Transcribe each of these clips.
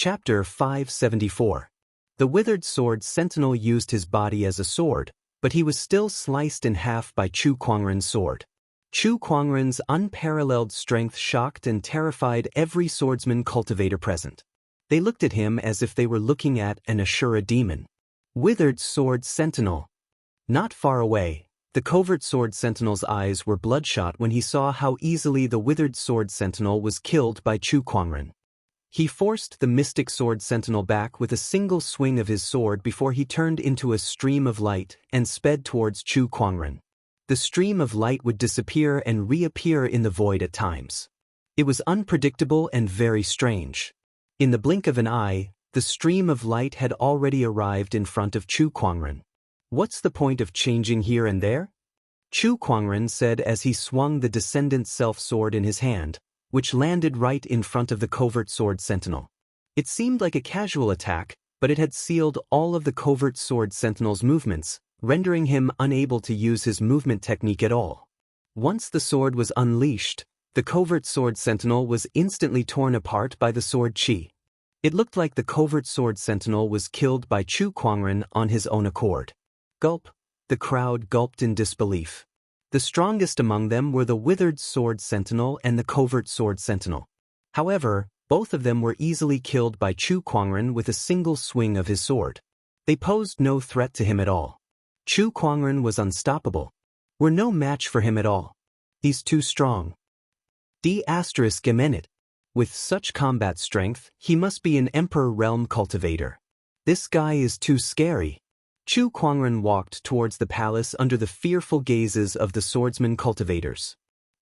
Chapter 574. The withered sword sentinel used his body as a sword, but he was still sliced in half by Chu Kuangren's sword. Chu Kuangren's unparalleled strength shocked and terrified every swordsman cultivator present. They looked at him as if they were looking at an Ashura demon. Withered sword sentinel. Not far away, the covert sword sentinel's eyes were bloodshot when he saw how easily the withered sword sentinel was killed by Chu Kuangren. He forced the mystic sword sentinel back with a single swing of his sword before he turned into a stream of light and sped towards Chu Kuangren. The stream of light would disappear and reappear in the void at times. It was unpredictable and very strange. In the blink of an eye, the stream of light had already arrived in front of Chu Kuangren. "What's the point of changing here and there?" Chu Kuangren said as he swung the descendant self-sword in his hand, which landed right in front of the covert sword sentinel. It seemed like a casual attack, but it had sealed all of the covert sword sentinel's movements, rendering him unable to use his movement technique at all. Once the sword was unleashed, the covert sword sentinel was instantly torn apart by the sword chi. It looked like the covert sword sentinel was killed by Chu Kuangren on his own accord. Gulp! The crowd gulped in disbelief. The strongest among them were the withered sword sentinel and the covert sword sentinel. However, both of them were easily killed by Chu Kuangren with a single swing of his sword. They posed no threat to him at all. Chu Kuangren was unstoppable. Were no match for him at all. He's too strong. D****. With such combat strength, he must be an Emperor Realm cultivator. This guy is too scary. Chu Kuangren walked towards the palace under the fearful gazes of the swordsman cultivators.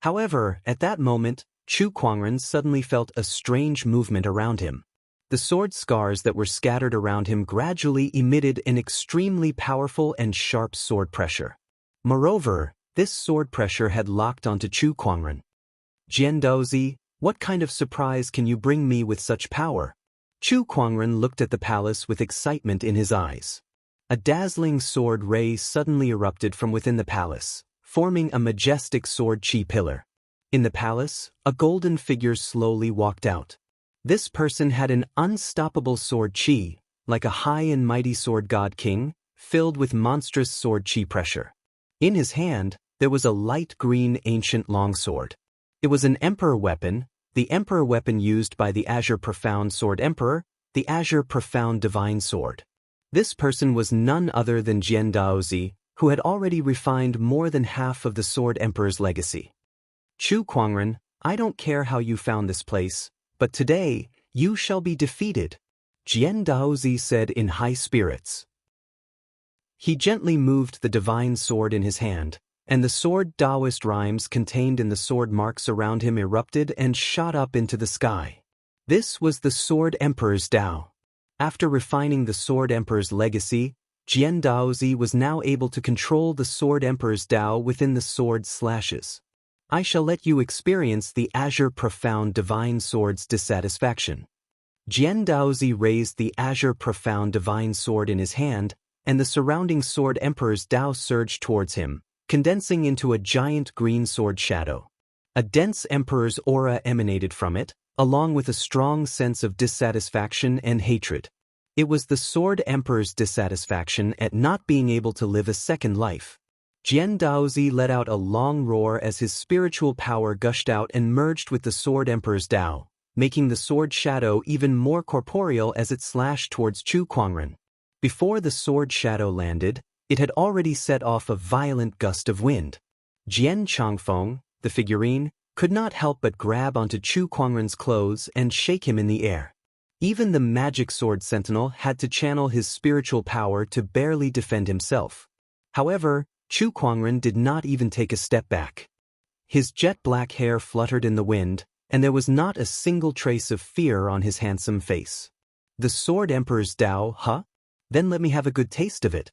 However, at that moment, Chu Kuangren suddenly felt a strange movement around him. The sword scars that were scattered around him gradually emitted an extremely powerful and sharp sword pressure. Moreover, this sword pressure had locked onto Chu Kuangren. "Jian Daozi, what kind of surprise can you bring me with such power?" Chu Kuangren looked at the palace with excitement in his eyes. A dazzling sword ray suddenly erupted from within the palace, forming a majestic sword chi pillar. In the palace, a golden figure slowly walked out. This person had an unstoppable sword chi, like a high and mighty sword god king, filled with monstrous sword chi pressure. In his hand, there was a light green ancient longsword. It was an emperor weapon, the emperor weapon used by the Azure Profound Sword Emperor, the Azure Profound Divine Sword. This person was none other than Jian Daozi, who had already refined more than half of the Sword Emperor's legacy. "Chu Kuangren, I don't care how you found this place, but today, you shall be defeated," Jian Daozi said in high spirits. He gently moved the divine sword in his hand, and the sword Taoist rhymes contained in the sword marks around him erupted and shot up into the sky. This was the Sword Emperor's Tao. After refining the Sword Emperor's legacy, Jian Daozi was now able to control the Sword Emperor's Tao within the sword slashes. "I shall let you experience the Azure Profound Divine Sword's dissatisfaction." Jian Daozi raised the Azure Profound Divine Sword in his hand, and the surrounding Sword Emperor's Tao surged towards him, condensing into a giant green sword shadow. A dense Emperor's aura emanated from it, along with a strong sense of dissatisfaction and hatred. It was the Sword Emperor's dissatisfaction at not being able to live a second life. Jian Daozi let out a long roar as his spiritual power gushed out and merged with the Sword Emperor's Tao, making the sword shadow even more corporeal as it slashed towards Chu Kuangren. Before the sword shadow landed, it had already set off a violent gust of wind. Jian Changfeng, the figurine, could not help but grab onto Chu Kuangren's clothes and shake him in the air. Even the magic sword sentinel had to channel his spiritual power to barely defend himself. However, Chu Kuangren did not even take a step back. His jet black hair fluttered in the wind, and there was not a single trace of fear on his handsome face. "The Sword Emperor's Tao, huh? Then let me have a good taste of it."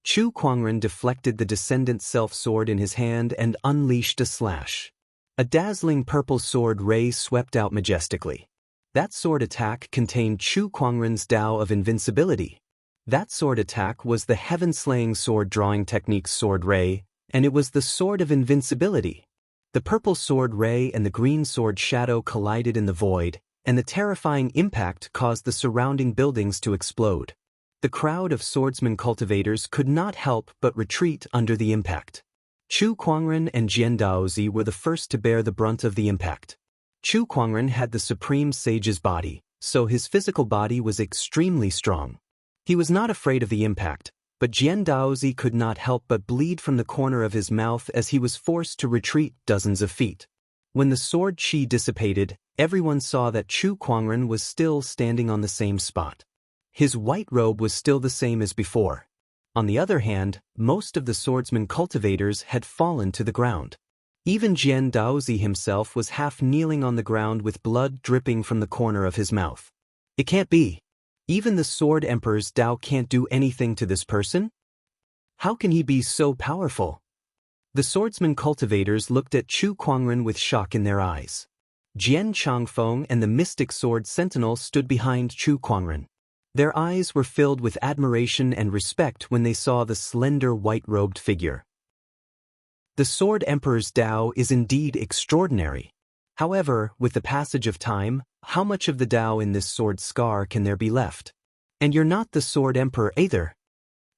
Chu Kuangren deflected the descendant self-sword in his hand and unleashed a slash. A dazzling purple sword ray swept out majestically. That sword attack contained Chu Kuangren's Tao of invincibility. That sword attack was the heaven-slaying sword drawing technique's sword ray, and it was the sword of invincibility. The purple sword ray and the green sword shadow collided in the void, and the terrifying impact caused the surrounding buildings to explode. The crowd of swordsman cultivators could not help but retreat under the impact. Chu Kuangren and Jian Daozi were the first to bear the brunt of the impact. Chu Kuangren had the supreme sage's body, so his physical body was extremely strong. He was not afraid of the impact, but Jian Daozi could not help but bleed from the corner of his mouth as he was forced to retreat dozens of feet. When the sword chi dissipated, everyone saw that Chu Kuangren was still standing on the same spot. His white robe was still the same as before. On the other hand, most of the swordsman cultivators had fallen to the ground. Even Jian Daozi himself was half kneeling on the ground with blood dripping from the corner of his mouth. It can't be. Even the Sword Emperor's Dao can't do anything to this person? How can he be so powerful? The swordsman cultivators looked at Chu Kuangren with shock in their eyes. Jian Changfeng and the mystic sword sentinel stood behind Chu Kuangren. Their eyes were filled with admiration and respect when they saw the slender white-robed figure. The Sword Emperor's Dao is indeed extraordinary. However, with the passage of time, how much of the Dao in this sword scar can there be left? And you're not the Sword Emperor either.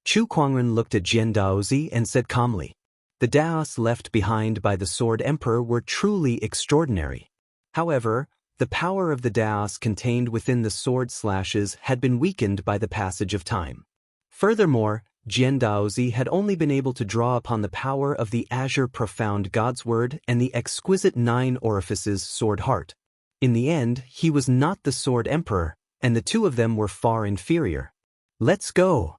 Chu Kuangren looked at Jian Daozi and said calmly, "The Daos left behind by the Sword Emperor were truly extraordinary. However, the power of the Daos contained within the sword slashes had been weakened by the passage of time. Furthermore, Jian Daozi had only been able to draw upon the power of the Azure Profound God's Word and the exquisite 9 orifices sword heart. In the end, he was not the Sword Emperor, and the two of them were far inferior. Let's go."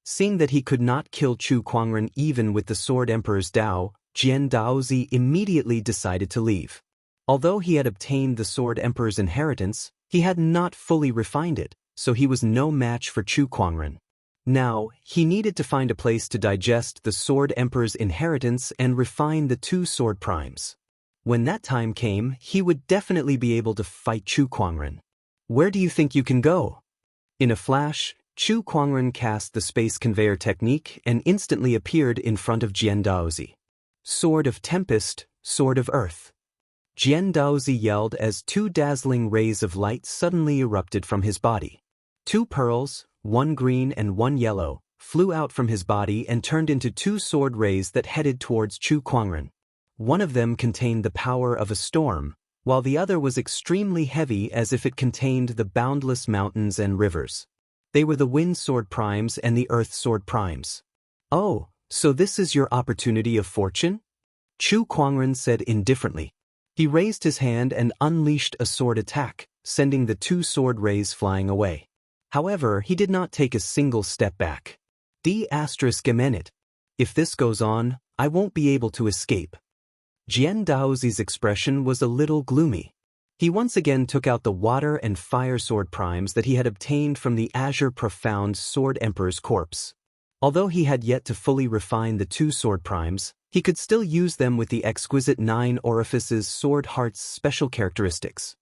Seeing that he could not kill Chu Kuangren even with the Sword Emperor's Dao, Jian Daozi immediately decided to leave. Although he had obtained the Sword Emperor's inheritance, he had not fully refined it, so he was no match for Chu Kuangren. Now, he needed to find a place to digest the Sword Emperor's inheritance and refine the 2 sword primes. When that time came, he would definitely be able to fight Chu Kuangren. "Where do you think you can go?" In a flash, Chu Kuangren cast the space conveyor technique and instantly appeared in front of Jian Daozi. "Sword of Tempest, Sword of Earth." Jian Daozi yelled as 2 dazzling rays of light suddenly erupted from his body. 2 pearls, 1 green and 1 yellow, flew out from his body and turned into 2 sword rays that headed towards Chu Kuangren. One of them contained the power of a storm, while the other was extremely heavy as if it contained the boundless mountains and rivers. They were the Wind Sword Primes and the Earth Sword Primes. "Oh, so this is your opportunity of fortune?" Chu Kuangren said indifferently. He raised his hand and unleashed a sword attack, sending the 2 sword rays flying away. However, he did not take a single step back. "****. If this goes on, I won't be able to escape." Jian Daozi's expression was a little gloomy. He once again took out the water and fire sword primes that he had obtained from the Azure Profound Sword Emperor's corpse. Although he had yet to fully refine the 2 sword primes, he could still use them with the exquisite 9 orifices sword heart's special characteristics.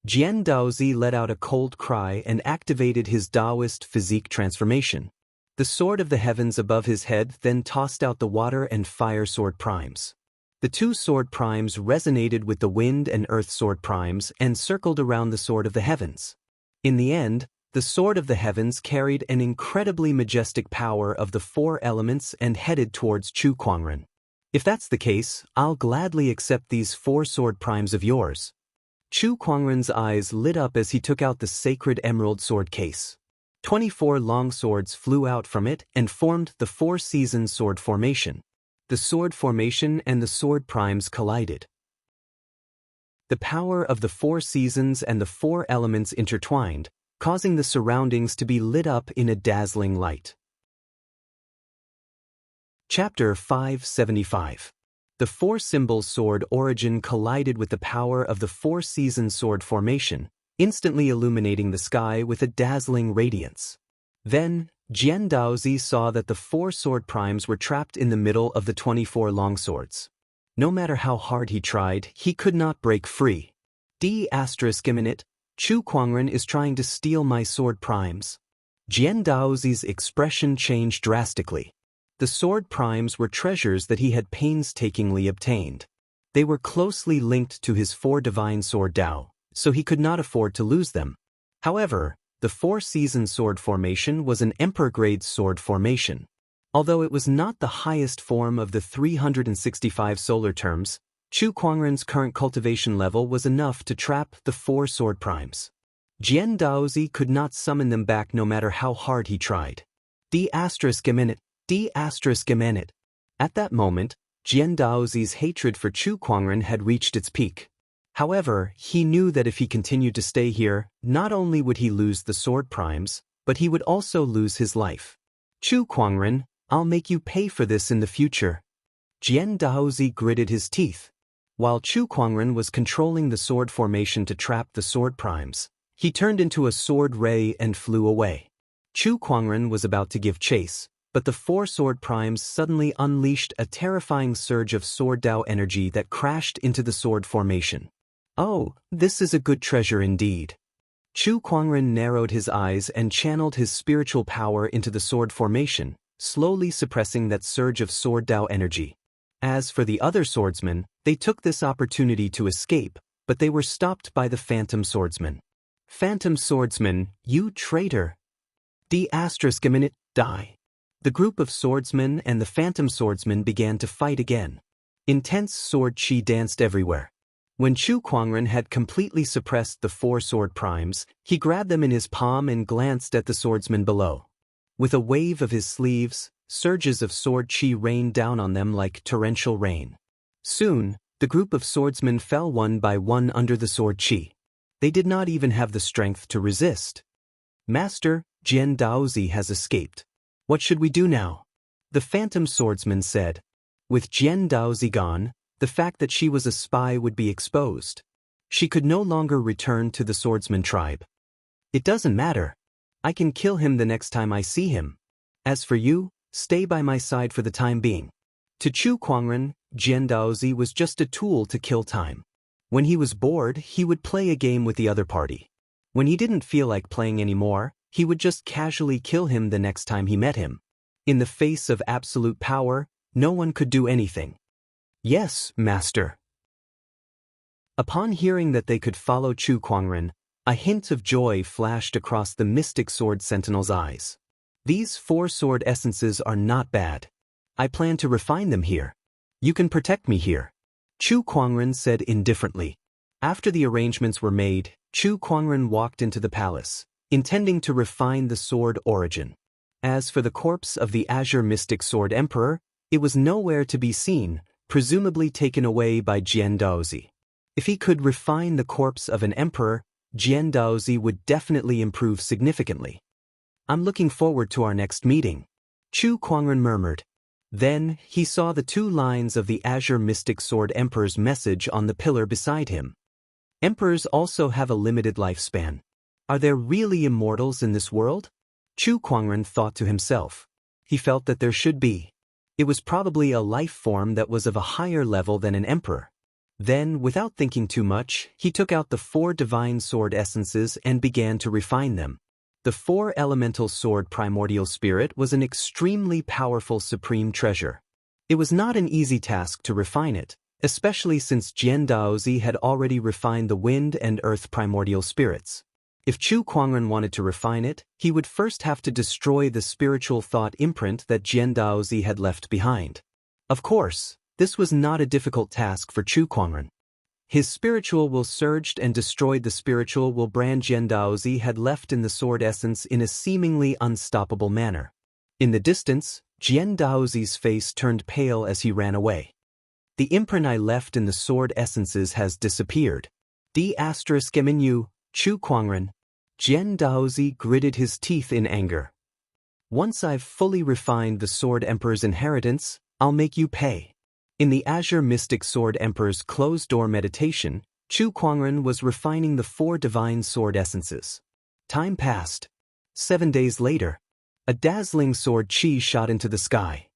Jian Daozi let out a cold cry and activated his Daoist physique transformation. The sword of the heavens above his head then tossed out the water and fire sword primes. The 2 sword primes resonated with the wind and earth sword primes and circled around the sword of the heavens. In the end, the sword of the heavens carried an incredibly majestic power of the 4 elements and headed towards Chu Kuangren. "If that's the case, I'll gladly accept these 4 sword primes of yours." Chu Kuangren's eyes lit up as he took out the sacred emerald sword case. 24 long swords flew out from it and formed the 4-season sword formation. The sword formation and the sword primes collided. The power of the 4 seasons and the 4 elements intertwined, causing the surroundings to be lit up in a dazzling light. Chapter 575. The 4-symbol sword origin collided with the power of the 4-season sword formation, instantly illuminating the sky with a dazzling radiance. Then, Jian Daozi saw that the 4 sword primes were trapped in the middle of the 24 longswords. No matter how hard he tried, he could not break free. ***, Chu Kuangren is trying to steal my sword primes. Jian Daozi's expression changed drastically. The sword primes were treasures that he had painstakingly obtained. They were closely linked to his 4 divine sword Dao, so he could not afford to lose them. However, the four-season sword formation was an emperor-grade sword formation. Although it was not the highest form of the 365 solar terms, Chu Kuangren's current cultivation level was enough to trap the four sword primes. Jian Daozi could not summon them back no matter how hard he tried. D****. At that moment, Jian Daozi's hatred for Chu Kuangren had reached its peak. However, he knew that if he continued to stay here, not only would he lose the sword primes, but he would also lose his life. Chu Kuangren, I'll make you pay for this in the future. Jian Daozi gritted his teeth. While Chu Kuangren was controlling the sword formation to trap the sword primes, he turned into a sword ray and flew away. Chu Kuangren was about to give chase, but the four sword primes suddenly unleashed a terrifying surge of sword Dao energy that crashed into the sword formation. Oh, this is a good treasure indeed. Chu Kuangren narrowed his eyes and channeled his spiritual power into the sword formation, slowly suppressing that surge of sword Dao energy. As for the other swordsmen, they took this opportunity to escape, but they were stopped by the phantom swordsman. Phantom swordsman, you traitor! Die. The group of swordsmen and the phantom swordsman began to fight again. Intense sword chi danced everywhere. When Chu Kuangren had completely suppressed the four sword primes, he grabbed them in his palm and glanced at the swordsman below. With a wave of his sleeves, surges of sword chi rained down on them like torrential rain. Soon, the group of swordsmen fell one by one under the sword chi. They did not even have the strength to resist. Master, Jian Daozi has escaped. What should we do now? The phantom swordsman said. With Jian Daozi gone, the fact that she was a spy would be exposed. She could no longer return to the swordsman tribe. It doesn't matter. I can kill him the next time I see him. As for you, stay by my side for the time being. To Chu Kuangren, Jian Daozi was just a tool to kill time. When he was bored, he would play a game with the other party. When he didn't feel like playing anymore, he would just casually kill him the next time he met him. In the face of absolute power, no one could do anything. Yes, master. Upon hearing that they could follow Chu Kuangren, a hint of joy flashed across the mystic sword sentinel's eyes. These four sword essences are not bad. I plan to refine them here. You can protect me here. Chu Kuangren said indifferently. After the arrangements were made, Chu Kuangren walked into the palace, intending to refine the sword origin. As for the corpse of the Azure Mystic Sword Emperor, it was nowhere to be seen, presumably taken away by Jian Daozi. If he could refine the corpse of an emperor, Jian Daozi would definitely improve significantly. I'm looking forward to our next meeting. Chu Kuangren murmured. Then, he saw the two lines of the Azure Mystic Sword Emperor's message on the pillar beside him. Emperors also have a limited lifespan. Are there really immortals in this world? Chu Kuangren thought to himself. He felt that there should be. It was probably a life form that was of a higher level than an emperor. Then, without thinking too much, he took out the four divine sword essences and began to refine them. The four elemental sword primordial spirit was an extremely powerful supreme treasure. It was not an easy task to refine it, especially since Jian Daozi had already refined the wind and earth primordial spirits. If Chu Kuangren wanted to refine it, he would first have to destroy the spiritual thought imprint that Jian Daozi had left behind. Of course, this was not a difficult task for Chu Kuangren. His spiritual will surged and destroyed the spiritual will Brand Jian Daozi had left in the sword essence in a seemingly unstoppable manner. In the distance, Jian Daozi's face turned pale as he ran away. The imprint I left in the sword essences has disappeared. D****, Chu Kuangren. Jian Daozi gritted his teeth in anger. Once I've fully refined the Sword Emperor's inheritance, I'll make you pay. In the Azure Mystic Sword Emperor's closed-door meditation, Chu Kuangren was refining the four divine sword essences. Time passed. 7 days later, a dazzling sword chi shot into the sky.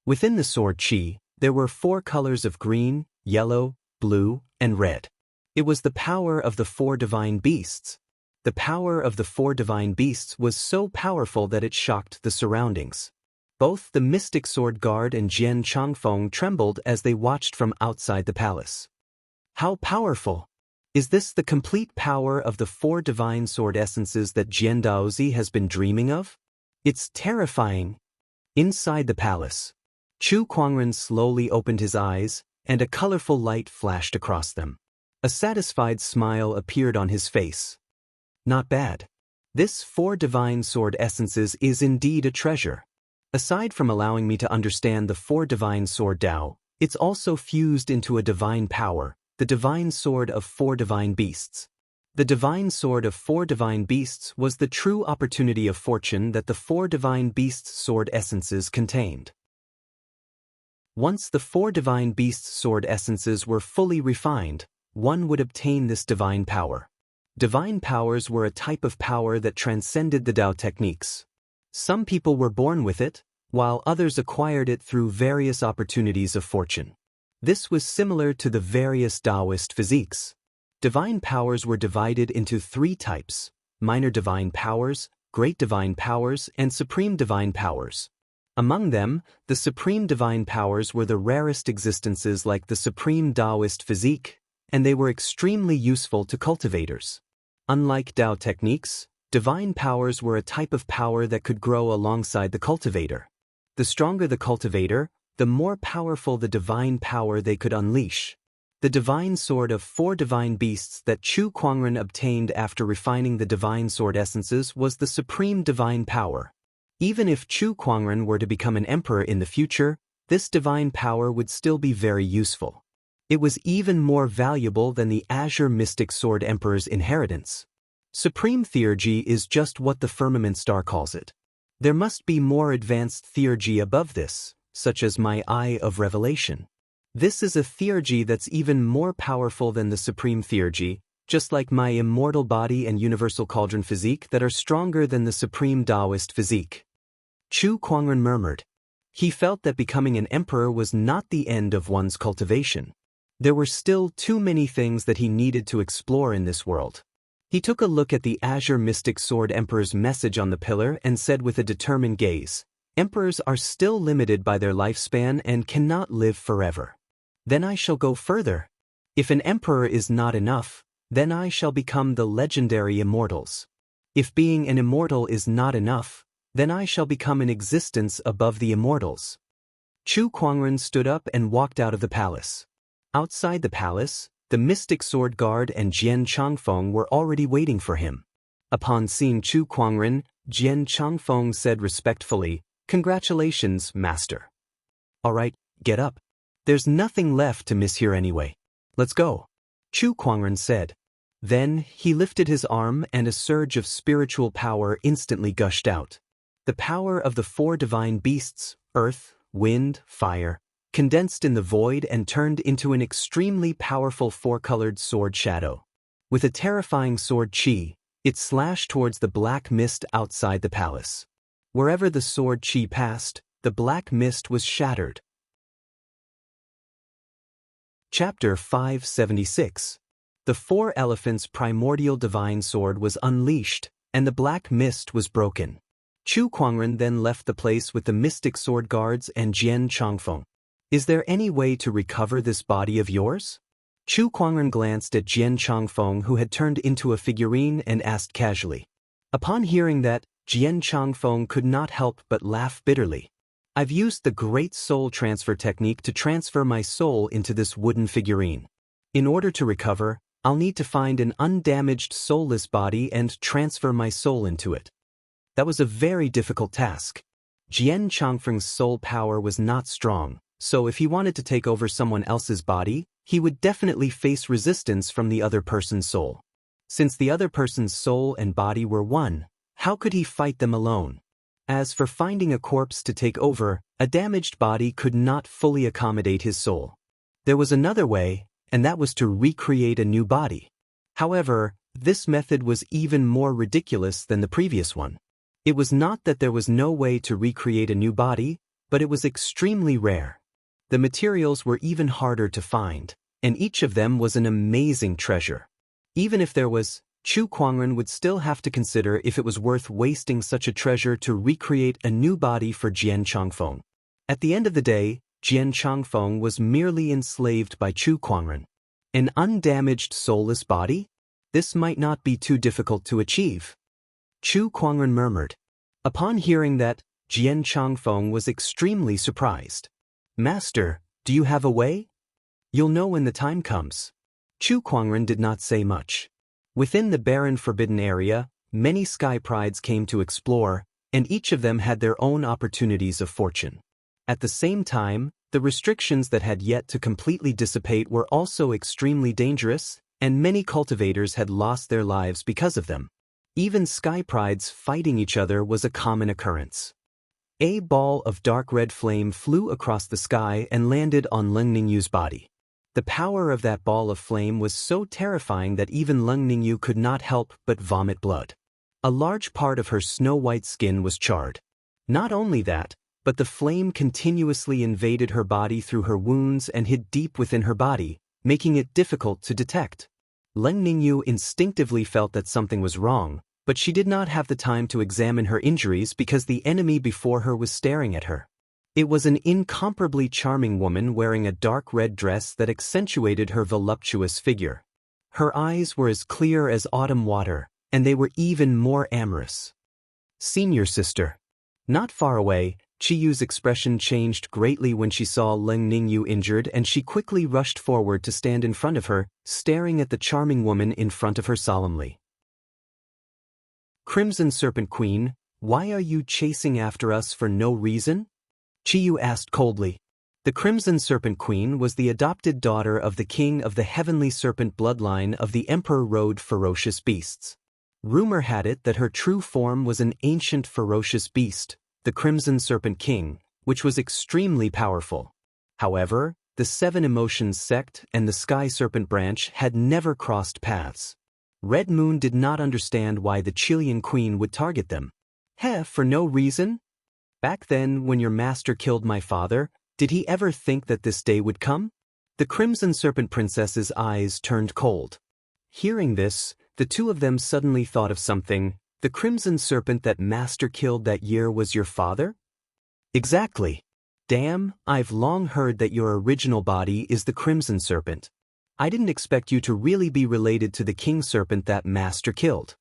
Within the sword chi, there were four colors of green, yellow, blue, and red. It was the power of the four divine beasts. The power of the four divine beasts was so powerful that it shocked the surroundings. Both the Mystic Sword Guard and Jian Changfeng trembled as they watched from outside the palace. How powerful! Is this the complete power of the 4 divine sword essences that Jian Daozi has been dreaming of? It's terrifying. Inside the palace, Chu Kuangren slowly opened his eyes, and a colorful light flashed across them. A satisfied smile appeared on his face. Not bad. This 4 divine sword essences is indeed a treasure. Aside from allowing me to understand the 4 divine sword Dao, it's also fused into a divine power, the divine sword of 4 divine beasts. The divine sword of 4 divine beasts was the true opportunity of fortune that the 4 divine beasts' sword essences contained. Once the 4 divine beasts' sword essences were fully refined, one would obtain this divine power. Divine powers were a type of power that transcended the Dao techniques. Some people were born with it, while others acquired it through various opportunities of fortune. This was similar to the various Taoist physiques. Divine powers were divided into 3 types: minor divine powers, great divine powers, and supreme divine powers. Among them, the supreme divine powers were the rarest existences like the supreme Taoist physique, and they were extremely useful to cultivators. Unlike Dao techniques, divine powers were a type of power that could grow alongside the cultivator. The stronger the cultivator, the more powerful the divine power they could unleash. The divine sword of 4 divine beasts that Chu Kuangren obtained after refining the divine sword essences was the supreme divine power. Even if Chu Kuangren were to become an emperor in the future, this divine power would still be very useful. It was even more valuable than the Azure Mystic Sword Emperor's inheritance. Supreme theurgy is just what the firmament star calls it. There must be more advanced theurgy above this, such as my Eye of Revelation. This is a theurgy that's even more powerful than the supreme theurgy, just like my immortal body and universal cauldron physique that are stronger than the supreme Taoist physique. Chu Kuangren murmured. He felt that becoming an emperor was not the end of one's cultivation. There were still too many things that he needed to explore in this world. He took a look at the Azure Mystic Sword Emperor's message on the pillar and said with a determined gaze, "Emperors are still limited by their lifespan and cannot live forever. Then I shall go further. If an emperor is not enough, then I shall become the legendary immortals. If being an immortal is not enough, then I shall become an existence above the immortals." Chu Kuangren stood up and walked out of the palace. Outside the palace, the mystic sword guard and Jian Changfeng were already waiting for him. Upon seeing Chu Kuangren, Jian Changfeng said respectfully, "Congratulations, master. All right, get up. There's nothing left to miss here anyway. Let's go," Chu Kuangren said. Then, he lifted his arm and a surge of spiritual power instantly gushed out. The power of the 4 divine beasts, earth, wind, fire, condensed in the void and turned into an extremely powerful 4-colored sword shadow. With a terrifying sword chi, it slashed towards the black mist outside the palace. Wherever the sword chi passed, the black mist was shattered. Chapter 576. The 4 Elephants' primordial divine sword was unleashed, and the black mist was broken. Chu Kuangren then left the place with the mystic sword guards and Jian Changfeng. "Is there any way to recover this body of yours?" Chu Kuangren glanced at Jian Changfeng, who had turned into a figurine, and asked casually. Upon hearing that, Jian Changfeng could not help but laugh bitterly. "I've used the great soul transfer technique to transfer my soul into this wooden figurine. In order to recover, I'll need to find an undamaged soulless body and transfer my soul into it." That was a very difficult task. Jian Changfeng's soul power was not strong, so if he wanted to take over someone else's body, he would definitely face resistance from the other person's soul. Since the other person's soul and body were one, how could he fight them alone? As for finding a corpse to take over, a damaged body could not fully accommodate his soul. There was another way, and that was to recreate a new body. However, this method was even more ridiculous than the previous one. It was not that there was no way to recreate a new body, but it was extremely rare. The materials were even harder to find, and each of them was an amazing treasure. Even if there was, Chu Kuangren would still have to consider if it was worth wasting such a treasure to recreate a new body for Jian Changfeng. At the end of the day, Jian Changfeng was merely enslaved by Chu Kuangren. An undamaged soulless body? This might not be too difficult to achieve. Chu Kuangren murmured. Upon hearing that, Jian Changfeng was extremely surprised. Master, do you have a way? You'll know when the time comes. Chu Kuangren did not say much. Within the barren forbidden area, many sky prides came to explore, and each of them had their own opportunities of fortune. At the same time, the restrictions that had yet to completely dissipate were also extremely dangerous, and many cultivators had lost their lives because of them. Even sky prides fighting each other was a common occurrence. A ball of dark red flame flew across the sky and landed on Leng Ningyu's body. The power of that ball of flame was so terrifying that even Leng Ningyu could not help but vomit blood. A large part of her snow-white skin was charred. Not only that, but the flame continuously invaded her body through her wounds and hid deep within her body, making it difficult to detect. Leng Ningyu instinctively felt that something was wrong, but she did not have the time to examine her injuries because the enemy before her was staring at her. It was an incomparably charming woman wearing a dark red dress that accentuated her voluptuous figure. Her eyes were as clear as autumn water, and they were even more amorous. Senior sister. Not far away, Chiyu's expression changed greatly when she saw Leng Ningyu injured, and she quickly rushed forward to stand in front of her, staring at the charming woman in front of her solemnly. Crimson Serpent Queen, why are you chasing after us for no reason? Chiyu asked coldly. The Crimson Serpent Queen was the adopted daughter of the king of the Heavenly Serpent bloodline of the Emperor Road Ferocious Beasts. Rumor had it that her true form was an ancient ferocious beast, the Crimson Serpent King, which was extremely powerful. However, the Seven Emotions sect and the Sky Serpent branch had never crossed paths. Red Moon did not understand why the Chilean Queen would target them. For no reason? Back then, when your master killed my father, did he ever think that this day would come? The Crimson Serpent Princess's eyes turned cold. Hearing this, the two of them suddenly thought of something. The Crimson Serpent that master killed that year was your father? Exactly. Damn, I've long heard that your original body is the Crimson Serpent. I didn't expect you to really be related to the King Serpent that master killed.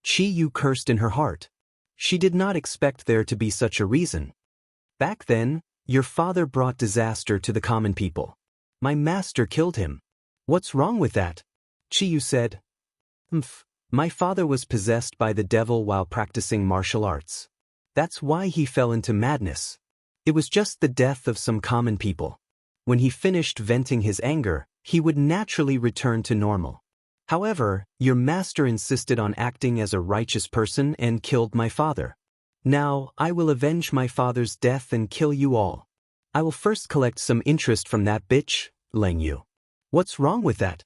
Chiyu cursed in her heart. She did not expect there to be such a reason. Back then, your father brought disaster to the common people. My master killed him. What's wrong with that? Chiyu said. My father was possessed by the devil while practicing martial arts. That's why he fell into madness. It was just the death of some common people. When he finished venting his anger, he would naturally return to normal. However, your master insisted on acting as a righteous person and killed my father. Now, I will avenge my father's death and kill you all. I will first collect some interest from that bitch, Leng Yu. What's wrong with that?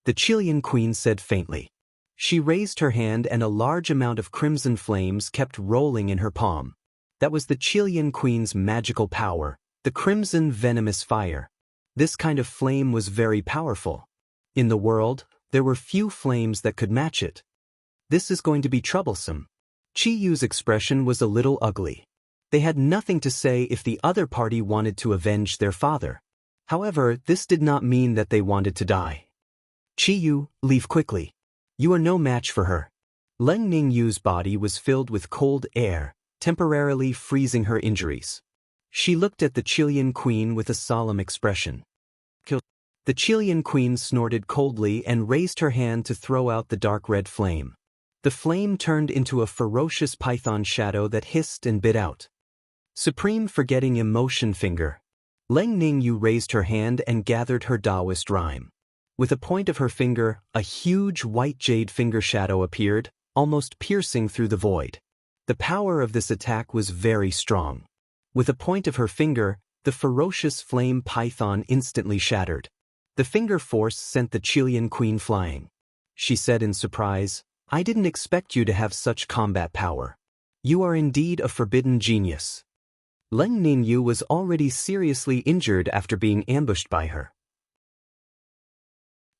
The Chilean Queen said faintly. She raised her hand and a large amount of crimson flames kept rolling in her palm. That was the Chilean Queen's magical power, the crimson venomous fire. This kind of flame was very powerful. In the world, there were few flames that could match it. This is going to be troublesome. Chiyu's expression was a little ugly. They had nothing to say if the other party wanted to avenge their father. However, this did not mean that they wanted to die. Chiyu, leave quickly. You are no match for her. Leng Ningyu's body was filled with cold air, temporarily freezing her injuries. She looked at the Chilean Queen with a solemn expression. The Chilean Queen snorted coldly and raised her hand to throw out the dark red flame. The flame turned into a ferocious python shadow that hissed and bit out. Supreme Forgetting Emotion Finger. Leng Ningyu raised her hand and gathered her Taoist rhyme. With a point of her finger, a huge white jade finger shadow appeared, almost piercing through the void. The power of this attack was very strong. With a point of her finger, the ferocious flame python instantly shattered. The finger force sent the Chilean Queen flying. She said in surprise, I didn't expect you to have such combat power. You are indeed a forbidden genius. Leng Ningyu was already seriously injured after being ambushed by her.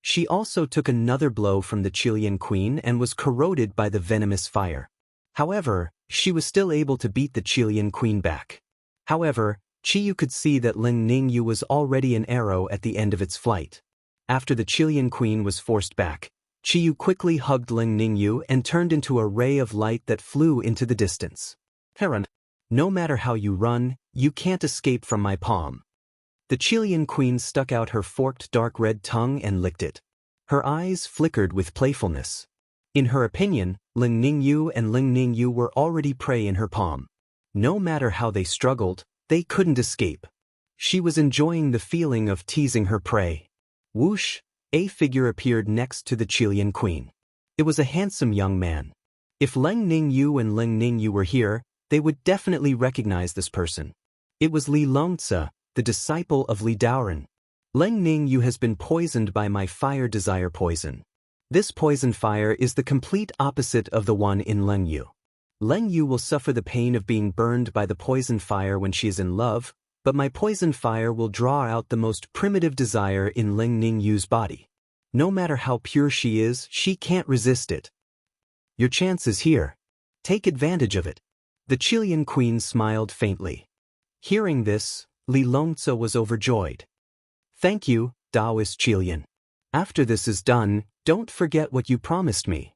She also took another blow from the Chilean Queen and was corroded by the venomous fire. However, she was still able to beat the Chilean Queen back. However, Chiyu could see that Leng Ningyu was already an arrow at the end of its flight. After the Chilean queen was forced back, Qiyu quickly hugged Ling Ningyu and turned into a ray of light that flew into the distance. Heron, no matter how you run, you can't escape from my palm. The Chilean queen stuck out her forked dark red tongue and licked it. Her eyes flickered with playfulness. In her opinion, Ling Ningyu were already prey in her palm. No matter how they struggled, they couldn't escape. She was enjoying the feeling of teasing her prey. Whoosh! A figure appeared next to the Chilean queen. It was a handsome young man. If Ling Ningyu were here, they would definitely recognize this person. It was Li Longzi, the disciple of Li Daoren. Ling Ningyu has been poisoned by my fire desire poison. This poison fire is the complete opposite of the one in Ling Yu. Ling Yu will suffer the pain of being burned by the poison fire when she is in love, but my poison fire will draw out the most primitive desire in Ling Ningyu's body. No matter how pure she is, she can't resist it. Your chance is here. Take advantage of it. The Chilean queen smiled faintly. Hearing this, Li Longzi was overjoyed. Thank you, Taoist Chilean. After this is done, don't forget what you promised me.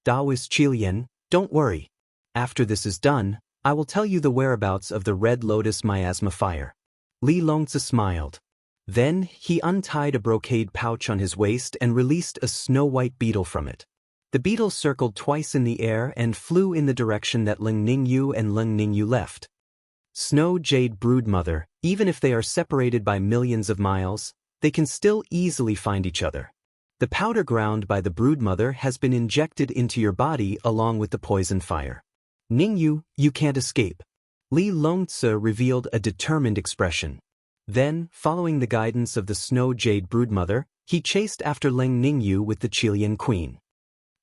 Taoist Chilean, don't worry. After this is done, I will tell you the whereabouts of the Red Lotus Miasma fire. Li Longzi smiled. Then, he untied a brocade pouch on his waist and released a snow-white beetle from it. The beetle circled twice in the air and flew in the direction that Ling Ningyu left. Snow Jade Broodmother, even if they are separated by millions of miles, they can still easily find each other. The powder ground by the Broodmother has been injected into your body along with the poison fire. Ningyu, you can't escape. Li Longzi revealed a determined expression. Then, following the guidance of the Snow Jade Broodmother, he chased after Ling Ningyu with the Chilean queen.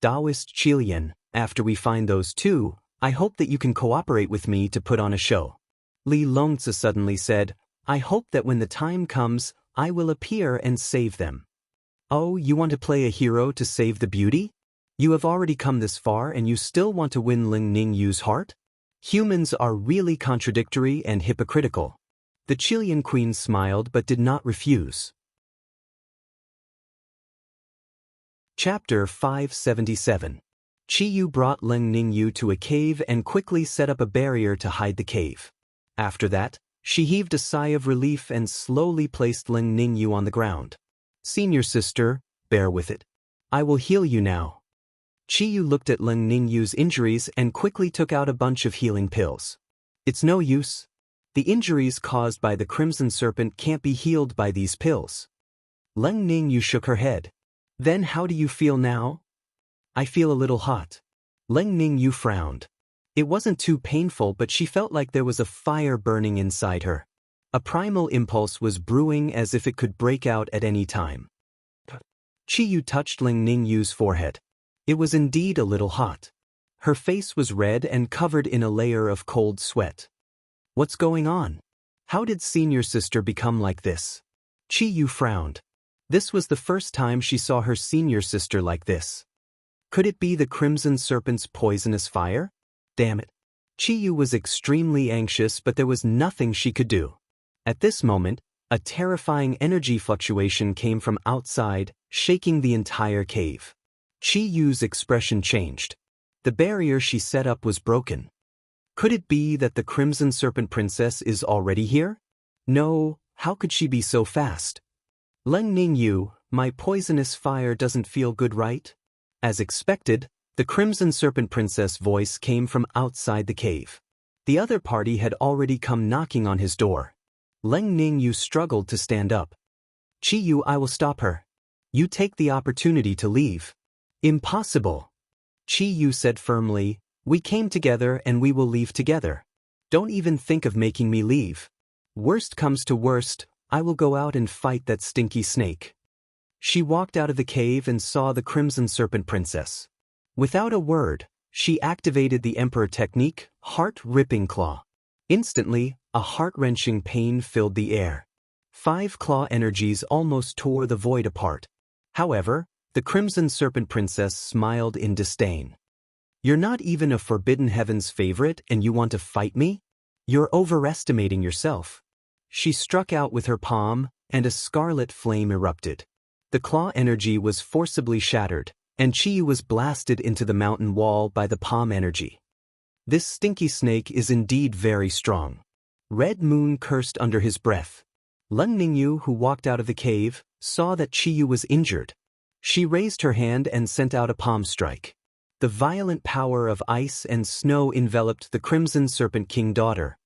Taoist Chilean, after we find those two, I hope that you can cooperate with me to put on a show. Li Longzi suddenly said, I hope that when the time comes, I will appear and save them. Oh, you want to play a hero to save the beauty? You have already come this far and you still want to win Ling Ningyu's heart? Humans are really contradictory and hypocritical. The Chilean queen smiled but did not refuse. Chapter 577. Qiyu brought Ling Ningyu to a cave and quickly set up a barrier to hide the cave. After that, she heaved a sigh of relief and slowly placed Ling Ningyu on the ground. Senior sister, bear with it. I will heal you now. Qiyu looked at Ling Ningyu's injuries and quickly took out a bunch of healing pills. It's no use. The injuries caused by the Crimson Serpent can't be healed by these pills. Ling Ningyu shook her head. Then how do you feel now? I feel a little hot. Ling Ningyu frowned. It wasn't too painful, but she felt like there was a fire burning inside her. A primal impulse was brewing as if it could break out at any time. Qiyu touched Ling Ningyu's forehead. It was indeed a little hot. Her face was red and covered in a layer of cold sweat. What's going on? How did senior sister become like this? Qiyu frowned. This was the first time she saw her senior sister like this. Could it be the Crimson Serpent's poisonous fire? Damn it. Qiyu was extremely anxious, but there was nothing she could do. At this moment, a terrifying energy fluctuation came from outside, shaking the entire cave. Qiyu's expression changed. The barrier she set up was broken. Could it be that the Crimson Serpent Princess is already here? No, how could she be so fast? Ling Ningyu, my poisonous fire doesn't feel good, right? As expected, the Crimson Serpent Princess' voice came from outside the cave. The other party had already come knocking on his door. Ling Ningyu struggled to stand up. Qiyu, I will stop her. You take the opportunity to leave. Impossible. Qiyu said firmly, we came together and we will leave together. Don't even think of making me leave. Worst comes to worst, I will go out and fight that stinky snake. She walked out of the cave and saw the Crimson Serpent Princess. Without a word, she activated the Emperor technique, Heart-Ripping Claw. Instantly, a heart-wrenching pain filled the air. 5 claw energies almost tore the void apart. However, the Crimson Serpent Princess smiled in disdain. You're not even a Forbidden Heavens favorite and you want to fight me? You're overestimating yourself. She struck out with her palm, and a scarlet flame erupted. The claw energy was forcibly shattered, and Qiyu was blasted into the mountain wall by the palm energy. This stinky snake is indeed very strong. Red Moon cursed under his breath. Leng Ningyu, who walked out of the cave, saw that Qiyu was injured. She raised her hand and sent out a palm strike. The violent power of ice and snow enveloped the Crimson Serpent King daughter.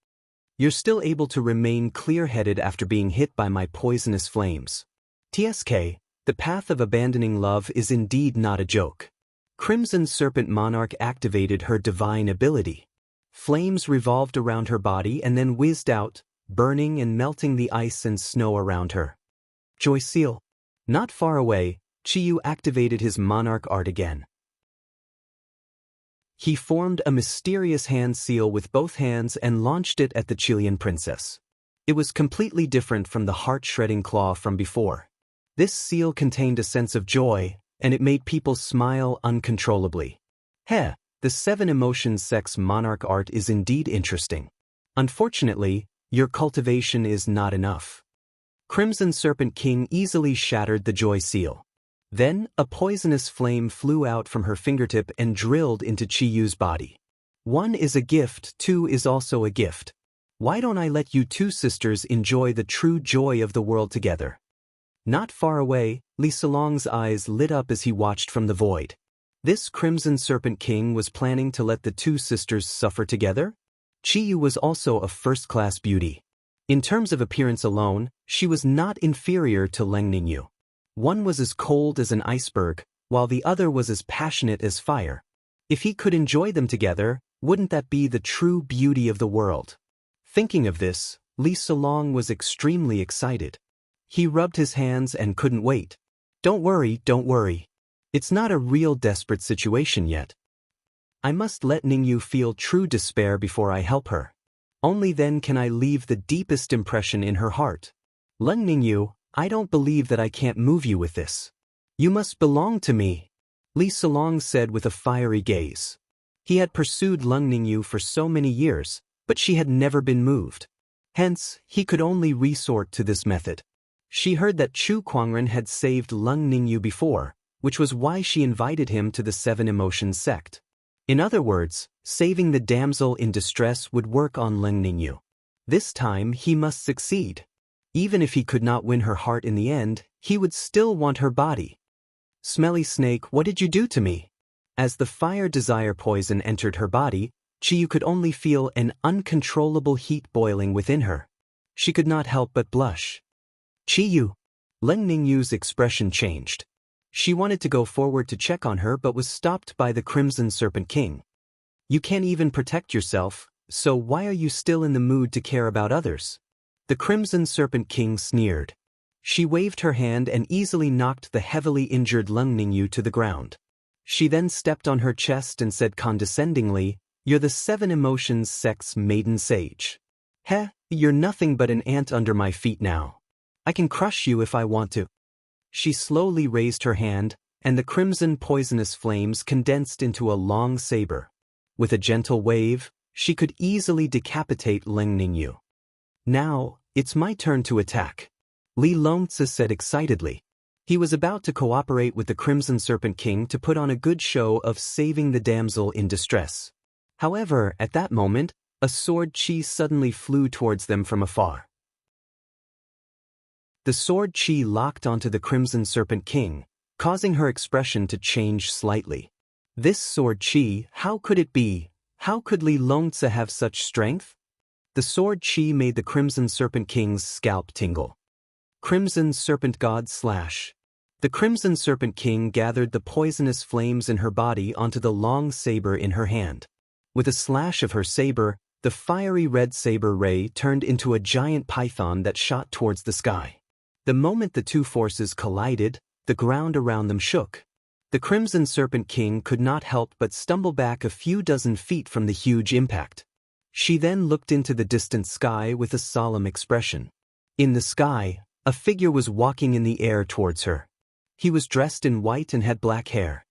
You're still able to remain clear-headed after being hit by my poisonous flames. TSK, the path of abandoning love is indeed not a joke. Crimson Serpent Monarch activated her divine ability. Flames revolved around her body and then whizzed out, burning and melting the ice and snow around her. Joy Seal. Not far away, Qiyu activated his monarch art again. He formed a mysterious hand seal with both hands and launched it at the Chilean princess. It was completely different from the heart-shredding claw from before. This seal contained a sense of joy, and it made people smile uncontrollably. The 7 Emotions sects monarch art is indeed interesting. Unfortunately, your cultivation is not enough. Crimson Serpent King easily shattered the joy seal. Then, a poisonous flame flew out from her fingertip and drilled into Qiyu's body. 1 is a gift, 2 is also a gift. Why don't I let you two sisters enjoy the true joy of the world together? Not far away, Li Salong's eyes lit up as he watched from the void. This Crimson Serpent King was planning to let the two sisters suffer together? Qiyu was also a first-class beauty. In terms of appearance alone, she was not inferior to Leng Ningyu. One was as cold as an iceberg, while the other was as passionate as fire. If he could enjoy them together, wouldn't that be the true beauty of the world? Thinking of this, Li Salong was extremely excited. He rubbed his hands and couldn't wait. Don't worry. It's not a real desperate situation yet. I must let Ningyu feel true despair before I help her. Only then can I leave the deepest impression in her heart. Leng Ningyu, I don't believe that I can't move you with this. You must belong to me, Li Salong said with a fiery gaze. He had pursued Leng Ningyu for so many years, but she had never been moved. Hence, he could only resort to this method. She heard that Chu Kuangren had saved Leng Ningyu before, which was why she invited him to the 7 Emotions sect. In other words, saving the damsel in distress would work on Leng Ningyu. This time he must succeed. Even if he could not win her heart in the end, he would still want her body. Smelly snake, what did you do to me? As the fire desire poison entered her body, Qiyu could only feel an uncontrollable heat boiling within her. She could not help but blush. Qiyu. Leng Ningyu's expression changed. She wanted to go forward to check on her but was stopped by the Crimson Serpent King. You can't even protect yourself, so why are you still in the mood to care about others? The Crimson Serpent King sneered. She waved her hand and easily knocked the heavily injured Leng Ningyu to the ground. She then stepped on her chest and said condescendingly, "You're the 7 Emotions sect's maiden sage. You're nothing but an ant under my feet now. I can crush you if I want to." She slowly raised her hand, and the crimson poisonous flames condensed into a long saber. With a gentle wave, she could easily decapitate Leng Ningyu. Now, it's my turn to attack, Li Longzi said excitedly. He was about to cooperate with the Crimson Serpent King to put on a good show of saving the damsel in distress. However, at that moment, a sword chi suddenly flew towards them from afar. The sword chi locked onto the Crimson Serpent King, causing her expression to change slightly. This sword chi, how could it be? How could Li Longzi have such strength? The sword chi made the Crimson Serpent King's scalp tingle. Crimson Serpent God slash. The Crimson Serpent King gathered the poisonous flames in her body onto the long saber in her hand. With a slash of her saber, the fiery red saber ray turned into a giant python that shot towards the sky. The moment the two forces collided, the ground around them shook. The Crimson Serpent King could not help but stumble back a few dozen feet from the huge impact. She then looked into the distant sky with a solemn expression. In the sky, a figure was walking in the air towards her. He was dressed in white and had black hair.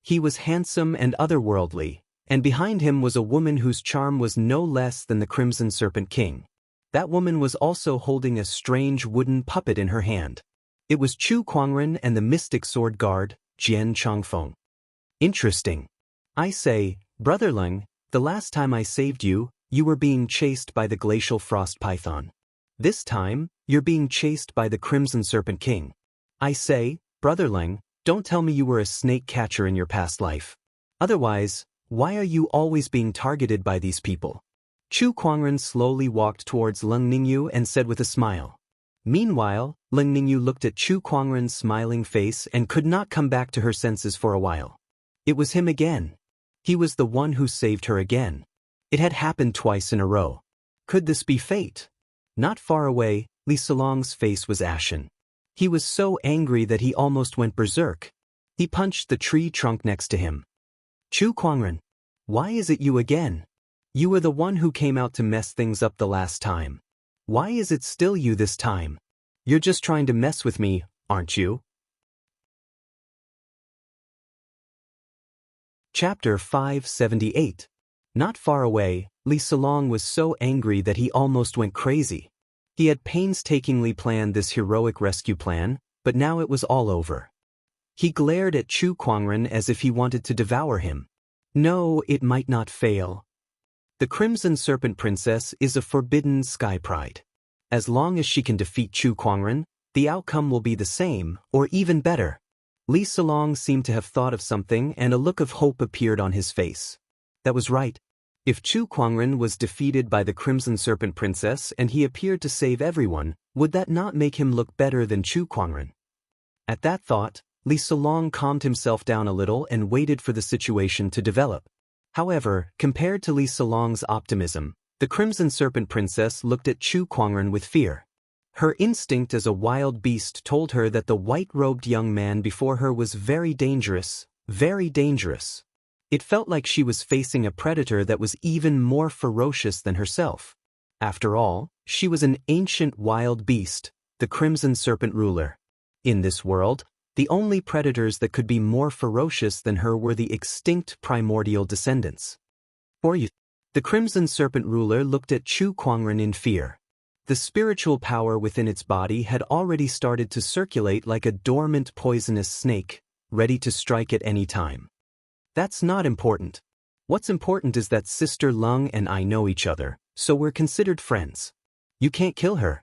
He was handsome and otherworldly, and behind him was a woman whose charm was no less than the Crimson Serpent King. That woman was also holding a strange wooden puppet in her hand. It was Chu Kuangren and the mystic sword guard, Jian Changfeng. Interesting. I say, Brother Leng, the last time I saved you, you were being chased by the glacial frost python. This time, you're being chased by the Crimson Serpent King. I say, Brother Leng, don't tell me you were a snake catcher in your past life. Otherwise, why are you always being targeted by these people? Chu Kuangren slowly walked towards Leng Ningyu and said with a smile. Meanwhile, Leng Ningyu looked at Chu Kuangren's smiling face and could not come back to her senses for a while. It was him again. He was the one who saved her again. It had happened twice in a row. Could this be fate? Not far away, Li Solong's face was ashen. He was so angry that he almost went berserk. He punched the tree trunk next to him. Chu Kuangren, why is it you again? You were the one who came out to mess things up the last time. Why is it still you this time? You're just trying to mess with me, aren't you? Chapter 578. Not far away, Li Solong was so angry that he almost went crazy. He had painstakingly planned this heroic rescue plan, but now it was all over. He glared at Chu Kuangren as if he wanted to devour him. No, it might not fail. The Crimson Serpent Princess is a forbidden sky pride. As long as she can defeat Chu Kuangren, the outcome will be the same, or even better. Li Solong seemed to have thought of something and a look of hope appeared on his face. That was right. If Chu Kuangren was defeated by the Crimson Serpent Princess and he appeared to save everyone, would that not make him look better than Chu Kuangren? At that thought, Li Solong calmed himself down a little and waited for the situation to develop. However, compared to Li Solong's optimism, the Crimson Serpent Princess looked at Chu Kuangren with fear. Her instinct as a wild beast told her that the white-robed young man before her was very dangerous, very dangerous. It felt like she was facing a predator that was even more ferocious than herself. After all, she was an ancient wild beast, the Crimson Serpent ruler. In this world, the only predators that could be more ferocious than her were the extinct primordial descendants. For you, the Crimson Serpent ruler looked at Chu Kuangren in fear. The spiritual power within its body had already started to circulate like a dormant poisonous snake, ready to strike at any time. That's not important. What's important is that Sister Leng and I know each other, so we're considered friends. You can't kill her,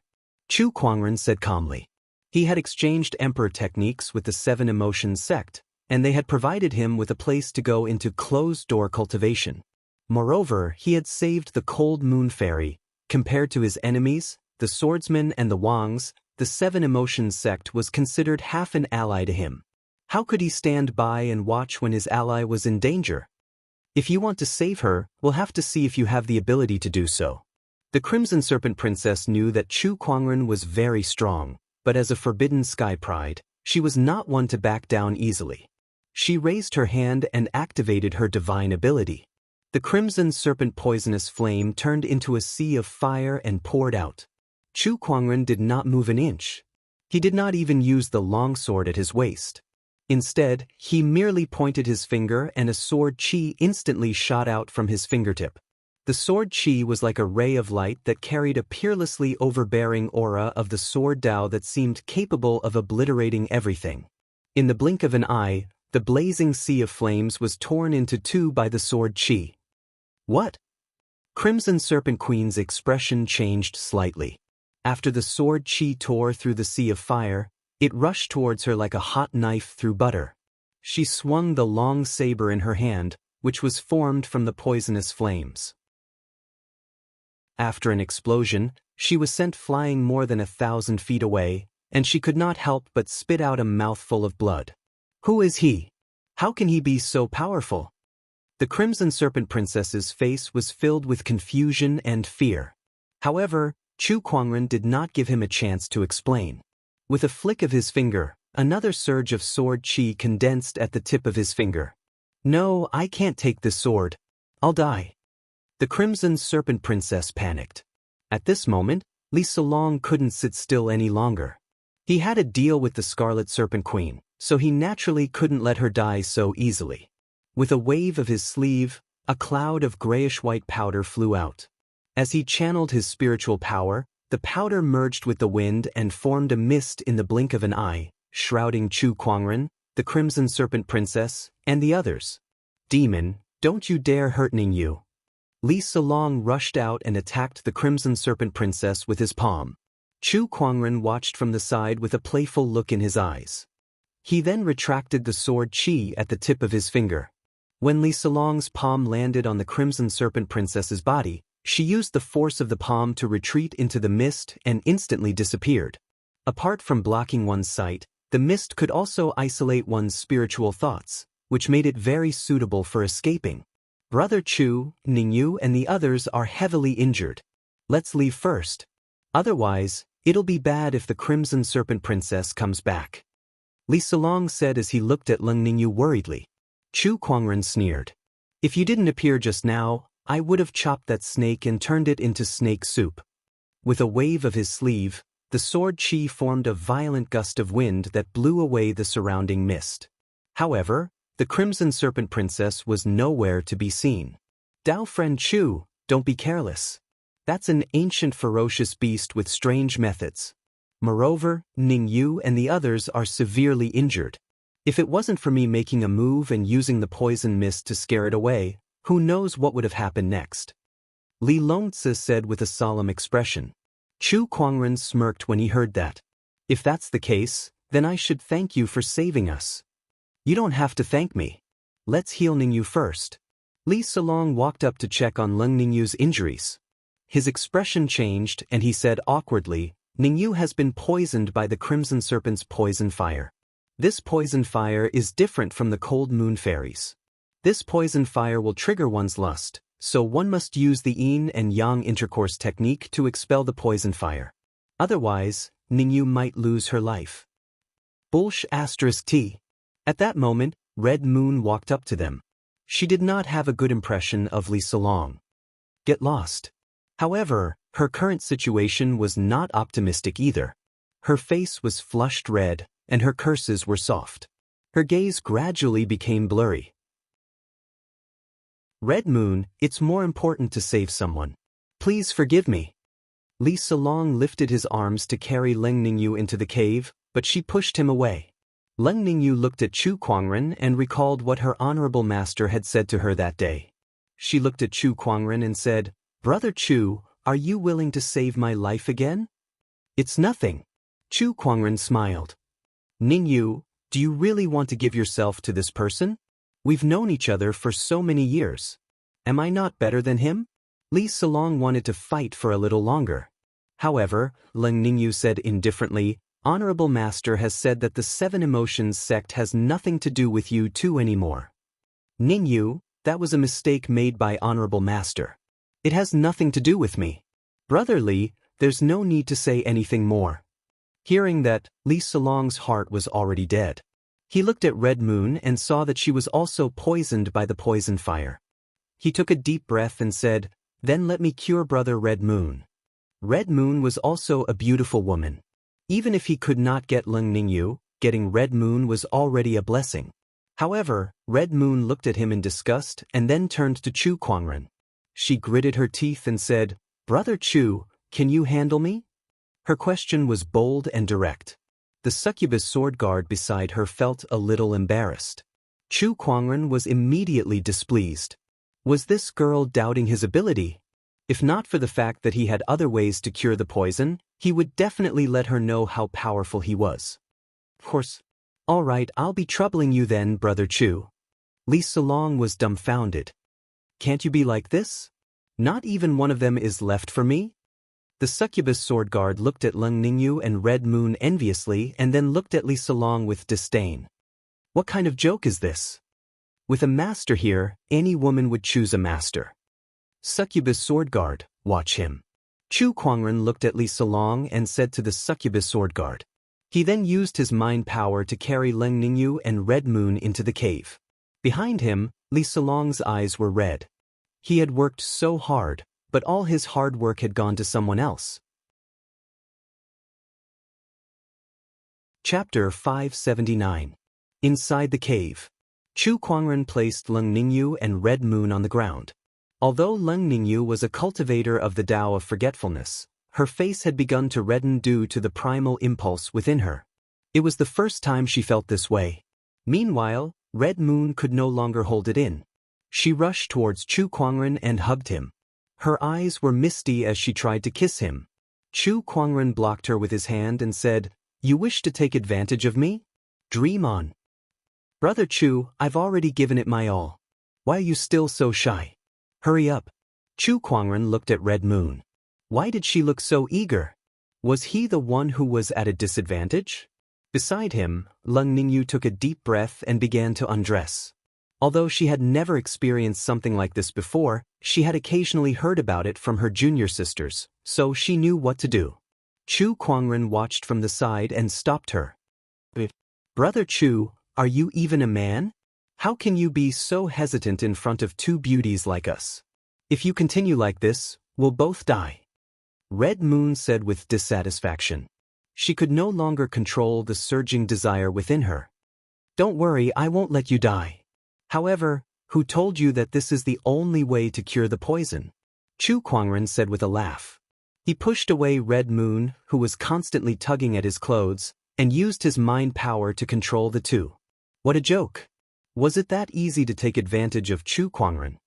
Chu Kuangren said calmly. He had exchanged emperor techniques with the Seven Emotions sect, and they had provided him with a place to go into closed-door cultivation. Moreover, he had saved the Cold Moon Fairy. Compared to his enemies, the swordsmen and the Wangs, the Seven Emotions sect was considered half an ally to him. How could he stand by and watch when his ally was in danger? If you want to save her, we'll have to see if you have the ability to do so. The Crimson Serpent Princess knew that Chu Kuangren was very strong, but as a forbidden sky pride, she was not one to back down easily. She raised her hand and activated her divine ability. The Crimson Serpent poisonous flame turned into a sea of fire and poured out. Chu Kuangren did not move an inch. He did not even use the longsword at his waist. Instead, he merely pointed his finger and a sword chi instantly shot out from his fingertip. The sword chi was like a ray of light that carried a peerlessly overbearing aura of the sword Tao that seemed capable of obliterating everything. In the blink of an eye, the blazing sea of flames was torn into two by the sword chi. What? Crimson Serpent Queen's expression changed slightly. After the sword chi tore through the sea of fire, it rushed towards her like a hot knife through butter. She swung the long saber in her hand, which was formed from the poisonous flames. After an explosion, she was sent flying more than 1,000 feet away, and she could not help but spit out a mouthful of blood. Who is he? How can he be so powerful? The Crimson Serpent Princess's face was filled with confusion and fear. However, Chu Kuangren did not give him a chance to explain. With a flick of his finger, another surge of sword chi condensed at the tip of his finger. No, I can't take this sword. I'll die. The Crimson Serpent Princess panicked. At this moment, Li Solong couldn't sit still any longer. He had a deal with the Scarlet Serpent Queen, so he naturally couldn't let her die so easily. With a wave of his sleeve, a cloud of grayish-white powder flew out. As he channeled his spiritual power, The powder merged with the wind and formed a mist in the blink of an eye, shrouding Chu Kuangren, the Crimson Serpent Princess, and the others. Demon, don't you dare hurt Ningyu. Li Salong rushed out and attacked the Crimson Serpent Princess with his palm. Chu Kuangren watched from the side with a playful look in his eyes. He then retracted the sword Qi at the tip of his finger. When Li Salong's palm landed on the Crimson Serpent Princess's body, she used the force of the palm to retreat into the mist and instantly disappeared. Apart from blocking one's sight, the mist could also isolate one's spiritual thoughts, which made it very suitable for escaping. Brother Chu, Ningyu, and the others are heavily injured. Let's leave first. Otherwise, it'll be bad if the Crimson Serpent Princess comes back. Li Salong said as he looked at Leng Ningyu worriedly. Chu Kuangren sneered. If you didn't appear just now, I would have chopped that snake and turned it into snake soup. With a wave of his sleeve, the sword Qi formed a violent gust of wind that blew away the surrounding mist. However, the Crimson Serpent Princess was nowhere to be seen. Dao friend Chu, don't be careless. That's an ancient ferocious beast with strange methods. Moreover, Ningyu and the others are severely injured. If it wasn't for me making a move and using the poison mist to scare it away, who knows what would have happened next? Li Longzi said with a solemn expression. Chu Kuangren smirked when he heard that. If that's the case, then I should thank you for saving us. You don't have to thank me. Let's heal Ningyu first. Li Salong walked up to check on Leng Ningyu's injuries. His expression changed and he said awkwardly, Ningyu has been poisoned by the Crimson Serpent's poison fire. This poison fire is different from the cold moon fairies. This poison fire will trigger one's lust, so one must use the yin and yang intercourse technique to expel the poison fire. Otherwise, Ningyu might lose her life. *T. At that moment, Red Moon walked up to them. She did not have a good impression of Li Salong. Get lost. However, her current situation was not optimistic either. Her face was flushed red, and her curses were soft. Her gaze gradually became blurry. Red Moon, it's more important to save someone. Please forgive me. Li Salong lifted his arms to carry Leng Ningyu into the cave, but she pushed him away. Leng Ningyu looked at Chu Kuangren and recalled what her honorable master had said to her that day. She looked at Chu Kuangren and said, Brother Chu, are you willing to save my life again? It's nothing. Chu Kuangren smiled. Ningyu, do you really want to give yourself to this person? We've known each other for so many years. Am I not better than him? Li Salong wanted to fight for a little longer. However, Leng Ningyu said indifferently, Honorable Master has said that the Seven Emotions sect has nothing to do with you two anymore. Ningyu, that was a mistake made by Honorable Master. It has nothing to do with me. Brother Li, there's no need to say anything more. Hearing that, Li Salong's heart was already dead. He looked at Red Moon and saw that she was also poisoned by the poison fire. He took a deep breath and said, Then let me cure Brother Red Moon. Red Moon was also a beautiful woman. Even if he could not get Leng Ningyu, getting Red Moon was already a blessing. However, Red Moon looked at him in disgust and then turned to Chu Kuangren. She gritted her teeth and said, Brother Chu, can you handle me? Her question was bold and direct. The succubus sword guard beside her felt a little embarrassed. Chu Kuangren was immediately displeased. Was this girl doubting his ability? If not for the fact that he had other ways to cure the poison, he would definitely let her know how powerful he was. Of course. All right, I'll be troubling you then, Brother Chu. Li Salong was dumbfounded. Can't you be like this? Not even one of them is left for me? The succubus sword guard looked at Leng Ningyu and Red Moon enviously and then looked at Li Salong with disdain. What kind of joke is this? With a master here, any woman would choose a master. Succubus sword guard, watch him. Chu Kuangren looked at Li Salong and said to the succubus sword guard. He then used his mind power to carry Leng Ningyu and Red Moon into the cave. Behind him, Li Salong's eyes were red. He had worked so hard, but all his hard work had gone to someone else. Chapter 579. Inside the cave. Chu Kuangren placed Leng Ningyu and Red Moon on the ground. Although Leng Ningyu was a cultivator of the Tao of Forgetfulness, Her face had begun to redden due to the primal impulse within her. It was the first time she felt this way. Meanwhile, Red Moon could no longer hold it in. She rushed towards Chu Kuangren and hugged him. Her eyes were misty as she tried to kiss him. Chu Kuangren blocked her with his hand and said, "You wish to take advantage of me? Dream on. Brother Chu, I've already given it my all. Why are you still so shy? Hurry up." Chu Kuangren looked at Red Moon. Why did she look so eager? Was he the one who was at a disadvantage? Beside him, Leng Ningyu took a deep breath and began to undress. Although she had never experienced something like this before, she had occasionally heard about it from her junior sisters, so she knew what to do. Chu Kuangren watched from the side and stopped her. "Brother Chu, are you even a man? How can you be so hesitant in front of two beauties like us? If you continue like this, we'll both die." Red Moon said with dissatisfaction. She could no longer control the surging desire within her. "Don't worry, I won't let you die. However, who told you that this is the only way to cure the poison?" Chu Kuangren said with a laugh. He pushed away Red Moon, who was constantly tugging at his clothes, and used his mind power to control the two. What a joke! Was it that easy to take advantage of Chu Kuangren?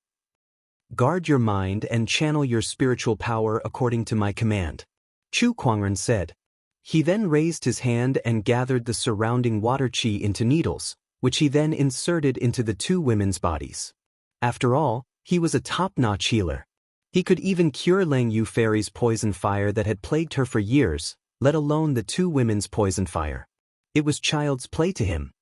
"Guard your mind and channel your spiritual power according to my command," Chu Kuangren said. He then raised his hand and gathered the surrounding water chi into needles, which he then inserted into the two women's bodies. After all, he was a top-notch healer. He could even cure Lang Yu Fairy's poison fire that had plagued her for years, let alone the two women's poison fire. It was child's play to him.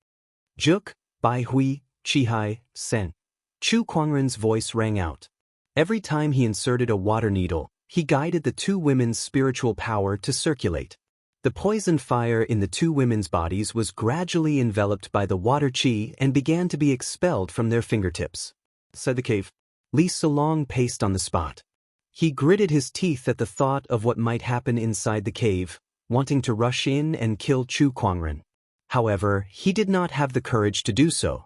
"Juk, Bai Hui, Chi Hai, Sen." Chu Kuangren's voice rang out. Every time he inserted a water needle, he guided the two women's spiritual power to circulate. The poison fire in the two women's bodies was gradually enveloped by the water chi and began to be expelled from their fingertips. Said the cave. Li Solong paced on the spot. He gritted his teeth at the thought of what might happen inside the cave, wanting to rush in and kill Chu Kuangren. However, he did not have the courage to do so.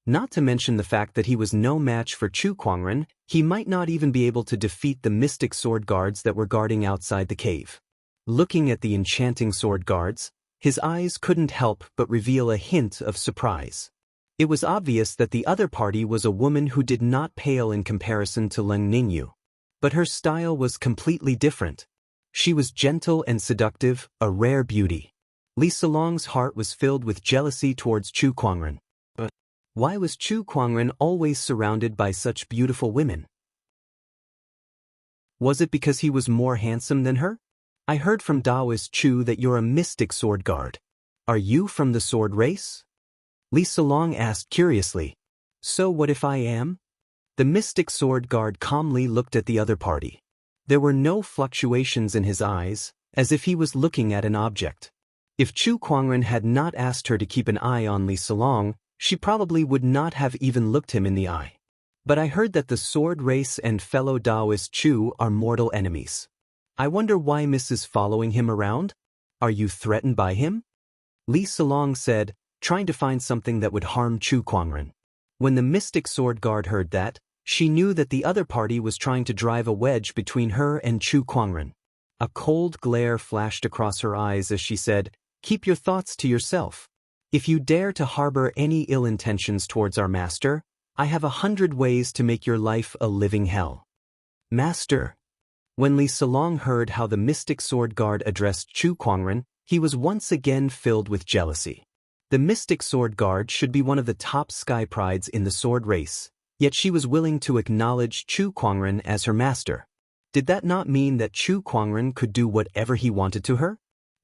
Not to mention the fact that he was no match for Chu Kuangren, he might not even be able to defeat the mystic sword guards that were guarding outside the cave. Looking at the enchanting sword guards, his eyes couldn't help but reveal a hint of surprise. It was obvious that the other party was a woman who did not pale in comparison to Leng Ningyu. But her style was completely different. She was gentle and seductive, a rare beauty. Li Solong's heart was filled with jealousy towards Chu Kuangren. But why was Chu Kuangren always surrounded by such beautiful women? Was it because he was more handsome than her? I heard from Taoist Chu that you're a mystic sword guard. Are you from the sword race? Li Solong asked curiously. So what if I am? The mystic sword guard calmly looked at the other party. There were no fluctuations in his eyes, as if he was looking at an object. If Chu Kuangren had not asked her to keep an eye on Li Solong, she probably would not have even looked him in the eye. But I heard that the sword race and fellow Taoist Chu are mortal enemies. I wonder why Mrs. following him around? Are you threatened by him? Li Solong said, trying to find something that would harm Chu Kuangren. When the mystic sword guard heard that, she knew that the other party was trying to drive a wedge between her and Chu Kuangren. A cold glare flashed across her eyes as she said, "Keep your thoughts to yourself. If you dare to harbor any ill intentions towards our master, I have 100 ways to make your life a living hell." Master. When Li Solong heard how the mystic sword guard addressed Chu Kuangren, he was once again filled with jealousy. The mystic sword guard should be one of the top sky prides in the sword race, yet she was willing to acknowledge Chu Kuangren as her master. Did that not mean that Chu Kuangren could do whatever he wanted to her? ***.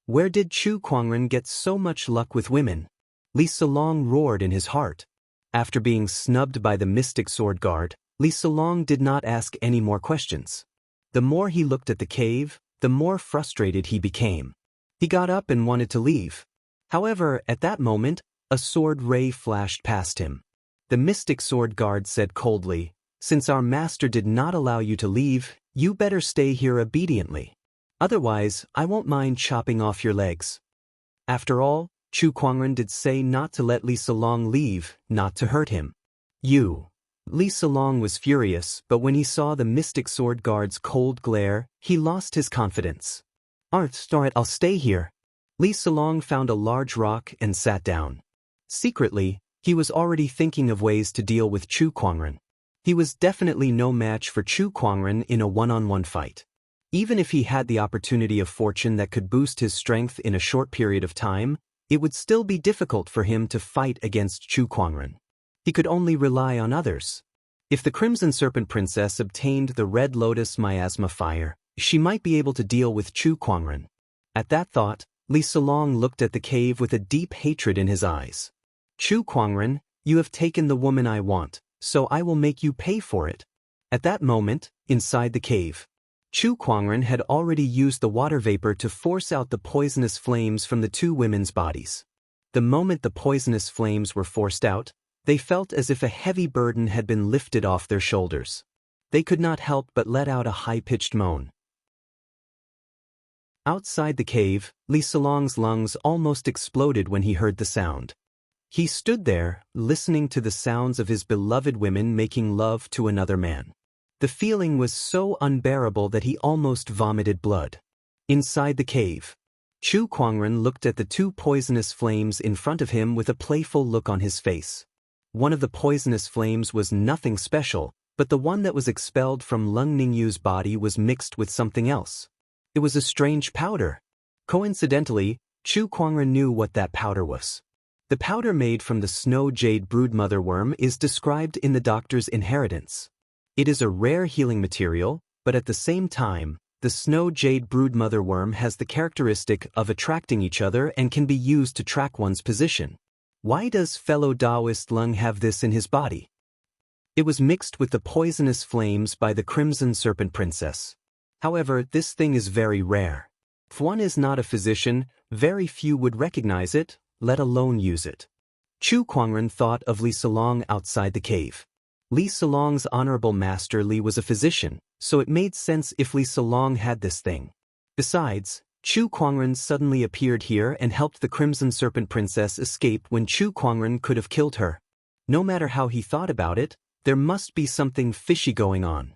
Where did Chu Kuangren get so much luck with women? Li Solong roared in his heart. After being snubbed by the mystic sword guard, Li Solong did not ask any more questions. The more he looked at the cave, the more frustrated he became. He got up and wanted to leave. However, at that moment, a sword ray flashed past him. The mystic sword guard said coldly, "Since our master did not allow you to leave, you better stay here obediently. Otherwise, I won't mind chopping off your legs." After all, Chu Kuangren did say not to let Li Solong leave, not to hurt him. "You. Li Salong was furious, but when he saw the mystic sword guard's cold glare, he lost his confidence. I'll stay here. Li Salong found a large rock and sat down. Secretly, he was already thinking of ways to deal with Chu Kuangren. He was definitely no match for Chu Kuangren in a one-on-one fight. Even if he had the opportunity of fortune that could boost his strength in a short period of time, it would still be difficult for him to fight against Chu Kuangren. He could only rely on others. If the Crimson Serpent Princess obtained the Red Lotus Miasma Fire, she might be able to deal with Chu Kuangren. At that thought, Li Salong looked at the cave with a deep hatred in his eyes. Chu Kuangren, you have taken the woman I want, so I will make you pay for it. At that moment, inside the cave, Chu Kuangren had already used the water vapor to force out the poisonous flames from the two women's bodies. The moment the poisonous flames were forced out, they felt as if a heavy burden had been lifted off their shoulders. They could not help but let out a high-pitched moan. Outside the cave, Li Salong's lungs almost exploded when he heard the sound. He stood there, listening to the sounds of his beloved women making love to another man. The feeling was so unbearable that he almost vomited blood. Inside the cave, Chu Kuangren looked at the two poisonous flames in front of him with a playful look on his face. One of the poisonous flames was nothing special, but the one that was expelled from Lung Ningyu's body was mixed with something else. It was a strange powder. Coincidentally, Chu Kuangren knew what that powder was. The powder made from the snow jade broodmother worm is described in the Doctor's Inheritance. It is a rare healing material, but at the same time, the snow jade broodmother worm has the characteristic of attracting each other and can be used to track one's position. Why does fellow Taoist Lung have this in his body? It was mixed with the poisonous flames by the Crimson Serpent Princess. However, this thing is very rare. If one is not a physician, very few would recognize it, let alone use it. Chu Kuangren thought of Li Salong outside the cave. Li Salong's honorable master Li was a physician, so it made sense if Li Salong had this thing. Besides, Chu Kuangren suddenly appeared here and helped the Crimson Serpent Princess escape when Chu Kuangren could have killed her. No matter how he thought about it, there must be something fishy going on.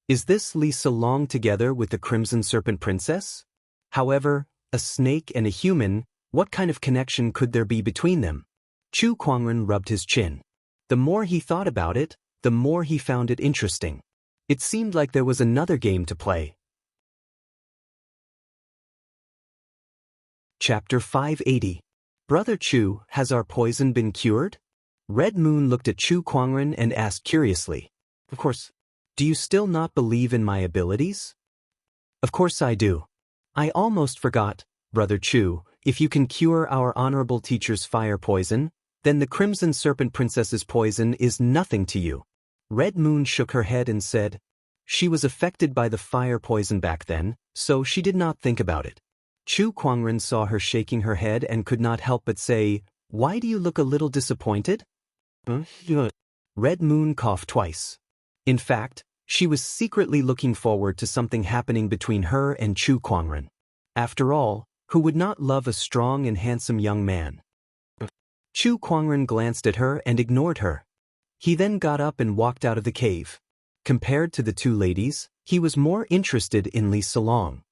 Is this Li Salong together with the Crimson Serpent Princess? However, a snake and a human, what kind of connection could there be between them? Chu Kuangren rubbed his chin. The more he thought about it, the more he found it interesting. It seemed like there was another game to play. Chapter 580. Brother Chu, has our poison been cured? Red Moon looked at Chu Kuangren and asked curiously. Of course. Do you still not believe in my abilities? Of course I do. I almost forgot, Brother Chu, if you can cure our honorable teacher's fire poison, then the Crimson Serpent Princess's poison is nothing to you. Red Moon shook her head and said, she was affected by the fire poison back then, so she did not think about it. Chu Kuangren saw her shaking her head and could not help but say, why do you look a little disappointed? Red Moon coughed twice. In fact, she was secretly looking forward to something happening between her and Chu Kuangren. After all, who would not love a strong and handsome young man? Chu Kuangren glanced at her and ignored her. He then got up and walked out of the cave. Compared to the two ladies, he was more interested in Li Salong.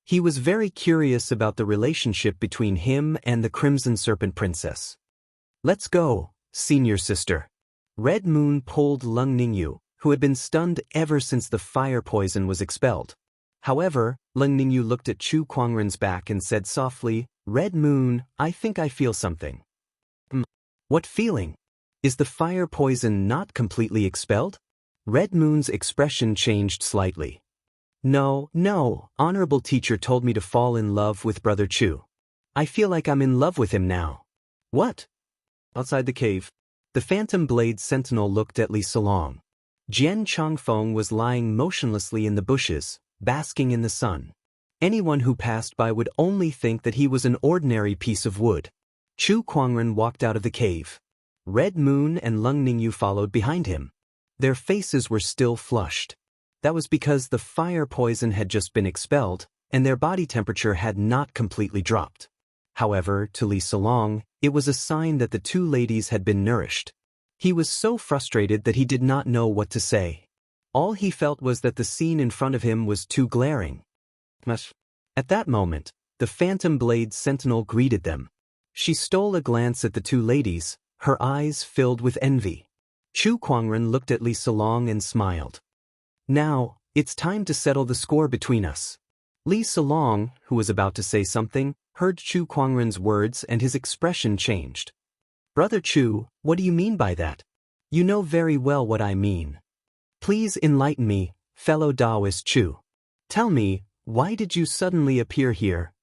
He was very curious about the relationship between him and the Crimson Serpent Princess. Let's go, senior sister. Red Moon pulled Lung Ningyu, who had been stunned ever since the fire poison was expelled. However, Lung Ningyu looked at Chu Kuangren's back and said softly, Red Moon, I think I feel something. What feeling? Is the fire poison not completely expelled? Red Moon's expression changed slightly. No, honorable teacher told me to fall in love with Brother Chu. I feel like I'm in love with him now. What? Outside the cave, the Phantom Blade Sentinel looked at Li Salong. Jian Changfeng was lying motionlessly in the bushes, basking in the sun. Anyone who passed by would only think that he was an ordinary piece of wood. Chu Kuangren walked out of the cave. Red Moon and Lung Ningyu followed behind him. Their faces were still flushed. That was because the fire poison had just been expelled, and their body temperature had not completely dropped. However, to Li Salong, it was a sign that the two ladies had been nourished. He was so frustrated that he did not know what to say. All he felt was that the scene in front of him was too glaring. At that moment, the Phantom Blade Sentinel greeted them. She stole a glance at the two ladies, her eyes filled with envy. Chu Kuangren looked at Li Solong and smiled. Now, it's time to settle the score between us. Li Solong, who was about to say something, heard Chu Kuangren's words and his expression changed. Brother Chu, what do you mean by that? You know very well what I mean. Please enlighten me, fellow Taoist Chu. Tell me, why did you suddenly appear here?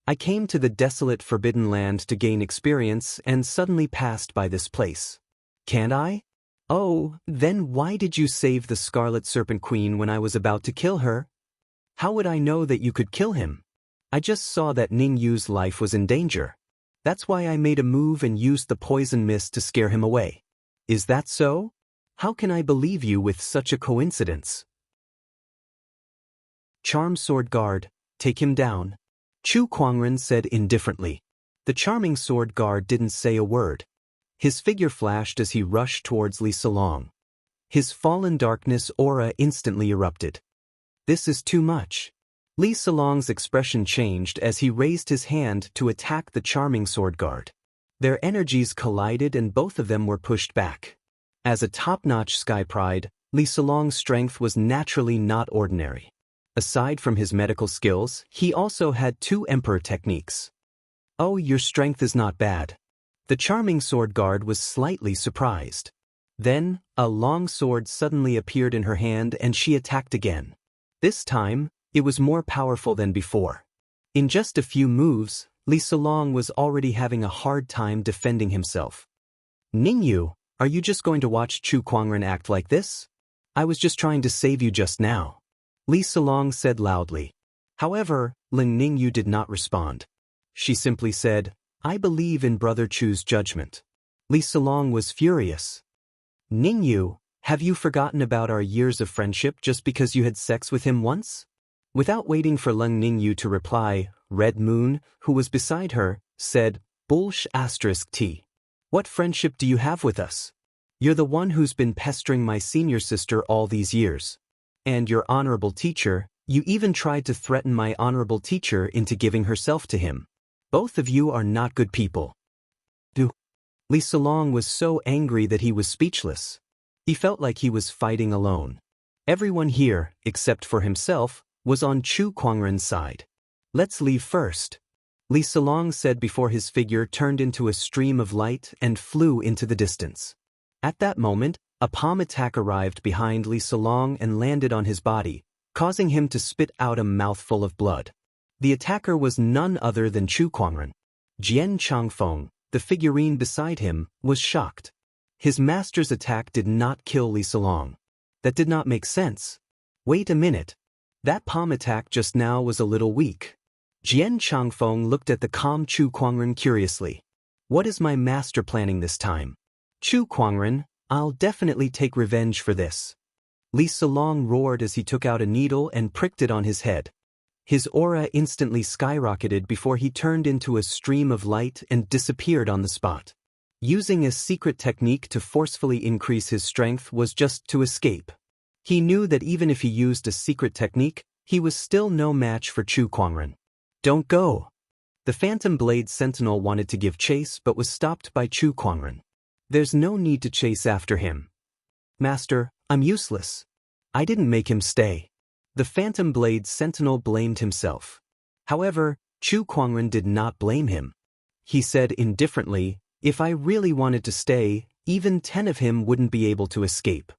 I came to the desolate Forbidden Land to gain experience and suddenly passed by this place. Can't I? Oh, then why did you save the Scarlet Serpent Queen when I was about to kill her? How would I know that you could kill him? I just saw that Ning Yu's life was in danger. That's why I made a move and used the poison mist to scare him away. Is that so? How can I believe you with such a coincidence? Charm Sword Guard, take him down. Chu Kuangren said indifferently. The charming sword guard didn't say a word. His figure flashed as he rushed towards Li Solong. His fallen darkness aura instantly erupted. This is too much. Li Solong's expression changed as he raised his hand to attack the charming sword guard. Their energies collided and both of them were pushed back. As a top-notch sky pride, Li Solong's strength was naturally not ordinary. Aside from his medical skills, he also had 2 emperor techniques. Oh, your strength is not bad. The charming sword guard was slightly surprised. Then, a long sword suddenly appeared in her hand and she attacked again. This time, it was more powerful than before. In just a few moves, Li Solong was already having a hard time defending himself. Ningyu, are you just going to watch Chu Kuangren act like this? I was just trying to save you just now. Li Solong said loudly. However, Lin Ningyu did not respond. She simply said, I believe in Brother Chu's judgment. Li Solong was furious. Ningyu, have you forgotten about our years of friendship just because you had sex with him once? Without waiting for Lin Ningyu to reply, Red Moon, who was beside her, said, T. What friendship do you have with us? You're the one who's been pestering my senior sister all these years. And your honorable teacher, you even tried to threaten my honorable teacher into giving herself to him. Both of you are not good people. Li Solong was so angry that he was speechless. He felt like he was fighting alone. Everyone here, except for himself, was on Chu Kuangren's side. Let's leave first. Li Solong said before his figure turned into a stream of light and flew into the distance. At that moment, a palm attack arrived behind Li Solong and landed on his body, causing him to spit out a mouthful of blood. The attacker was none other than Chu Kuangren. Jian Changfeng, the figurine beside him, was shocked. His master's attack did not kill Li Solong. That did not make sense. Wait a minute. That palm attack just now was a little weak. Jian Changfeng looked at the calm Chu Kuangren curiously. What is my master planning this time? Chu Kuangren, I'll definitely take revenge for this. Li Solong roared as he took out a needle and pricked it on his head. His aura instantly skyrocketed before he turned into a stream of light and disappeared on the spot. Using a secret technique to forcefully increase his strength was just to escape. He knew that even if he used a secret technique, he was still no match for Chu Kuangren. Don't go! The Phantom Blade Sentinel wanted to give chase but was stopped by Chu Kuangren. There's no need to chase after him. Master, I'm useless. I didn't make him stay. The Phantom Blade Sentinel blamed himself. However, Chu Kuangren did not blame him. He said indifferently, if I really wanted to stay, even 10 of him wouldn't be able to escape.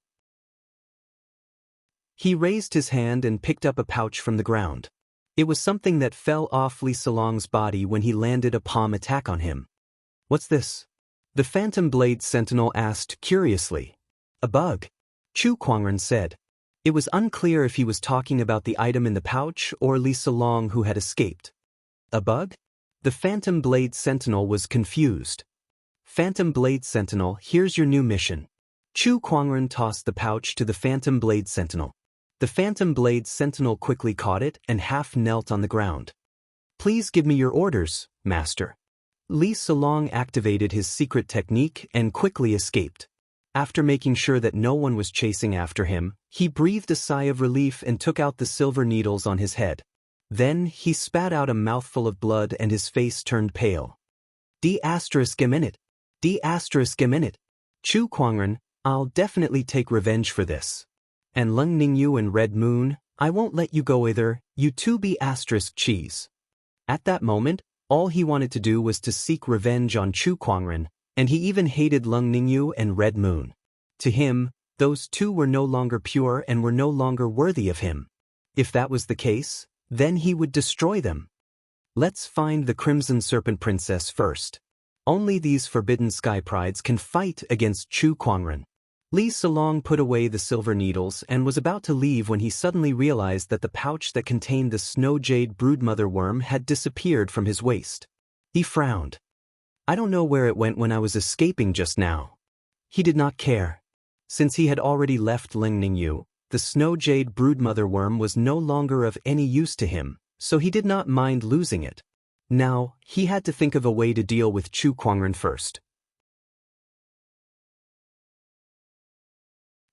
He raised his hand and picked up a pouch from the ground. It was something that fell off Li Solong's body when he landed a palm attack on him. What's this? The Phantom Blade Sentinel asked curiously. A bug. Chu Kuangren said. It was unclear if he was talking about the item in the pouch or Li Solong who had escaped. A bug? The Phantom Blade Sentinel was confused. Phantom Blade Sentinel, here's your new mission. Chu Kuangren tossed the pouch to the Phantom Blade Sentinel. The Phantom Blade Sentinel quickly caught it and half knelt on the ground. Please give me your orders, Master. Li Solong activated his secret technique and quickly escaped. After making sure that no one was chasing after him, he breathed a sigh of relief and took out the silver needles on his head. Then, he spat out a mouthful of blood and his face turned pale. D****. Chu Kuangren, I'll definitely take revenge for this. And Lung Ningyu and Red Moon, I won't let you go either, you two be cheese. At that moment, all he wanted to do was to seek revenge on Chu Kuangren, and he even hated Lung Ningyu and Red Moon. To him, those two were no longer pure and were no longer worthy of him. If that was the case, then he would destroy them. Let's find the Crimson Serpent Princess first. Only these forbidden sky prides can fight against Chu Kuangren. Li Salong put away the silver needles and was about to leave when he suddenly realized that the pouch that contained the snow jade broodmother worm had disappeared from his waist. He frowned. I don't know where it went when I was escaping just now. He did not care. Since he had already left Ling Ningyu, the snow jade broodmother worm was no longer of any use to him, so he did not mind losing it. Now, he had to think of a way to deal with Chu Kuangren first.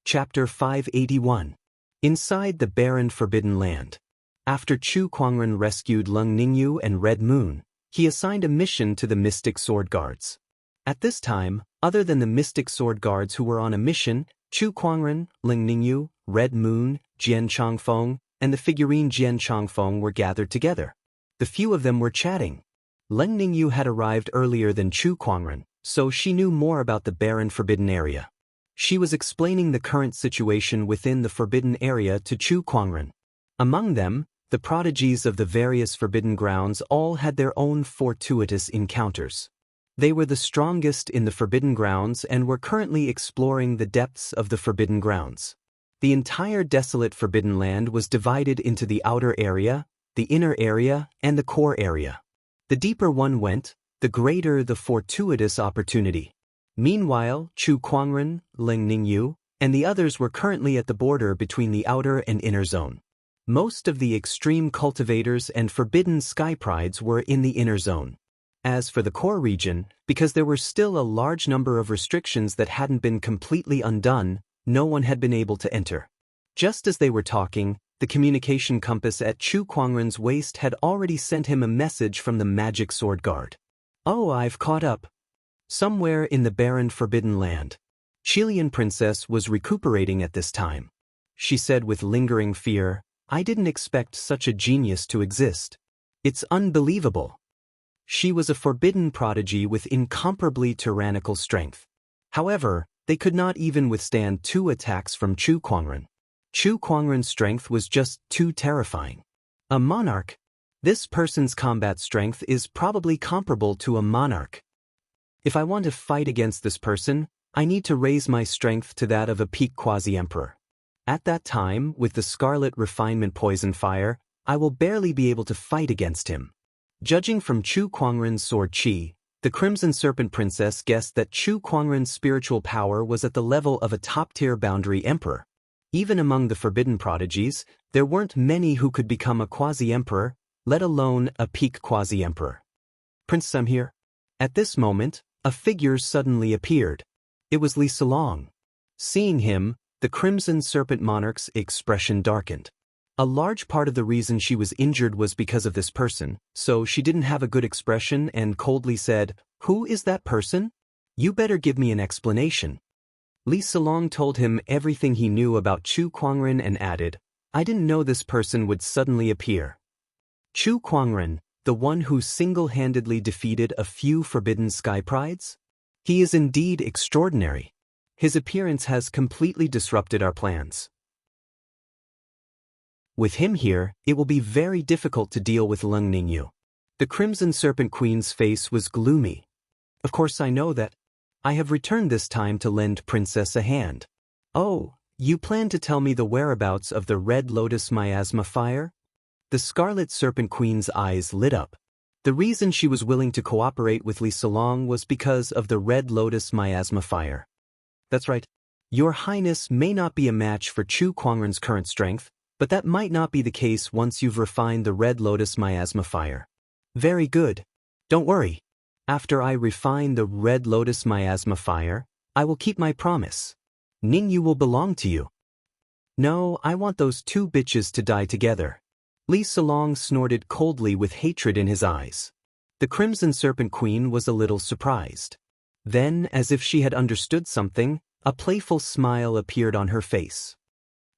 Chapter 581. Inside the barren Forbidden Land. After Chu Kuangren rescued Lung Ningyu and Red Moon, he assigned a mission to the Mystic Sword Guards. At this time, other than the Mystic Sword Guards who were on a mission, Chu Kuangren, Ling Ningyu, Red Moon, Jian Changfeng, and the figurine Jian Changfeng were gathered together. The few of them were chatting. Ling Ningyu had arrived earlier than Chu Kuangren, so she knew more about the barren Forbidden Area. She was explaining the current situation within the Forbidden Area to Chu Kuangren. Among them, the prodigies of the various Forbidden Grounds all had their own fortuitous encounters. They were the strongest in the Forbidden Grounds and were currently exploring the depths of the Forbidden Grounds. The entire desolate Forbidden Land was divided into the outer area, the inner area, and the core area. The deeper one went, the greater the fortuitous opportunity. Meanwhile, Chu Kuangren, Ling Ningyu, and the others were currently at the border between the outer and inner zone. Most of the extreme cultivators and forbidden sky prides were in the inner zone. As for the core region, because there were still a large number of restrictions that hadn't been completely undone, no one had been able to enter. Just as they were talking, the communication compass at Chu Kuangren's waist had already sent him a message from the Magic Sword Guard. Oh, I've caught up. Somewhere in the barren Forbidden Land. Chilean Princess was recuperating at this time. She said with lingering fear, I didn't expect such a genius to exist. It's unbelievable. She was a forbidden prodigy with incomparably tyrannical strength. However, they could not even withstand 2 attacks from Chu Kuangren. Chu Kuangren's strength was just too terrifying. A monarch? This person's combat strength is probably comparable to a monarch. If I want to fight against this person, I need to raise my strength to that of a peak quasi-emperor. At that time, with the Scarlet Refinement Poison Fire, I will barely be able to fight against him. Judging from Chu Kuangren's sword chi, the Crimson Serpent Princess guessed that Chu Kuangren's spiritual power was at the level of a top-tier boundary emperor. Even among the forbidden prodigies, there weren't many who could become a quasi-emperor, let alone a peak quasi-emperor. Princess, I'm here. At this moment, a figure suddenly appeared. It was Li Salong. Seeing him, the Crimson Serpent Monarch's expression darkened. A large part of the reason she was injured was because of this person, so she didn't have a good expression and coldly said, Who is that person? You better give me an explanation. Li Salong told him everything he knew about Chu Kuangren and added, I didn't know this person would suddenly appear. Chu Kuangren, the one who single-handedly defeated a few forbidden sky prides? He is indeed extraordinary. His appearance has completely disrupted our plans. With him here, it will be very difficult to deal with Lung Ningyu. The Crimson Serpent Queen's face was gloomy. Of course I know that. I have returned this time to lend Princess a hand. Oh, you plan to tell me the whereabouts of the Red Lotus Miasma Fire? The Scarlet Serpent Queen's eyes lit up. The reason she was willing to cooperate with Li Salong was because of the Red Lotus Miasma Fire. That's right. Your Highness may not be a match for Chu Kuangren's current strength, but that might not be the case once you've refined the Red Lotus Miasma Fire. Very good. Don't worry. After I refine the Red Lotus Miasma Fire, I will keep my promise. Ningyu will belong to you. No, I want those two bitches to die together. Li Salong snorted coldly with hatred in his eyes. The Crimson Serpent Queen was a little surprised. Then, as if she had understood something, a playful smile appeared on her face.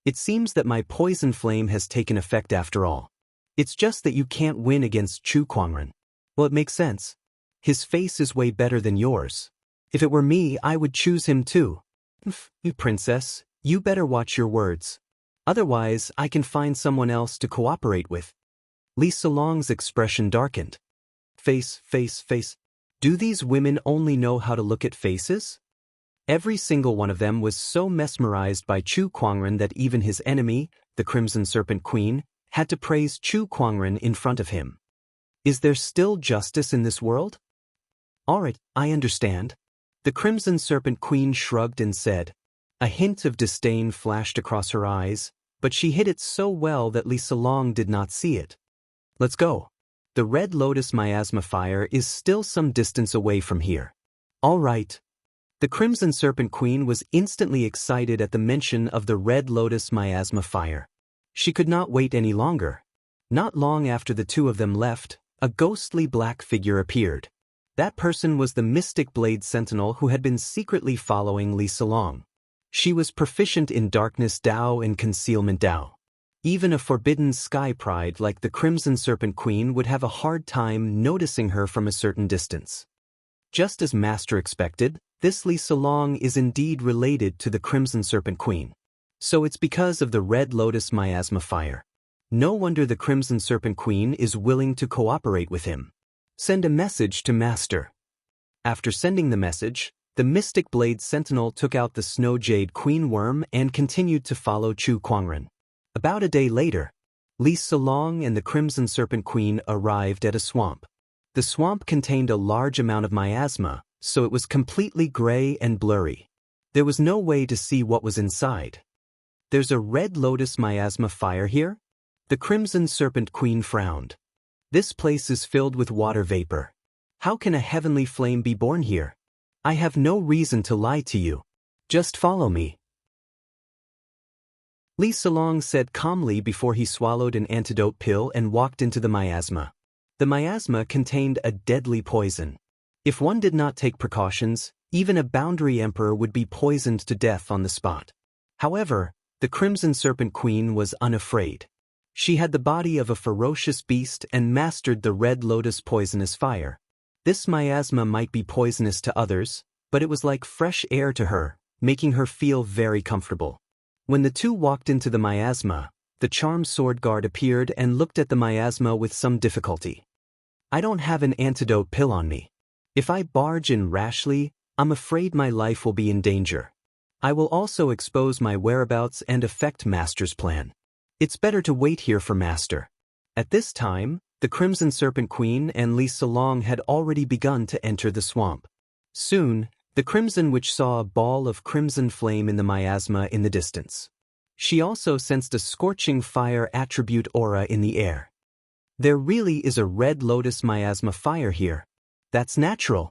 It seems that my poison flame has taken effect after all. It's just that you can't win against Chu Kuangren. Well, it makes sense. His face is way better than yours. If it were me, I would choose him too. You princess, you better watch your words. Otherwise, I can find someone else to cooperate with. Li Salong's expression darkened. Face. Do these women only know how to look at faces? Every single one of them was so mesmerized by Chu Kuangren that even his enemy, the Crimson Serpent Queen, had to praise Chu Kuangren in front of him. Is there still justice in this world? Alright, I understand. The Crimson Serpent Queen shrugged and said. A hint of disdain flashed across her eyes, but she hid it so well that Li Salong did not see it. Let's go. The Red Lotus Miasma Fire is still some distance away from here. All right. The Crimson Serpent Queen was instantly excited at the mention of the Red Lotus Miasma Fire. She could not wait any longer. Not long after the two of them left, a ghostly black figure appeared. That person was the Mystic Blade Sentinel who had been secretly following Li Salong. She was proficient in Darkness Dao and Concealment Dao. Even a forbidden sky pride like the Crimson Serpent Queen would have a hard time noticing her from a certain distance. Just as Master expected, this Li Salong is indeed related to the Crimson Serpent Queen. So it's because of the Red Lotus Miasma Fire. No wonder the Crimson Serpent Queen is willing to cooperate with him. Send a message to Master. After sending the message, the Mystic Blade Sentinel took out the Snow Jade Queen Worm and continued to follow Chu Kuangren. About a day later, Li Salong and the Crimson Serpent Queen arrived at a swamp. The swamp contained a large amount of miasma, so it was completely gray and blurry. There was no way to see what was inside. There's a Red Lotus Miasma Fire here? The Crimson Serpent Queen frowned. This place is filled with water vapor. How can a heavenly flame be born here? I have no reason to lie to you. Just follow me. Li Salong said calmly before he swallowed an antidote pill and walked into the miasma. The miasma contained a deadly poison. If one did not take precautions, even a boundary emperor would be poisoned to death on the spot. However, the Crimson Serpent Queen was unafraid. She had the body of a ferocious beast and mastered the Red Lotus poisonous fire. This miasma might be poisonous to others, but it was like fresh air to her, making her feel very comfortable. When the two walked into the miasma, the charmed sword guard appeared and looked at the miasma with some difficulty. I don't have an antidote pill on me. If I barge in rashly, I'm afraid my life will be in danger. I will also expose my whereabouts and affect Master's plan. It's better to wait here for Master. At this time, the Crimson Serpent Queen and Li Salong had already begun to enter the swamp. Soon, the Crimson Witch saw a ball of crimson flame in the miasma in the distance. She also sensed a scorching fire attribute aura in the air. There really is a Red Lotus Miasma Fire here. That's natural.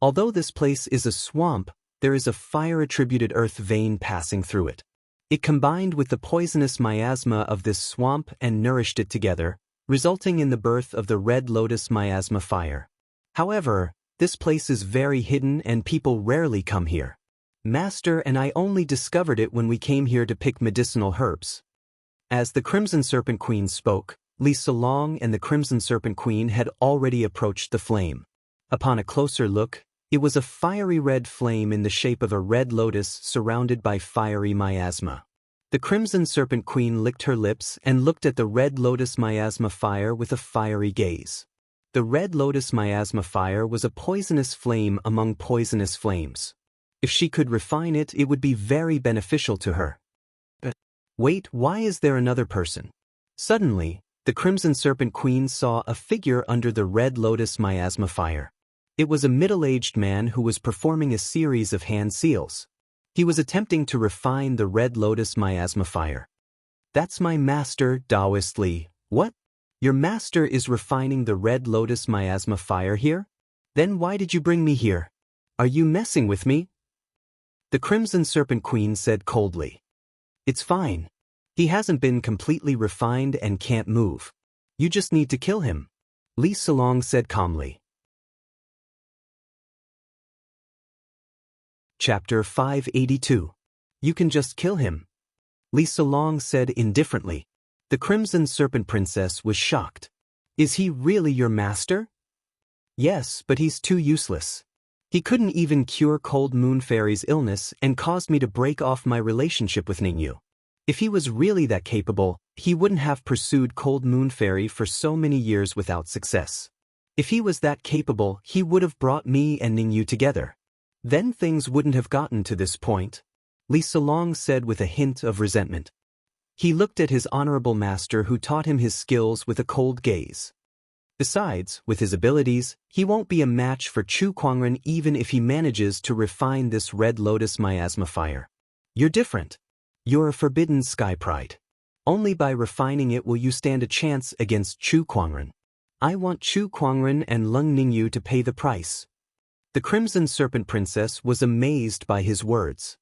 Although this place is a swamp, there is a fire-attributed earth vein passing through it. It combined with the poisonous miasma of this swamp and nourished it together, resulting in the birth of the Red Lotus Miasma Fire. However, this place is very hidden and people rarely come here. Master and I only discovered it when we came here to pick medicinal herbs. As the Crimson Serpent Queen spoke, Li Salong and the Crimson Serpent Queen had already approached the flame. Upon a closer look, it was a fiery red flame in the shape of a red lotus surrounded by fiery miasma. The Crimson Serpent Queen licked her lips and looked at the Red Lotus Miasma Fire with a fiery gaze. The Red Lotus Miasma Fire was a poisonous flame among poisonous flames. If she could refine it, it would be very beneficial to her. But wait, why is there another person? Suddenly, the Crimson Serpent Queen saw a figure under the Red Lotus Miasma Fire. It was a middle-aged man who was performing a series of hand seals. He was attempting to refine the Red Lotus Miasma Fire. That's my master, Taoist Li. What? Your master is refining the Red Lotus Miasma Fire here? Then why did you bring me here? Are you messing with me? The Crimson Serpent Queen said coldly. It's fine. He hasn't been completely refined and can't move. You just need to kill him, Li Solong said calmly. Chapter 582. You can just kill him, Li Solong said indifferently. The Crimson Serpent Princess was shocked. Is he really your master? Yes, but he's too useless. He couldn't even cure Cold Moon Fairy's illness and caused me to break off my relationship with Ningyu. If he was really that capable, he wouldn't have pursued Cold Moon Fairy for so many years without success. If he was that capable, he would have brought me and Ningyu together. Then things wouldn't have gotten to this point, Li Solong said with a hint of resentment. He looked at his honorable master who taught him his skills with a cold gaze. Besides, with his abilities, he won't be a match for Chu Kuangren even if he manages to refine this Red Lotus Miasma fire. You're different. You're a forbidden sky pride. Only by refining it will you stand a chance against Chu Kuangren. I want Chu Kuangren and Lung Ningyu to pay the price. The Crimson Serpent Princess was amazed by his words.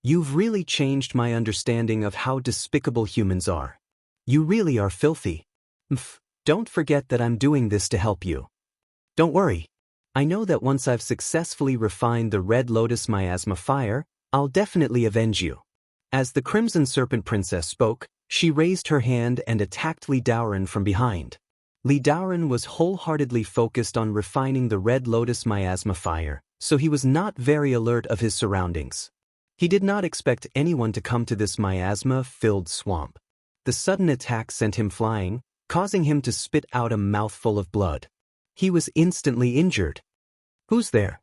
You've really changed my understanding of how despicable humans are. You really are filthy. Don't forget that I'm doing this to help you. Don't worry. I know that once I've successfully refined the Red Lotus Miasma fire, I'll definitely avenge you. As the Crimson Serpent Princess spoke, she raised her hand and attacked Li Daoren from behind. Li Daoren was wholeheartedly focused on refining the Red Lotus Miasma fire, so he was not very alert of his surroundings. He did not expect anyone to come to this miasma-filled swamp. The sudden attack sent him flying, causing him to spit out a mouthful of blood. He was instantly injured. Who's there?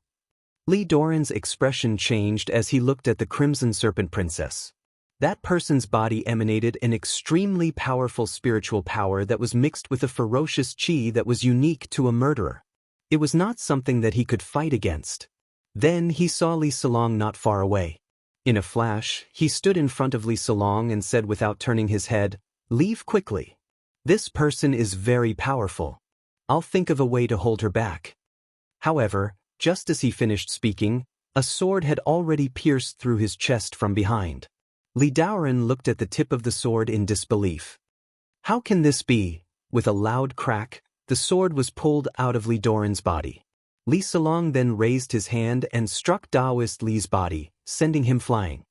Li Daoren's expression changed as he looked at the Crimson Serpent Princess. That person's body emanated an extremely powerful spiritual power that was mixed with a ferocious qi that was unique to a murderer. It was not something that he could fight against. Then he saw Li Solong not far away. In a flash, he stood in front of Li Solong and said without turning his head, "Leave quickly. This person is very powerful. I'll think of a way to hold her back." However, just as he finished speaking, a sword had already pierced through his chest from behind. Li Daoren looked at the tip of the sword in disbelief. How can this be? With a loud crack, the sword was pulled out of Li Daoren's body. Li Solong then raised his hand and struck Daoist Li's body, sending him flying.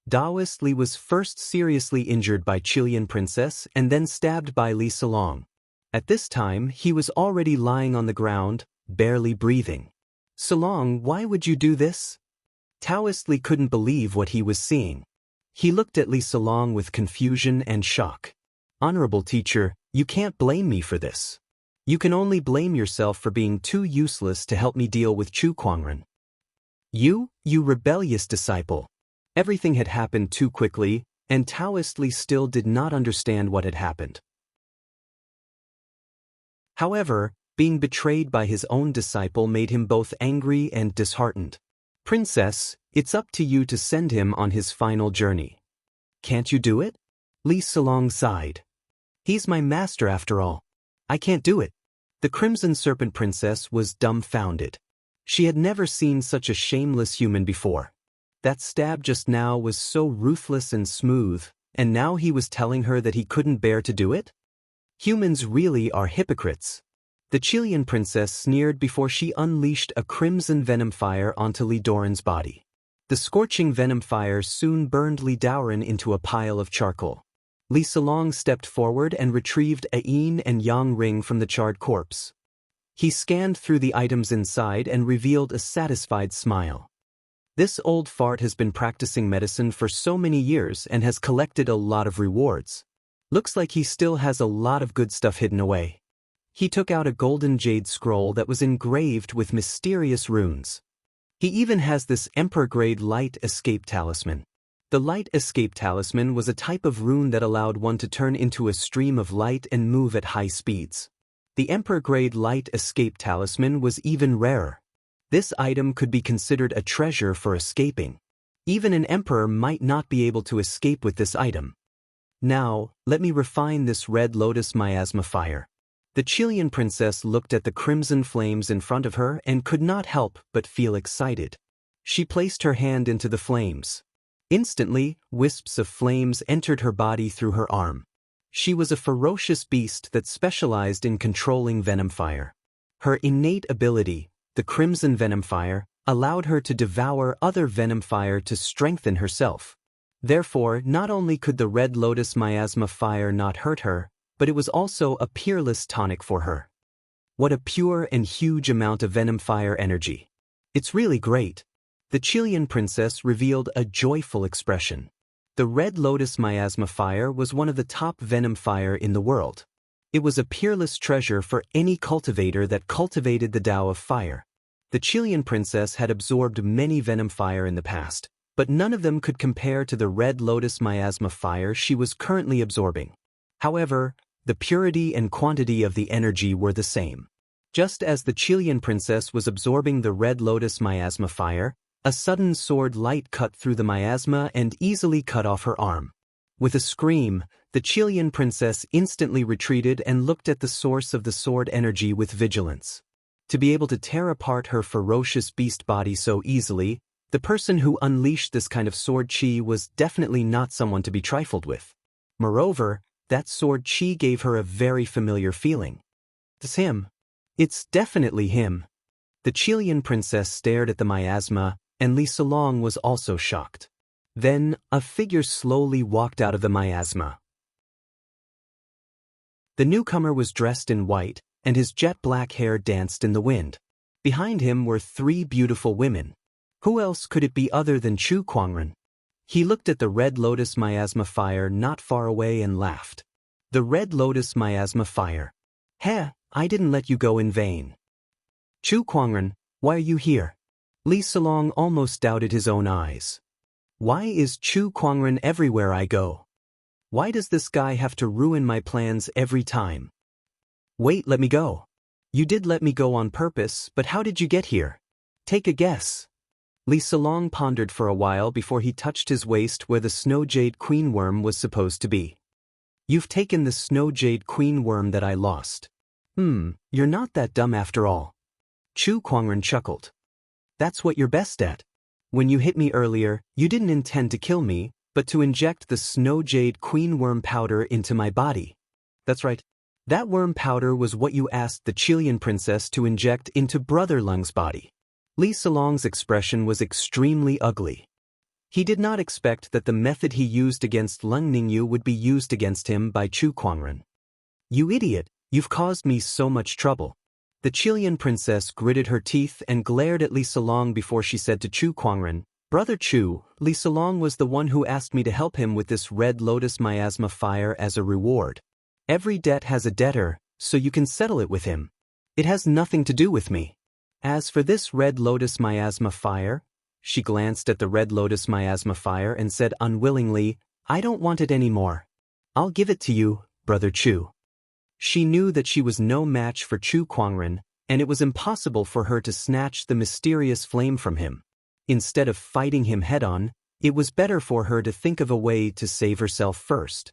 Daoist Li was first seriously injured by Chilean Princess and then stabbed by Li Solong. At this time, he was already lying on the ground, barely breathing. "Solong, why would you do this?" Taoist Li couldn't believe what he was seeing. He looked at Li Solong with confusion and shock. "Honorable teacher, you can't blame me for this. You can only blame yourself for being too useless to help me deal with Chu Kuangren. You rebellious disciple." Everything had happened too quickly, and Taoist Li still did not understand what had happened. However, being betrayed by his own disciple made him both angry and disheartened. "Princess, it's up to you to send him on his final journey." "Can't you do it?" Li Solong sighed. "He's my master after all. I can't do it." The Crimson Serpent Princess was dumbfounded. She had never seen such a shameless human before. That stab just now was so ruthless and smooth, and now he was telling her that he couldn't bear to do it? Humans really are hypocrites. The Chilean princess sneered before she unleashed a crimson venom fire onto Li Daoren's body. The scorching venom fire soon burned Li Daoren into a pile of charcoal. Li Solong stepped forward and retrieved a yin and yang ring from the charred corpse. He scanned through the items inside and revealed a satisfied smile. This old fart has been practicing medicine for so many years and has collected a lot of rewards. Looks like he still has a lot of good stuff hidden away. He took out a golden jade scroll that was engraved with mysterious runes. He even has this Emperor-grade Light Escape Talisman. The Light Escape Talisman was a type of rune that allowed one to turn into a stream of light and move at high speeds. The Emperor-grade Light Escape Talisman was even rarer. This item could be considered a treasure for escaping. Even an emperor might not be able to escape with this item. Now, let me refine this Red Lotus Miasma fire. The Chilean princess looked at the crimson flames in front of her and could not help but feel excited. She placed her hand into the flames. Instantly, wisps of flames entered her body through her arm. She was a ferocious beast that specialized in controlling venom fire. Her innate ability, the Crimson Venom Fire, allowed her to devour other venom fire to strengthen herself. Therefore, not only could the Red Lotus Miasma Fire not hurt her, but it was also a peerless tonic for her. What a pure and huge amount of venom fire energy. It's really great. The Chilean princess revealed a joyful expression. The Red Lotus Miasma Fire was one of the top venom fire in the world. It was a peerless treasure for any cultivator that cultivated the Tao of Fire. The Chilean princess had absorbed many venom fire in the past, but none of them could compare to the Red Lotus Miasma Fire she was currently absorbing. However, the purity and quantity of the energy were the same. Just as the Chilean princess was absorbing the Red Lotus Miasma Fire, a sudden sword light cut through the miasma and easily cut off her arm. With a scream, the Chilean princess instantly retreated and looked at the source of the sword energy with vigilance. To be able to tear apart her ferocious beast body so easily, the person who unleashed this kind of sword chi was definitely not someone to be trifled with. Moreover, that sword chi gave her a very familiar feeling. It's him. It's definitely him. The Chilean princess stared at the miasma, and Li Solong was also shocked. Then, a figure slowly walked out of the miasma. The newcomer was dressed in white, and his jet-black hair danced in the wind. Behind him were 3 beautiful women. Who else could it be other than Chu Kuangren? He looked at the Red Lotus Miasma Fire not far away and laughed. The Red Lotus Miasma Fire. Heh, I didn't let you go in vain. Chu Kuangren, why are you here? Li Solong almost doubted his own eyes. Why is Chu Kuangren everywhere I go? Why does this guy have to ruin my plans every time? Wait, let me go. You did let me go on purpose, but how did you get here? Take a guess. Li Solong pondered for a while before he touched his waist where the Snow Jade Queen Worm was supposed to be. You've taken the Snow Jade Queen Worm that I lost. You're not that dumb after all. Chu Kuangren chuckled. That's what you're best at. When you hit me earlier, you didn't intend to kill me, but to inject the Snow Jade Queen Worm powder into my body. That's right. That worm powder was what you asked the Chilean princess to inject into Brother Lung's body. Li Solong's expression was extremely ugly. He did not expect that the method he used against Lung Ningyu would be used against him by Chu Kuangren. You idiot, you've caused me so much trouble. The Chilean princess gritted her teeth and glared at Li Solong before she said to Chu Kuangren, Brother Chu, Li Solong was the one who asked me to help him with this Red Lotus Miasma Fire as a reward. Every debt has a debtor, so you can settle it with him. It has nothing to do with me. As for this Red Lotus Miasma Fire, she glanced at the Red Lotus Miasma Fire and said unwillingly, I don't want it anymore. I'll give it to you, Brother Chu. She knew that she was no match for Chu Kuangren, and it was impossible for her to snatch the mysterious flame from him. Instead of fighting him head-on, it was better for her to think of a way to save herself first.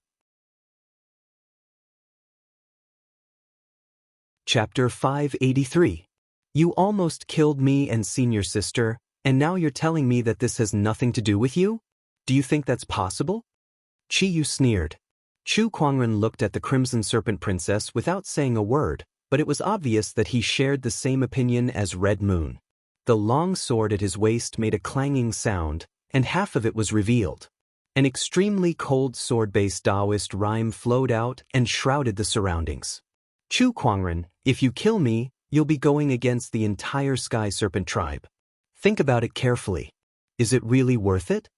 Chapter 583. You almost killed me and senior sister, and now you're telling me that this has nothing to do with you? Do you think that's possible? Chi Yu sneered. Chu Kuangren looked at the Crimson Serpent Princess without saying a word, but it was obvious that he shared the same opinion as Red Moon. The long sword at his waist made a clanging sound, and half of it was revealed. An extremely cold sword-based Taoist rhyme flowed out and shrouded the surroundings. Chu Kuangren, if you kill me, you'll be going against the entire Sky Serpent tribe. Think about it carefully. Is it really worth it?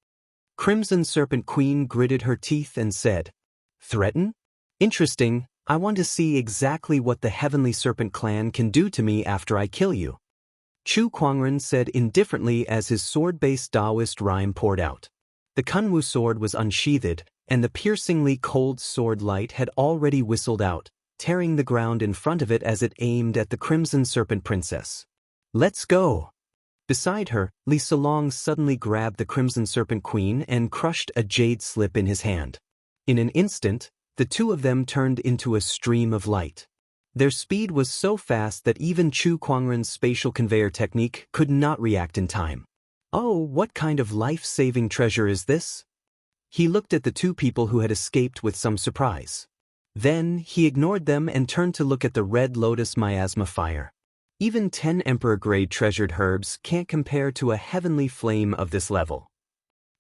Crimson Serpent Queen gritted her teeth and said, Threaten? Interesting, I want to see exactly what the Heavenly Serpent clan can do to me after I kill you. Chu Kuangren said indifferently as his sword-based Taoist rhyme poured out. The Kunwu sword was unsheathed, and the piercingly cold sword light had already whistled out, tearing the ground in front of it as it aimed at the Crimson Serpent Princess. Let's go! Beside her, Li Solong suddenly grabbed the Crimson Serpent Queen and crushed a jade slip in his hand. In an instant, the two of them turned into a stream of light. Their speed was so fast that even Chu Kuangren's spatial conveyor technique could not react in time. Oh, what kind of life-saving treasure is this? He looked at the two people who had escaped with some surprise. Then, he ignored them and turned to look at the red lotus miasma fire. Even 10 Emperor-grade treasured herbs can't compare to a heavenly flame of this level.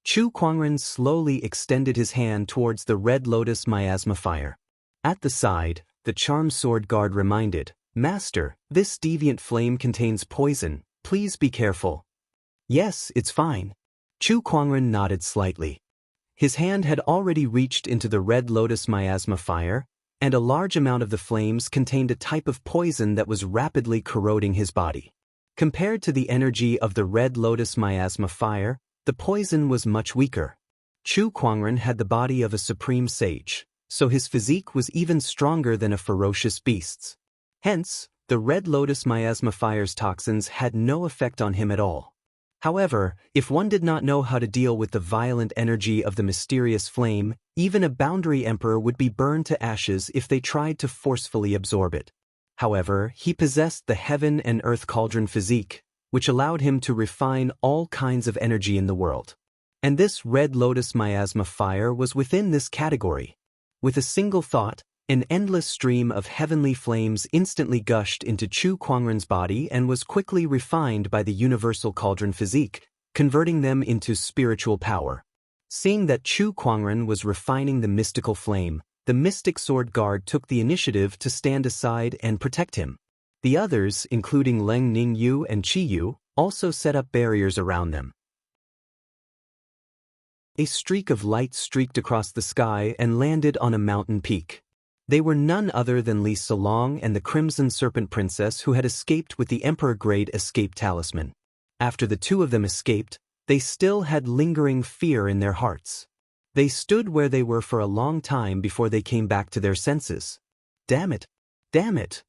Chu Kuangren slowly extended his hand towards the red lotus miasma fire. At the side, the charmed sword guard reminded, "Master, this deviant flame contains poison, please be careful." "Yes, it's fine." Chu Kuangren nodded slightly. His hand had already reached into the red lotus miasma fire, and a large amount of the flames contained a type of poison that was rapidly corroding his body. Compared to the energy of the red lotus miasma fire, the poison was much weaker. Chu Kuangren had the body of a supreme sage, so his physique was even stronger than a ferocious beast's. Hence, the red lotus miasma fire's toxins had no effect on him at all. However, if one did not know how to deal with the violent energy of the mysterious flame, even a boundary emperor would be burned to ashes if they tried to forcefully absorb it. However, he possessed the heaven and earth cauldron physique, which allowed him to refine all kinds of energy in the world. And this red lotus miasma fire was within this category. With a single thought, an endless stream of heavenly flames instantly gushed into Chu Kuangren's body and was quickly refined by the universal cauldron physique, converting them into spiritual power. Seeing that Chu Kuangren was refining the mystical flame, the mystic sword guard took the initiative to stand aside and protect him. The others, including Leng Ningyu and Qiyu, also set up barriers around them. A streak of light streaked across the sky and landed on a mountain peak. They were none other than Li Salong and the Crimson Serpent Princess who had escaped with the Emperor-grade escape talisman. After the two of them escaped, they still had lingering fear in their hearts. They stood where they were for a long time before they came back to their senses. "Damn it! Damn it!"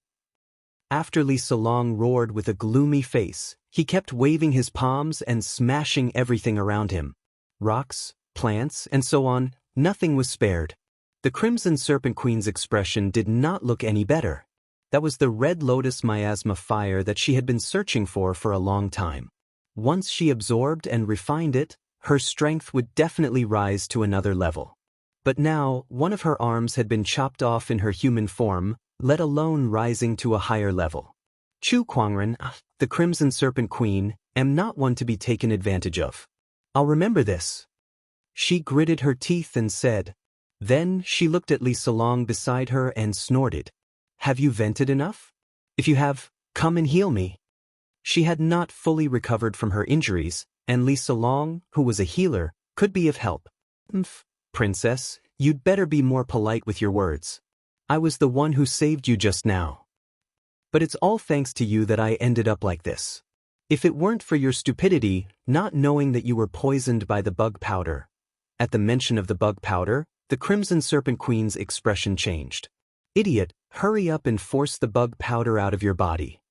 After Li Salong roared with a gloomy face, he kept waving his palms and smashing everything around him. Rocks, plants, and so on, nothing was spared. The Crimson Serpent Queen's expression did not look any better. That was the red lotus miasma fire that she had been searching for a long time. Once she absorbed and refined it, her strength would definitely rise to another level. But now, one of her arms had been chopped off in her human form, let alone rising to a higher level. Chu Kuangren, the Crimson Serpent Queen, am not one to be taken advantage of. I'll remember this. She gritted her teeth and said. Then she looked at Li Salong beside her and snorted. "Have you vented enough? If you have, come and heal me." She had not fully recovered from her injuries, and Li Salong, who was a healer, could be of help. Princess, you'd better be more polite with your words. I was the one who saved you just now. But it's all thanks to you that I ended up like this. If it weren't for your stupidity, not knowing that you were poisoned by the bug powder." At the mention of the bug powder, the Crimson Serpent Queen's expression changed. "Idiot, hurry up and force the bug powder out of your body."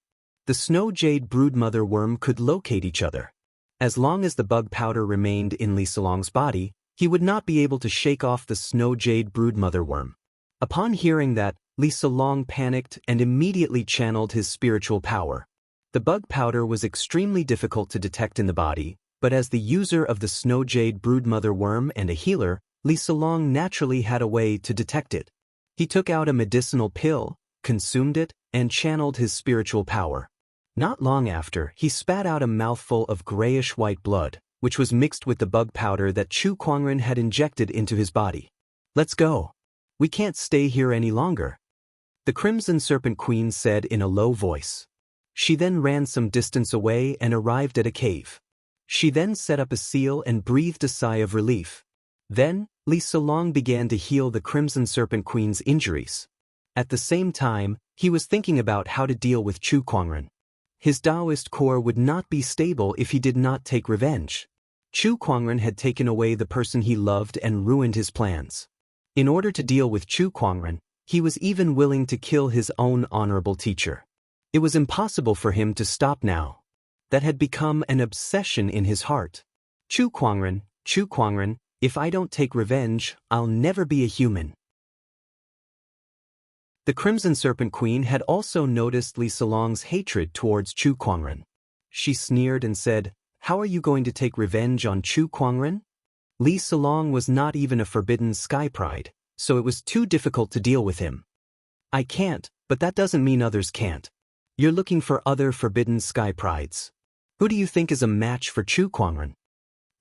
The Snow Jade Broodmother worm could locate each other. As long as the bug powder remained in Li Salong's body, he would not be able to shake off the Snow Jade Broodmother worm. Upon hearing that, Li Salong panicked and immediately channeled his spiritual power. The bug powder was extremely difficult to detect in the body, but as the user of the Snow Jade Broodmother worm and a healer, Li Salong naturally had a way to detect it. He took out a medicinal pill, consumed it, and channeled his spiritual power. Not long after, he spat out a mouthful of grayish-white blood, which was mixed with the bug powder that Chu Kuangren had injected into his body. "Let's go. We can't stay here any longer," the Crimson Serpent Queen said in a low voice. She then ran some distance away and arrived at a cave. She then set up a seal and breathed a sigh of relief. Then, Li Salong began to heal the Crimson Serpent Queen's injuries. At the same time, he was thinking about how to deal with Chu Kuangren. His Taoist core would not be stable if he did not take revenge. Chu Kuangren had taken away the person he loved and ruined his plans. In order to deal with Chu Kuangren, he was even willing to kill his own honorable teacher. It was impossible for him to stop now. That had become an obsession in his heart. Chu Kuangren, if I don't take revenge, I'll never be a human." The Crimson Serpent Queen had also noticed Li Salong's hatred towards Chu Kuangren. She sneered and said, how are you going to take revenge on Chu Kuangren? Li Solong was not even a forbidden sky pride, so it was too difficult to deal with him. I can't, but that doesn't mean others can't. You're looking for other forbidden sky prides. Who do you think is a match for Chu Kuangren?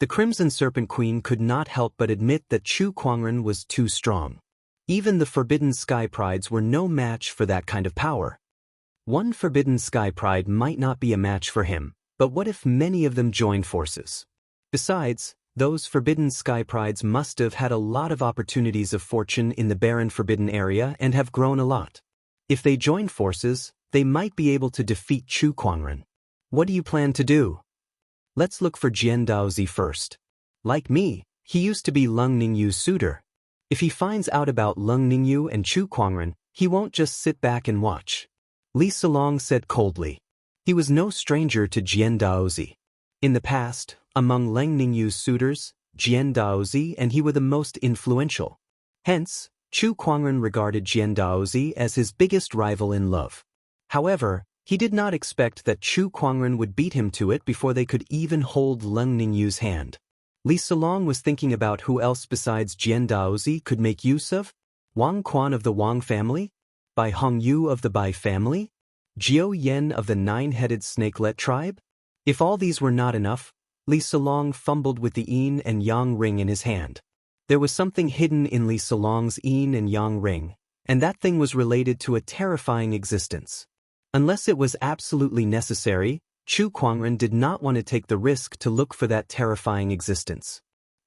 The Crimson Serpent Queen could not help but admit that Chu Kuangren was too strong. Even the forbidden sky prides were no match for that kind of power. One forbidden sky pride might not be a match for him, but what if many of them joined forces? Besides, those forbidden sky prides must have had a lot of opportunities of fortune in the barren forbidden area and have grown a lot. If they joined forces, they might be able to defeat Chu Kuangren. What do you plan to do? Let's look for Jian Daozi first. Like me, he used to be Lung Ningyu's suitor. If he finds out about Lung Ningyu and Chu Kuangren, he won't just sit back and watch. Li Solong said coldly. He was no stranger to Jian Daozi. In the past, among Lung Ningyu's suitors, Jian Daozi and he were the most influential. Hence, Chu Kuangren regarded Jian Daozi as his biggest rival in love. However, he did not expect that Chu Kuangren would beat him to it before they could even hold Lung Ningyu's hand. Li Solong was thinking about who else besides Jian Daozi could make use of? Wang Quan of the Wang family? Bai Hongyu of the Bai family? Jiao Yen of the nine-headed snakelet tribe? If all these were not enough, Li Solong fumbled with the yin and yang ring in his hand. There was something hidden in Li Solong's yin and yang ring, and that thing was related to a terrifying existence. Unless it was absolutely necessary, Chu Kuangren did not want to take the risk to look for that terrifying existence.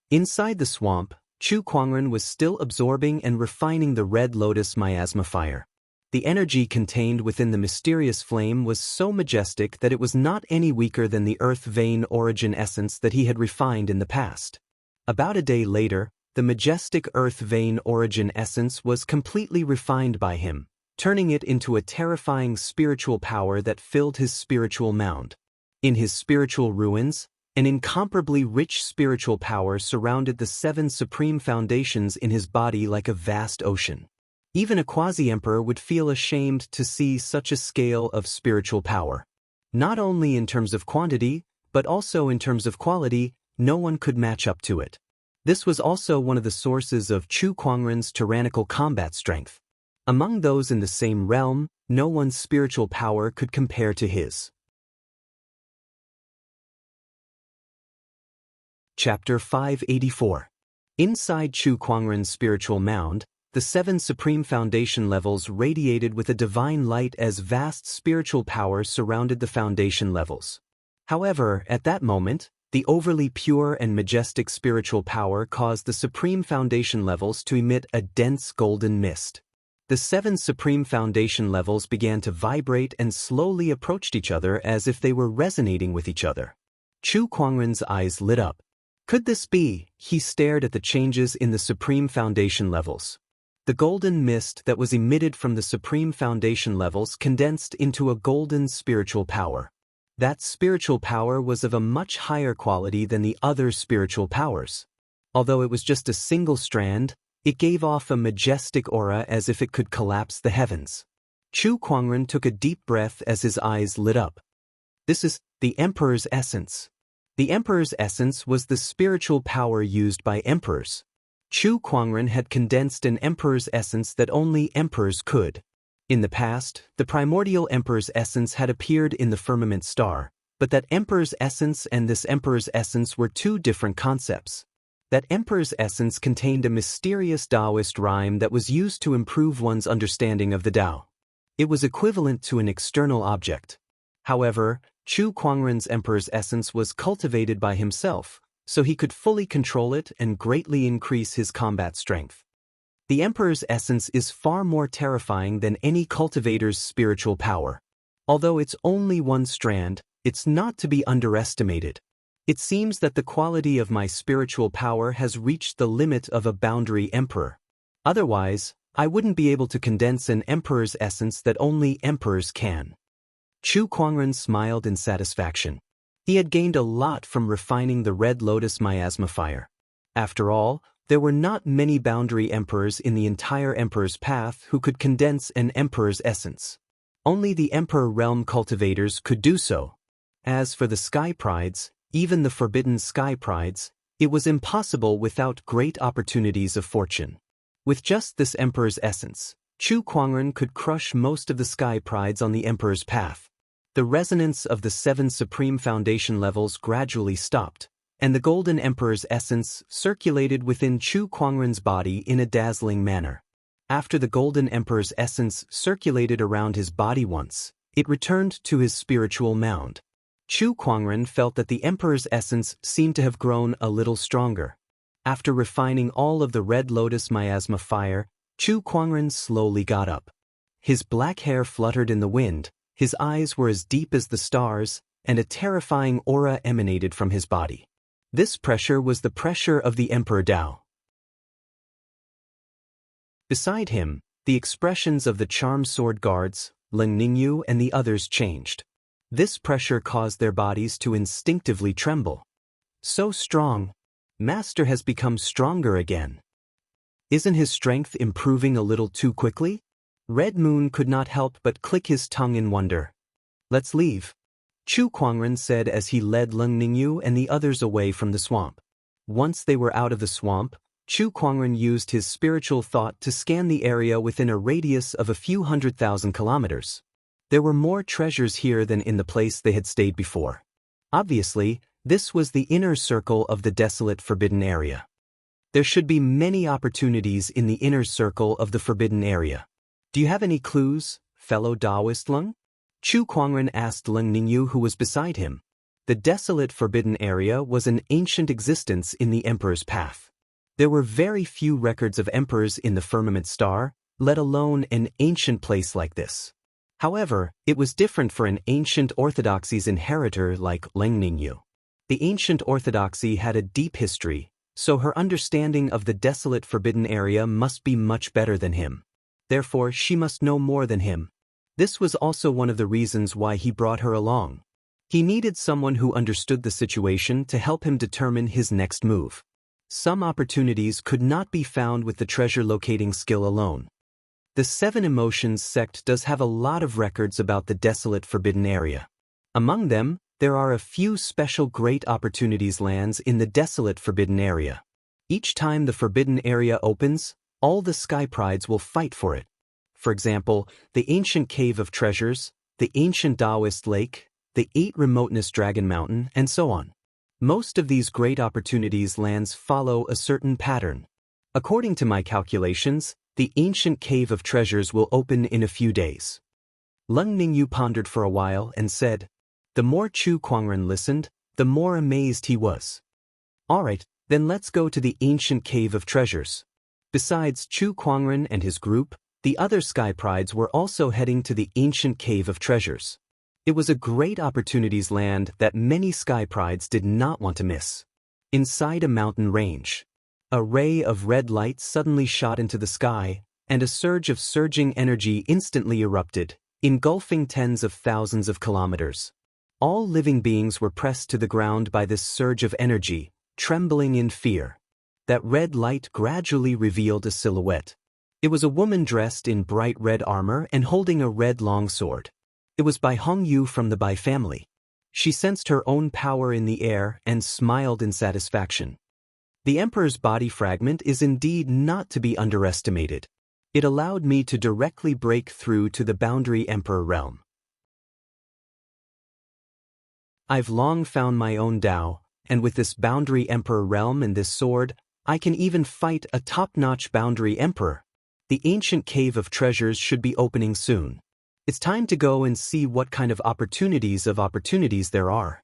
Inside the swamp, Chu Kuangren was still absorbing and refining the red lotus miasma fire. The energy contained within the mysterious flame was so majestic that it was not any weaker than the earth vein origin essence that he had refined in the past. About a day later, the majestic earth vein origin essence was completely refined by him, turning it into a terrifying spiritual power that filled his spiritual mound. In his spiritual ruins, an incomparably rich spiritual power surrounded the 7 supreme foundations in his body like a vast ocean. Even a quasi-emperor would feel ashamed to see such a scale of spiritual power. Not only in terms of quantity, but also in terms of quality, no one could match up to it. This was also one of the sources of Chu Kuangren's tyrannical combat strength. Among those in the same realm, no one's spiritual power could compare to his. Chapter 584. Inside Chu Kuangren's spiritual mound, the 7 supreme foundation levels radiated with a divine light as vast spiritual power surrounded the foundation levels. However, at that moment, the overly pure and majestic spiritual power caused the supreme foundation levels to emit a dense golden mist. The 7 supreme foundation levels began to vibrate and slowly approached each other as if they were resonating with each other. Chu Kuangren's eyes lit up. Could this be? He stared at the changes in the supreme foundation levels. The golden mist that was emitted from the supreme foundation levels condensed into a golden spiritual power. That spiritual power was of a much higher quality than the other spiritual powers. Although it was just a single strand, it gave off a majestic aura as if it could collapse the heavens. Chu Kuangren took a deep breath as his eyes lit up. This is the Emperor's essence. The Emperor's essence was the spiritual power used by emperors. Chu Kuangren had condensed an Emperor's essence that only emperors could. In the past, the primordial Emperor's essence had appeared in the firmament star, but that Emperor's essence and this Emperor's essence were 2 different concepts. That Emperor's essence contained a mysterious Taoist rhyme that was used to improve one's understanding of the Tao. It was equivalent to an external object. However, Chu Kuangren's Emperor's essence was cultivated by himself, so he could fully control it and greatly increase his combat strength. The Emperor's essence is far more terrifying than any cultivator's spiritual power. Although it's only 1 strand, it's not to be underestimated. It seems that the quality of my spiritual power has reached the limit of a boundary emperor. Otherwise, I wouldn't be able to condense an emperor's essence that only emperors can. Chu Kuangren smiled in satisfaction. He had gained a lot from refining the red lotus miasma fire. After all, there were not many boundary emperors in the entire emperor's path who could condense an emperor's essence. Only the emperor realm cultivators could do so. As for the sky prides, even the forbidden sky prides, it was impossible without great opportunities of fortune. With just this emperor's essence, Chu Kuangren could crush most of the sky prides on the emperor's path. The resonance of the 7 supreme foundation levels gradually stopped, and the golden emperor's essence circulated within Chu Kuangren's body in a dazzling manner. After the golden emperor's essence circulated around his body once, it returned to his spiritual mound. Chu Kuangren felt that the emperor's essence seemed to have grown a little stronger. After refining all of the red lotus miasma fire, Chu Kuangren slowly got up. His black hair fluttered in the wind, his eyes were as deep as the stars, and a terrifying aura emanated from his body. This pressure was the pressure of the Emperor Dao. Beside him, the expressions of the charmed sword guards, Leng Ningyu and the others changed. This pressure caused their bodies to instinctively tremble. So strong. Master has become stronger again. Isn't his strength improving a little too quickly? Red Moon could not help but click his tongue in wonder. Let's leave, Chu Kuangren said as he led Leng Ningyu and the others away from the swamp. Once they were out of the swamp, Chu Kuangren used his spiritual thought to scan the area within a radius of a few 100,000 kilometers. There were more treasures here than in the place they had stayed before. Obviously, this was the inner circle of the desolate forbidden area. There should be many opportunities in the inner circle of the forbidden area. Do you have any clues, fellow Taoist Leng? Chu Kuangren asked Leng Ningyu, who was beside him. The desolate forbidden area was an ancient existence in the Emperor's path. There were very few records of emperors in the firmament star, let alone an ancient place like this. However, it was different for an ancient orthodoxy's inheritor like Leng Ningyu. The ancient orthodoxy had a deep history, so her understanding of the desolate forbidden area must be much better than him. Therefore, she must know more than him. This was also one of the reasons why he brought her along. He needed someone who understood the situation to help him determine his next move. Some opportunities could not be found with the treasure locating skill alone. The 7 Emotions sect does have a lot of records about the desolate forbidden area. Among them, there are a few special great opportunities lands in the desolate forbidden area. Each time the forbidden area opens, all the sky prides will fight for it. For example, the ancient cave of treasures, the ancient Taoist lake, the 8 remoteness dragon mountain, and so on. Most of these great opportunities lands follow a certain pattern. According to my calculations, the ancient cave of treasures will open in a few days. Leng Ningyu pondered for a while and said. The more Chu Kuangren listened, the more amazed he was. Alright, then let's go to the ancient cave of treasures. Besides Chu Kuangren and his group, the other sky prides were also heading to the ancient cave of treasures. It was a great opportunities land that many sky prides did not want to miss. Inside a mountain range, a ray of red light suddenly shot into the sky, and a surge of surging energy instantly erupted, engulfing tens of thousands of kilometers. All living beings were pressed to the ground by this surge of energy, trembling in fear. That red light gradually revealed a silhouette. It was a woman dressed in bright red armor and holding a red longsword. It was Bai Hongyu from the Bai family. She sensed her own power in the air and smiled in satisfaction. The Emperor's body fragment is indeed not to be underestimated. It allowed me to directly break through to the boundary Emperor realm. I've long found my own Tao, and with this boundary Emperor realm and this sword, I can even fight a top-notch boundary Emperor. The ancient cave of treasures should be opening soon. It's time to go and see what kind of opportunities there are.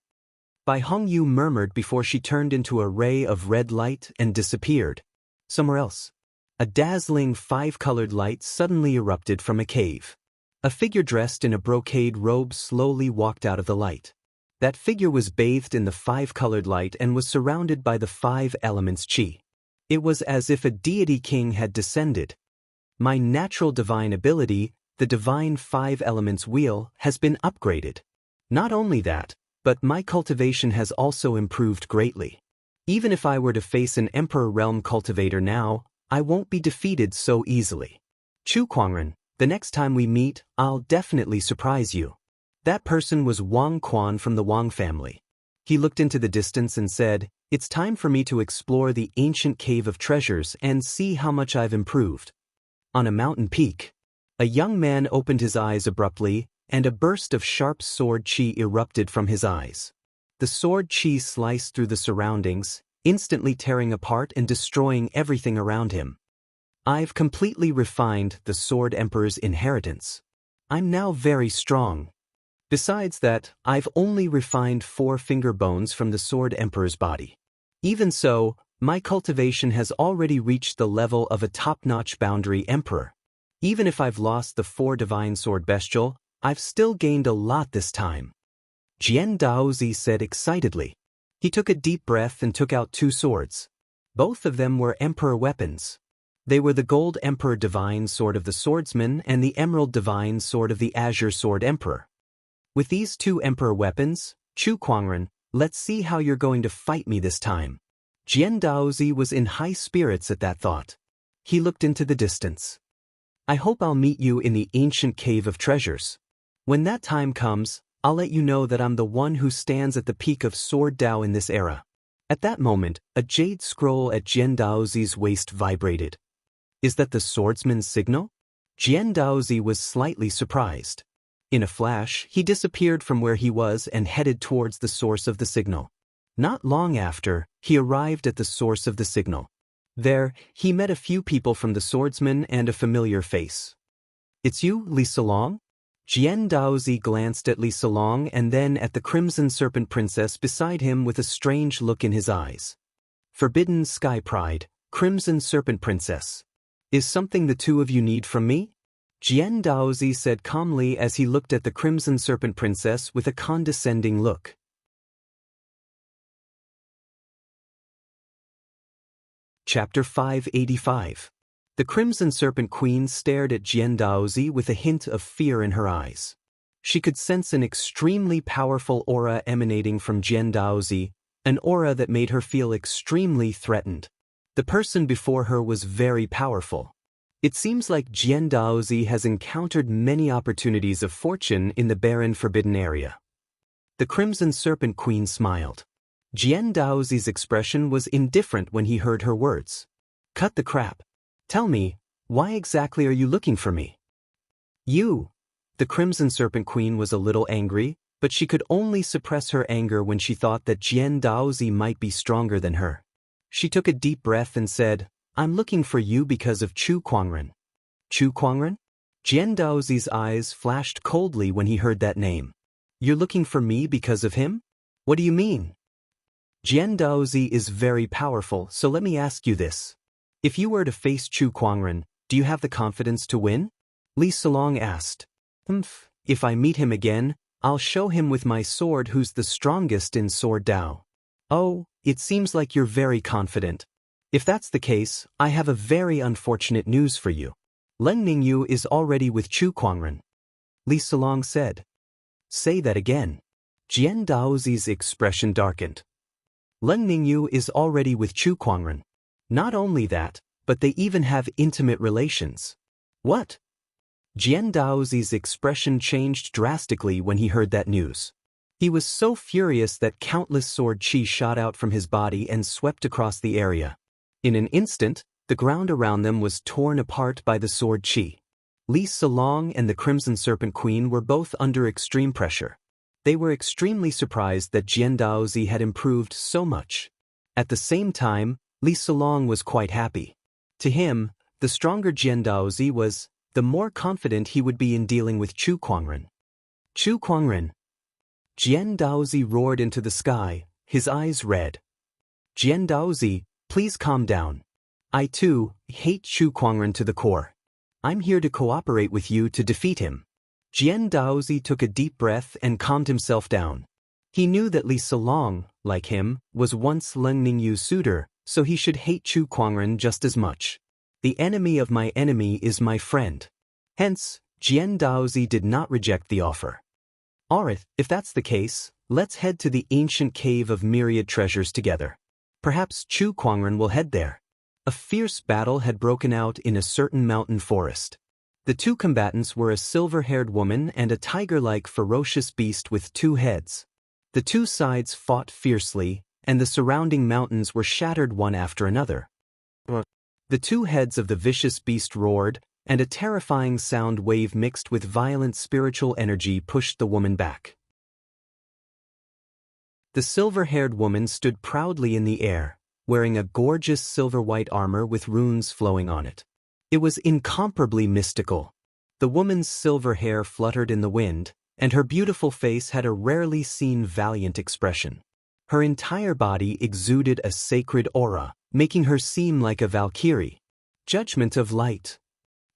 Bai Hongyu murmured before she turned into a ray of red light and disappeared. Somewhere else. A dazzling 5-colored light suddenly erupted from a cave. A figure dressed in a brocade robe slowly walked out of the light. That figure was bathed in the 5-colored light and was surrounded by the 5 elements qi. It was as if a deity king had descended. My natural divine ability, the divine 5 elements wheel, has been upgraded. Not only that, but my cultivation has also improved greatly. Even if I were to face an Emperor Realm cultivator now, I won't be defeated so easily. Chu Kuangren, the next time we meet, I'll definitely surprise you. That person was Wang Quan from the Wang family. He looked into the distance and said, "It's time for me to explore the ancient cave of treasures and see how much I've improved." On a mountain peak, a young man opened his eyes abruptly, and a burst of sharp sword chi erupted from his eyes. The sword chi sliced through the surroundings, instantly tearing apart and destroying everything around him. "I've completely refined the Sword Emperor's inheritance. I'm now very strong. Besides that, I've only refined 4 finger bones from the Sword Emperor's body. Even so, my cultivation has already reached the level of a top-notch boundary emperor. Even if I've lost the 4 divine sword bestial, I've still gained a lot this time," Jian Daozi said excitedly. He took a deep breath and took out 2 swords. Both of them were emperor weapons. They were the Gold Emperor Divine Sword of the Swordsman and the Emerald Divine Sword of the Azure Sword Emperor. "With these 2 emperor weapons, Chu Kuangren, let's see how you're going to fight me this time." Jian Daozi was in high spirits at that thought. He looked into the distance. "I hope I'll meet you in the ancient cave of treasures. When that time comes, I'll let you know that I'm the one who stands at the peak of Sword Dao in this era." At that moment, a jade scroll at Jian Daozi's waist vibrated. "Is that the swordsman's signal?" Jian Daozi was slightly surprised. In a flash, he disappeared from where he was and headed towards the source of the signal. Not long after, he arrived at the source of the signal. There, he met a few people from the swordsman and a familiar face. "It's you, Li Salong?" Jian Daozi glanced at Li Salong and then at the Crimson Serpent Princess beside him with a strange look in his eyes. "Forbidden Sky Pride, Crimson Serpent Princess. Is something the 2 of you need from me?" Jian Daozi said calmly as he looked at the Crimson Serpent Princess with a condescending look. Chapter 585. The Crimson Serpent Queen stared at Jian Daozi with a hint of fear in her eyes. She could sense an extremely powerful aura emanating from Jian Daozi, an aura that made her feel extremely threatened. The person before her was very powerful. It seems like Jian Daozi has encountered many opportunities of fortune in the barren forbidden area. The Crimson Serpent Queen smiled. Jian Daozi's expression was indifferent when he heard her words. "Cut the crap. Tell me, why exactly are you looking for me?" "You." The Crimson Serpent Queen was a little angry, but she could only suppress her anger when she thought that Jian Daozi might be stronger than her. She took a deep breath and said, "I'm looking for you because of Chu Kuangren." "Chu Kuangren?" Jian Daozi's eyes flashed coldly when he heard that name. "You're looking for me because of him? What do you mean?" "Jian Daozi is very powerful, so let me ask you this. If you were to face Chu Kuangren, do you have the confidence to win?" Li Salong asked. If I meet him again, I'll show him with my sword who's the strongest in Sword Dao." "Oh, it seems like you're very confident. If that's the case, I have a very unfortunate news for you. Leng Ningyu is already with Chu Kuangren," Li Salong said. "Say that again." Jian Daozi's expression darkened. "Leng Ningyu is already with Chu Kuangren. Not only that, but they even have intimate relations." "What?" Jian Daozi's expression changed drastically when he heard that news. He was so furious that countless sword chi shot out from his body and swept across the area. In an instant, the ground around them was torn apart by the sword chi. Li Salong and the Crimson Serpent Queen were both under extreme pressure. They were extremely surprised that Jian Daozi had improved so much. At the same time, Li Salong was quite happy. To him, the stronger Jian Daozi was, the more confident he would be in dealing with Chu Kuangren. "Chu Kuangren!" Jian Daozi roared into the sky, his eyes red. "Jian Daozi, please calm down. I too hate Chu Kuangren to the core. I'm here to cooperate with you to defeat him." Jian Daozi took a deep breath and calmed himself down. He knew that Li Salong, like him, was once Leng Ningyu's suitor, so he should hate Chu Kuangren just as much. "The enemy of my enemy is my friend." Hence, Jian Daozi did not reject the offer. "Alright, if that's the case, let's head to the ancient cave of myriad treasures together. Perhaps Chu Kuangren will head there." A fierce battle had broken out in a certain mountain forest. The 2 combatants were a silver-haired woman and a tiger-like ferocious beast with 2 heads. The two sides fought fiercely, and the surrounding mountains were shattered one after another. The two heads of the vicious beast roared, and a terrifying sound wave mixed with violent spiritual energy pushed the woman back. The silver-haired woman stood proudly in the air, wearing a gorgeous silver-white armor with runes flowing on it. It was incomparably mystical. The woman's silver hair fluttered in the wind, and her beautiful face had a rarely seen valiant expression. Her entire body exuded a sacred aura, making her seem like a valkyrie. Judgment of light.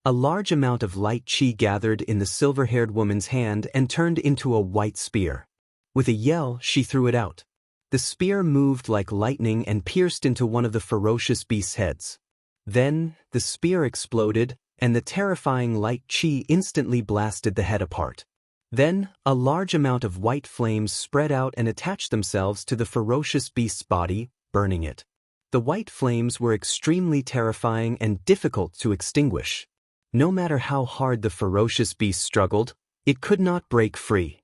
A large amount of light chi gathered in the silver-haired woman's hand and turned into a white spear. With a yell, she threw it out. The spear moved like lightning and pierced into one of the ferocious beast's heads. Then, the spear exploded, and the terrifying light chi instantly blasted the head apart. Then, a large amount of white flames spread out and attached themselves to the ferocious beast's body, burning it. The white flames were extremely terrifying and difficult to extinguish. No matter how hard the ferocious beast struggled, it could not break free.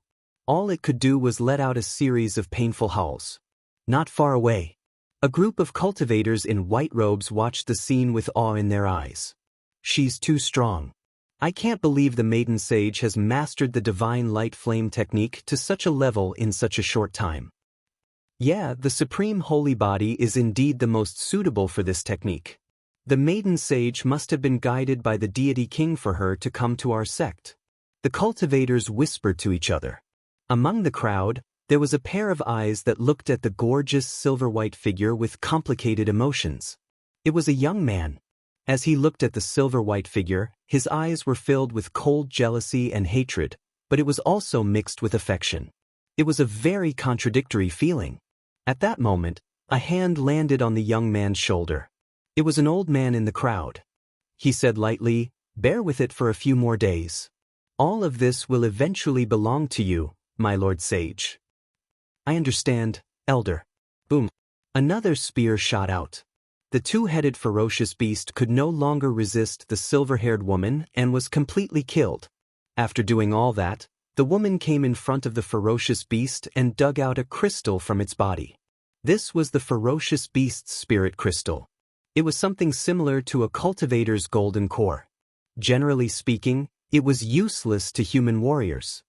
All it could do was let out a series of painful howls. Not far away, a group of cultivators in white robes watched the scene with awe in their eyes. She's too strong. I can't believe the maiden sage has mastered the divine light flame technique to such a level in such a short time. Yeah, the supreme holy body is indeed the most suitable for this technique. The maiden sage must have been guided by the deity king for her to come to our sect. The cultivators whispered to each other. Among the crowd, there was a pair of eyes that looked at the gorgeous silver-white figure with complicated emotions. It was a young man. As he looked at the silver-white figure, his eyes were filled with cold jealousy and hatred, but it was also mixed with affection. It was a very contradictory feeling. At that moment, a hand landed on the young man's shoulder. It was an old man in the crowd. He said lightly, "Bear with it for a few more days. All of this will eventually belong to you, my lord sage." "I understand, elder." Boom. Another spear shot out. The two-headed ferocious beast could no longer resist the silver-haired woman and was completely killed. After doing all that, the woman came in front of the ferocious beast and dug out a crystal from its body. This was the ferocious beast's spirit crystal. It was something similar to a cultivator's golden core. Generally speaking, it was useless to human warriors.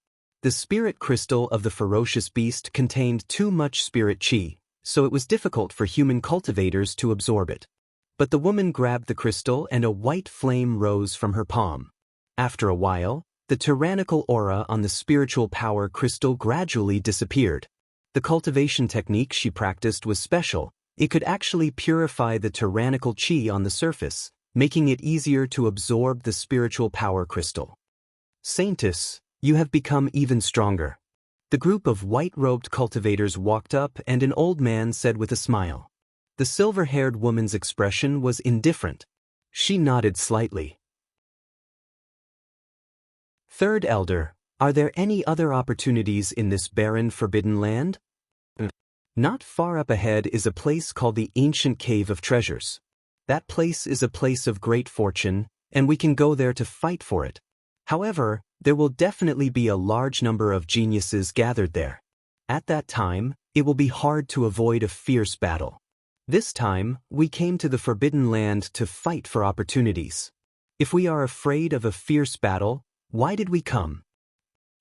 The spirit crystal of the ferocious beast contained too much spirit chi, so it was difficult for human cultivators to absorb it. But the woman grabbed the crystal and a white flame rose from her palm. After a while, the tyrannical aura on the spiritual power crystal gradually disappeared. The cultivation technique she practiced was special. It could actually purify the tyrannical chi on the surface, making it easier to absorb the spiritual power crystal. "Saintess, you have become even stronger." The group of white-robed cultivators walked up and an old man said with a smile. The silver-haired woman's expression was indifferent. She nodded slightly. "Third elder, are there any other opportunities in this barren, forbidden land?" "Not far up ahead is a place called the Ancient Cave of Treasures. That place is a place of great fortune, and we can go there to fight for it. However, there will definitely be a large number of geniuses gathered there. At that time, it will be hard to avoid a fierce battle. This time, we came to the Forbidden Land to fight for opportunities. If we are afraid of a fierce battle, why did we come?"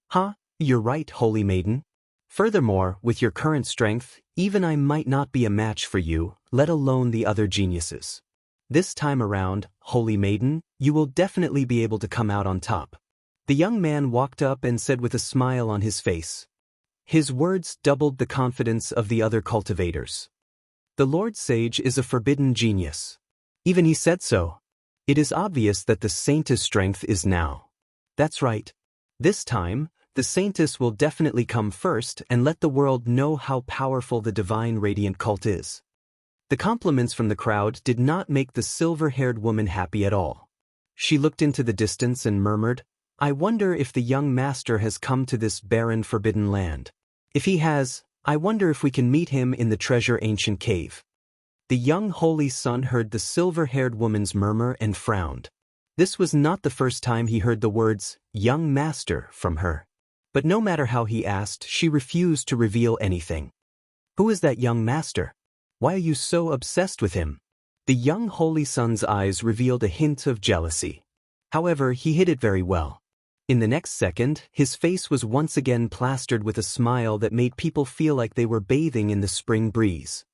"Huh, you're right, Holy Maiden. Furthermore, with your current strength, even I might not be a match for you, let alone the other geniuses. This time around, Holy Maiden, you will definitely be able to come out on top." The young man walked up and said with a smile on his face. His words doubled the confidence of the other cultivators. "The Lord Sage is a forbidden genius. Even he said so. It is obvious that the Saintess' strength is now." "That's right. This time, the Saintess will definitely come first and let the world know how powerful the divine radiant cult is." The compliments from the crowd did not make the silver-haired woman happy at all. She looked into the distance and murmured, "I wonder if the young master has come to this barren, forbidden land. If he has, I wonder if we can meet him in the treasure ancient cave." The young holy son heard the silver-haired woman's murmur and frowned. This was not the first time he heard the words, "young master," from her. But no matter how he asked, she refused to reveal anything. Who is that young master? Why are you so obsessed with him? The young holy son's eyes revealed a hint of jealousy. However, he hid it very well. In the next second, his face was once again plastered with a smile that made people feel like they were bathing in the spring breeze.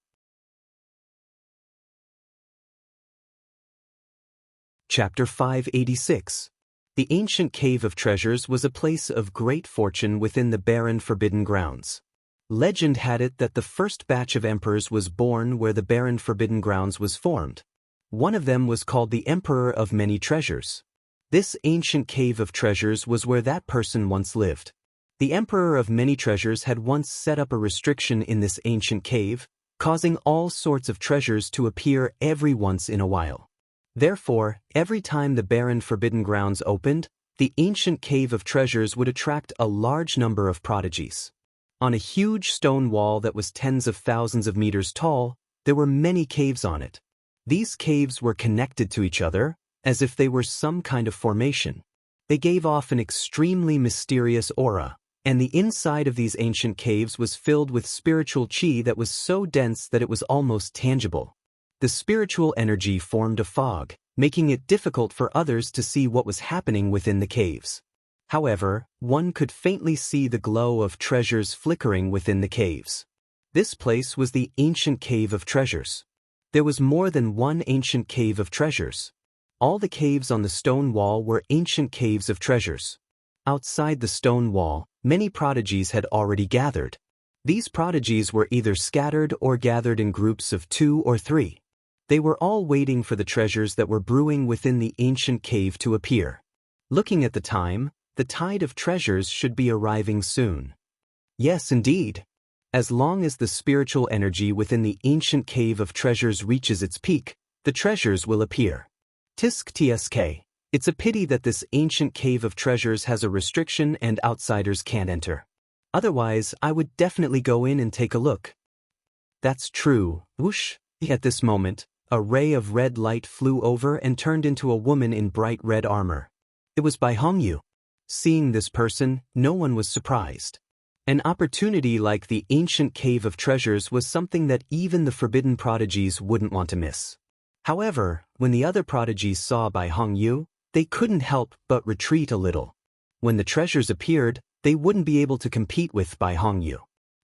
Chapter 586. The ancient cave of treasures was a place of great fortune within the barren forbidden grounds. Legend had it that the first batch of emperors was born where the barren forbidden grounds was formed. One of them was called the Emperor of Many Treasures. This ancient cave of treasures was where that person once lived. The Emperor of Many Treasures had once set up a restriction in this ancient cave, causing all sorts of treasures to appear every once in a while. Therefore, every time the barren forbidden grounds opened, the ancient cave of treasures would attract a large number of prodigies. On a huge stone wall that was tens of thousands of meters tall, there were many caves on it. These caves were connected to each other, as if they were some kind of formation. They gave off an extremely mysterious aura, and the inside of these ancient caves was filled with spiritual qi that was so dense that it was almost tangible. The spiritual energy formed a fog, making it difficult for others to see what was happening within the caves. However, one could faintly see the glow of treasures flickering within the caves. This place was the ancient cave of treasures. There was more than one ancient cave of treasures. All the caves on the stone wall were ancient caves of treasures. Outside the stone wall, many prodigies had already gathered. These prodigies were either scattered or gathered in groups of 2 or 3. They were all waiting for the treasures that were brewing within the ancient cave to appear. Looking at the time, the tide of treasures should be arriving soon. Yes, indeed. As long as the spiritual energy within the ancient cave of treasures reaches its peak, the treasures will appear. Tsk. It's a pity that this ancient cave of treasures has a restriction and outsiders can't enter. Otherwise, I would definitely go in and take a look. That's true. Whoosh! At this moment, a ray of red light flew over and turned into a woman in bright red armor. It was Bai Hongyu. Seeing this person, no one was surprised. An opportunity like the ancient cave of treasures was something that even the forbidden prodigies wouldn't want to miss. However, when the other prodigies saw Bai Hongyu, they couldn't help but retreat a little. When the treasures appeared, they wouldn't be able to compete with Bai Hongyu.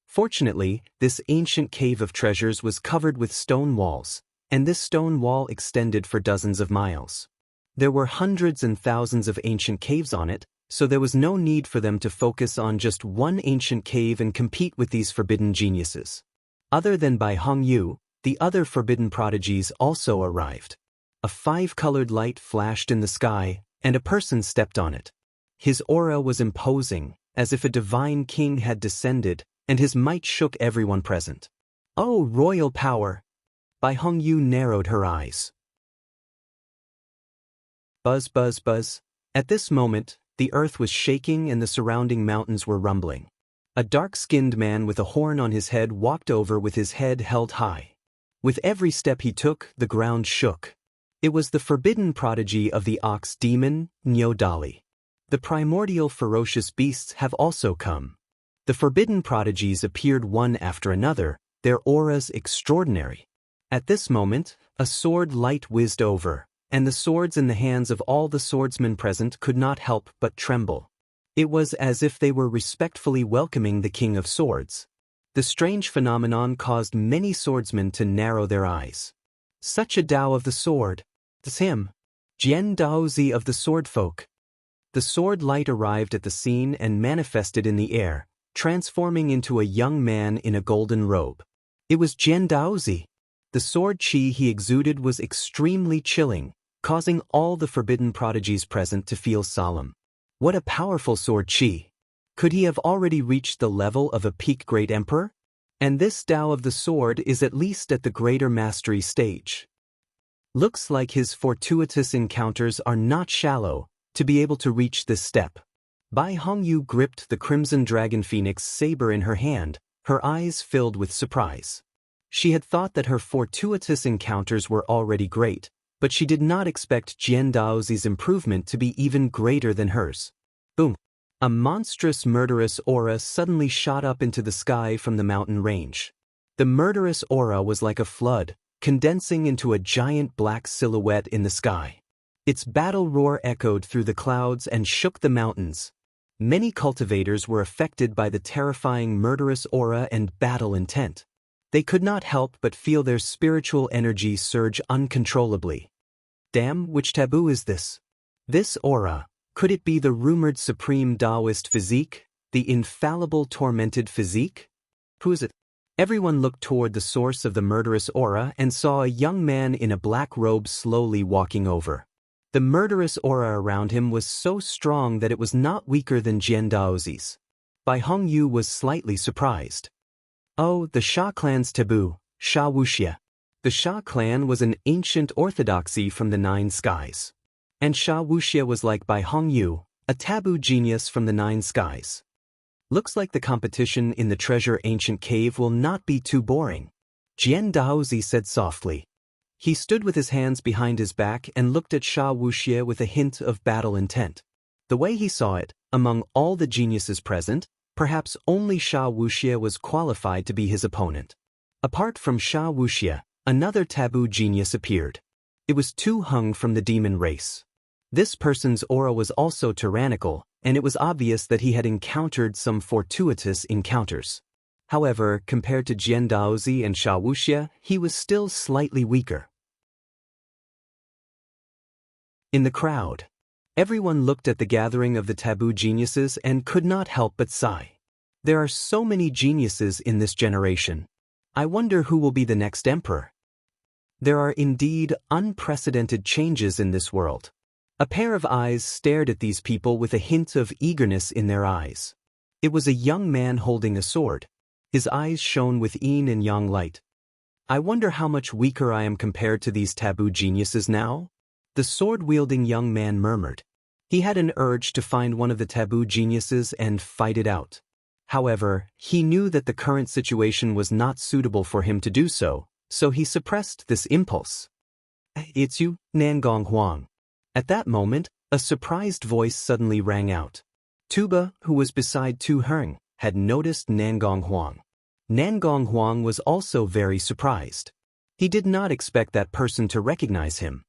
Fortunately, this ancient cave of treasures was covered with stone walls, and this stone wall extended for dozens of miles. There were hundreds and thousands of ancient caves on it, so there was no need for them to focus on just one ancient cave and compete with these forbidden geniuses. Other than Bai Hongyu, the other forbidden prodigies also arrived. A 5-colored light flashed in the sky, and a person stepped on it. His aura was imposing, as if a divine king had descended, and his might shook everyone present. Oh, royal power! Bai Hongyu narrowed her eyes. Buzz, buzz, buzz. At this moment, the earth was shaking and the surrounding mountains were rumbling. A dark-skinned man with a horn on his head walked over with his head held high. With every step he took, the ground shook. It was the forbidden prodigy of the ox demon, Nyodali. The primordial ferocious beasts have also come. The forbidden prodigies appeared one after another, their auras extraordinary. At this moment, a sword light whizzed over, and the swords in the hands of all the swordsmen present could not help but tremble. It was as if they were respectfully welcoming the King of Swords. The strange phenomenon caused many swordsmen to narrow their eyes. Such a Tao of the sword. It's him. Jian Daozi of the sword folk. The sword light arrived at the scene and manifested in the air, transforming into a young man in a golden robe. It was Jian Daozi. The sword qi he exuded was extremely chilling, causing all the forbidden prodigies present to feel solemn. What a powerful sword qi! Could he have already reached the level of a peak great emperor? And this Tao of the sword is at least at the greater mastery stage. Looks like his fortuitous encounters are not shallow to be able to reach this step. Bai Hongyu gripped the crimson dragon phoenix saber in her hand, her eyes filled with surprise. She had thought that her fortuitous encounters were already great, but she did not expect Jian Daozi's improvement to be even greater than hers. Boom! A monstrous murderous aura suddenly shot up into the sky from the mountain range. The murderous aura was like a flood, condensing into a giant black silhouette in the sky. Its battle roar echoed through the clouds and shook the mountains. Many cultivators were affected by the terrifying murderous aura and battle intent. They could not help but feel their spiritual energy surge uncontrollably. Damn, which taboo is this? This aura, could it be the rumored supreme Taoist physique, the infallible tormented physique? Who is it? Everyone looked toward the source of the murderous aura and saw a young man in a black robe slowly walking over. The murderous aura around him was so strong that it was not weaker than Jian Daozi's. Bai Hongyu was slightly surprised. Oh, the Sha clan's taboo, Sha Wuxia. The Sha clan was an ancient orthodoxy from the Nine Skies. And Sha Wuxia was like Bai Hongyu, a taboo genius from the Nine Skies. Looks like the competition in the treasure ancient cave will not be too boring, Jian Daozi said softly. He stood with his hands behind his back and looked at Sha Wuxia with a hint of battle intent. The way he saw it, among all the geniuses present, perhaps only Sha Wuxia was qualified to be his opponent. Apart from Sha Wuxia, another taboo genius appeared. It was Tu Heng from the demon race. This person's aura was also tyrannical, and it was obvious that he had encountered some fortuitous encounters. However, compared to Jian Daozi and Sha Wuxia, he was still slightly weaker. In the crowd, everyone looked at the gathering of the taboo geniuses and could not help but sigh. There are so many geniuses in this generation. I wonder who will be the next emperor. There are indeed unprecedented changes in this world. A pair of eyes stared at these people with a hint of eagerness in their eyes. It was a young man holding a sword. His eyes shone with yin and yang light. I wonder how much weaker I am compared to these taboo geniuses now? The sword-wielding young man murmured. He had an urge to find one of the taboo geniuses and fight it out. However, he knew that the current situation was not suitable for him to do so, so he suppressed this impulse. It's you, Nangong Huang. At that moment, a surprised voice suddenly rang out. Tuba, who was beside Tu Heng, had noticed Nangong Huang. Nangong Huang was also very surprised. He did not expect that person to recognize him.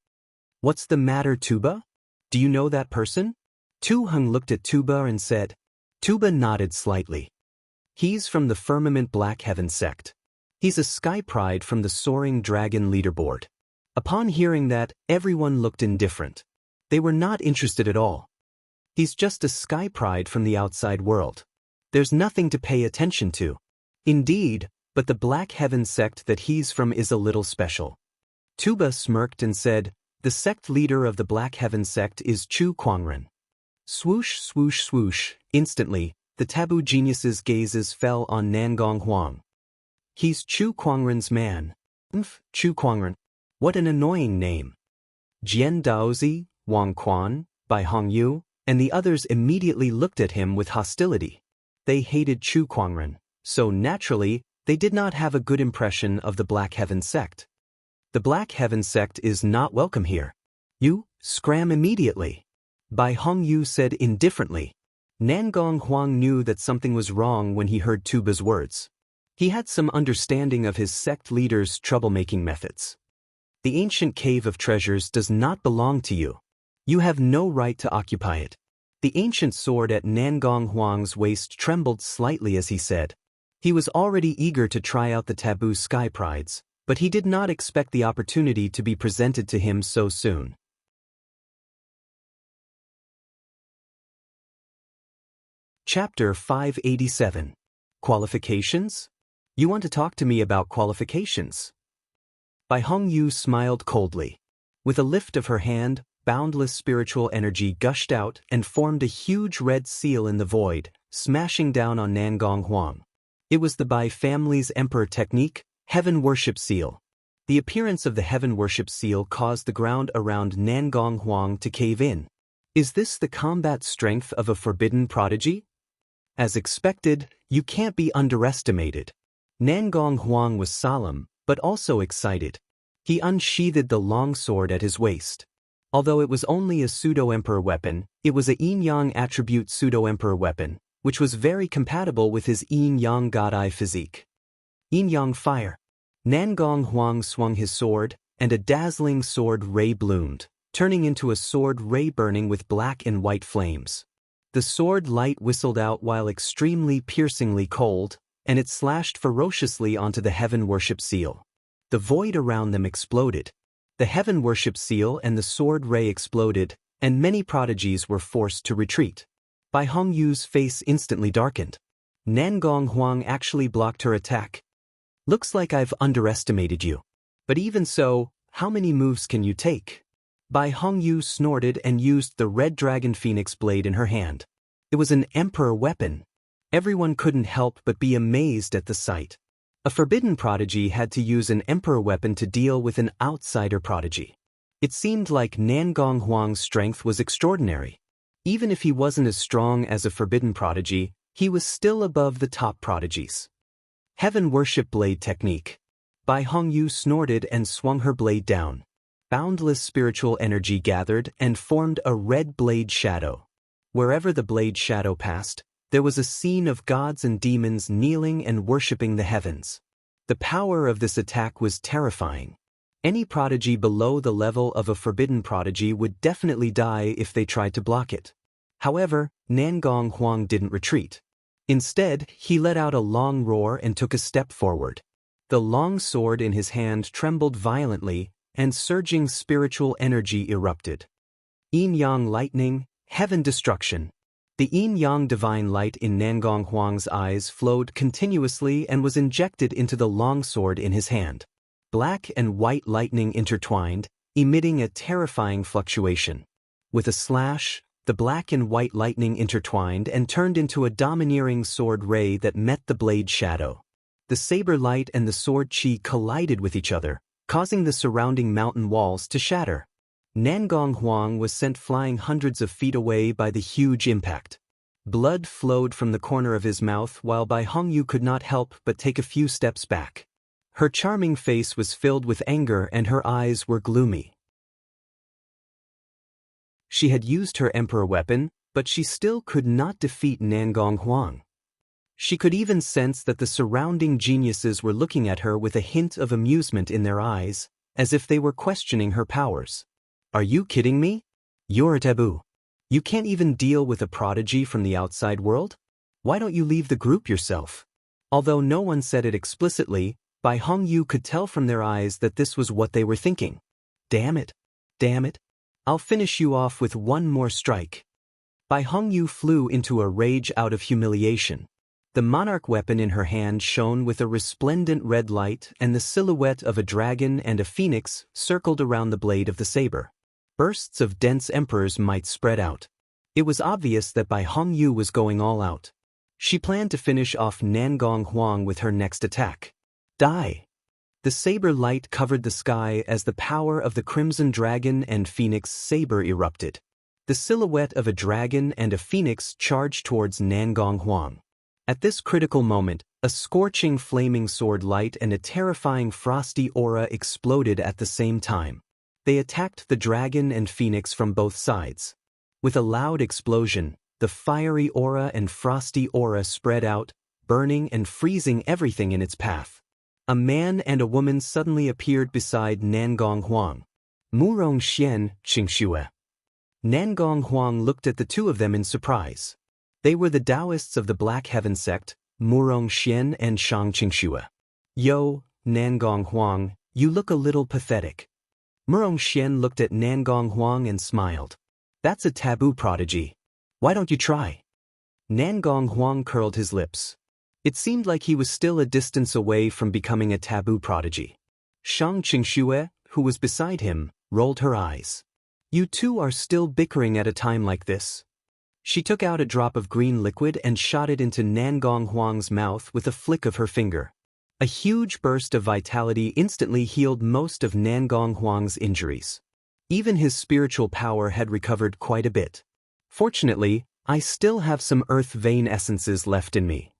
What's the matter, Tuba? Do you know that person? Tu Heng looked at Tuba and said. Tuba nodded slightly. He's from the Firmament Black Heaven sect. He's a sky pride from the Soaring Dragon leaderboard. Upon hearing that, everyone looked indifferent. They were not interested at all. He's just a sky pride from the outside world. There's nothing to pay attention to. Indeed, but the Black Heaven sect that he's from is a little special. Tuba smirked and said, the sect leader of the Black Heaven sect is Chu Kuangren. Swoosh, swoosh, swoosh. Instantly, the taboo genius's gazes fell on Nangong Huang. He's Chu Kuangren's man. Chu Kuangren. What an annoying name. Jian Daozi, Wang Quan, Bai Hongyu, and the others immediately looked at him with hostility. They hated Chu Kuangren, so naturally, they did not have a good impression of the Black Heaven sect. The Black Heaven sect is not welcome here. You, scram immediately. Bai Hongyu said indifferently. Nangong Huang knew that something was wrong when he heard Tuba's words. He had some understanding of his sect leader's troublemaking methods. The ancient cave of treasures does not belong to you. You have no right to occupy it. The ancient sword at Nangong Huang's waist trembled slightly as he said. He was already eager to try out the taboo sky prides, but he did not expect the opportunity to be presented to him so soon. Chapter 587. Qualifications? You want to talk to me about qualifications? Bai Hongyu smiled coldly. With a lift of her hand, boundless spiritual energy gushed out and formed a huge red seal in the void, smashing down on Nangong Huang. It was the Bai family's emperor technique, Heaven Worship Seal. The appearance of the Heaven Worship Seal caused the ground around Nangong Huang to cave in. Is this the combat strength of a forbidden prodigy? As expected, you can't be underestimated. Nangong Huang was solemn, but also excited. He unsheathed the long sword at his waist. Although it was only a pseudo-emperor weapon, it was a yin-yang attribute pseudo-emperor weapon, which was very compatible with his yin-yang god-eye physique. Yin-yang fire. Nangong Huang swung his sword, and a dazzling sword ray bloomed, turning into a sword ray burning with black and white flames. The sword light whistled out while extremely piercingly cold, and it slashed ferociously onto the heaven worship seal. The void around them exploded. The heaven worship seal and the sword ray exploded, and many prodigies were forced to retreat. Bai Hongyu's face instantly darkened. Nangong Huang actually blocked her attack. Looks like I've underestimated you. But even so, how many moves can you take? Bai Hongyu snorted and used the red dragon phoenix blade in her hand. It was an emperor weapon. Everyone couldn't help but be amazed at the sight. A forbidden prodigy had to use an emperor weapon to deal with an outsider prodigy. It seemed like Nangong Huang's strength was extraordinary. Even if he wasn't as strong as a forbidden prodigy, he was still above the top prodigies. Heaven worship blade technique. Bai Hongyu snorted and swung her blade down. Boundless spiritual energy gathered and formed a red blade shadow. Wherever the blade shadow passed, there was a scene of gods and demons kneeling and worshipping the heavens. The power of this attack was terrifying. Any prodigy below the level of a forbidden prodigy would definitely die if they tried to block it. However, Nangong Huang didn't retreat. Instead, he let out a long roar and took a step forward. The long sword in his hand trembled violently, and surging spiritual energy erupted. Yin-yang lightning, heaven destruction. The yin-yang divine light in Nangong Huang's eyes flowed continuously and was injected into the long sword in his hand. Black and white lightning intertwined, emitting a terrifying fluctuation. With a slash, the black and white lightning intertwined and turned into a domineering sword ray that met the blade shadow. The saber light and the sword chi collided with each other, causing the surrounding mountain walls to shatter. Nangong Huang was sent flying hundreds of feet away by the huge impact. Blood flowed from the corner of his mouth while Bai Hongyu could not help but take a few steps back. Her charming face was filled with anger and her eyes were gloomy. She had used her emperor weapon, but she still could not defeat Nangong Huang. She could even sense that the surrounding geniuses were looking at her with a hint of amusement in their eyes, as if they were questioning her powers. Are you kidding me? You're a taboo. You can't even deal with a prodigy from the outside world? Why don't you leave the group yourself? Although no one said it explicitly, Bai Hongyu could tell from their eyes that this was what they were thinking. Damn it. Damn it. I'll finish you off with one more strike. Bai Hongyu flew into a rage out of humiliation. The monarch weapon in her hand shone with a resplendent red light, and the silhouette of a dragon and a phoenix circled around the blade of the saber. Bursts of dense emperor's might spread out. It was obvious that Bai Hongyu was going all out. She planned to finish off Nangong Huang with her next attack. Die! The saber light covered the sky as the power of the crimson dragon and phoenix saber erupted. The silhouette of a dragon and a phoenix charged towards Nangong Huang. At this critical moment, a scorching flaming sword light and a terrifying frosty aura exploded at the same time. They attacked the dragon and phoenix from both sides. With a loud explosion, the fiery aura and frosty aura spread out, burning and freezing everything in its path. A man and a woman suddenly appeared beside Nangong Huang. Murong Xian, Xianxia. Nangong Huang looked at the two of them in surprise. They were the Taoists of the Black Heaven sect, Murong Xian and Xianxia. Yo, Nangong Huang, you look a little pathetic. Murong Xian looked at Nangong Huang and smiled. That's a taboo prodigy. Why don't you try? Nangong Huang curled his lips. It seemed like he was still a distance away from becoming a taboo prodigy. Xianxia, who was beside him, rolled her eyes. You two are still bickering at a time like this. She took out a drop of green liquid and shot it into Nangong Huang's mouth with a flick of her finger. A huge burst of vitality instantly healed most of Nangong Huang's injuries. Even his spiritual power had recovered quite a bit. Fortunately, I still have some earth vein essences left in me.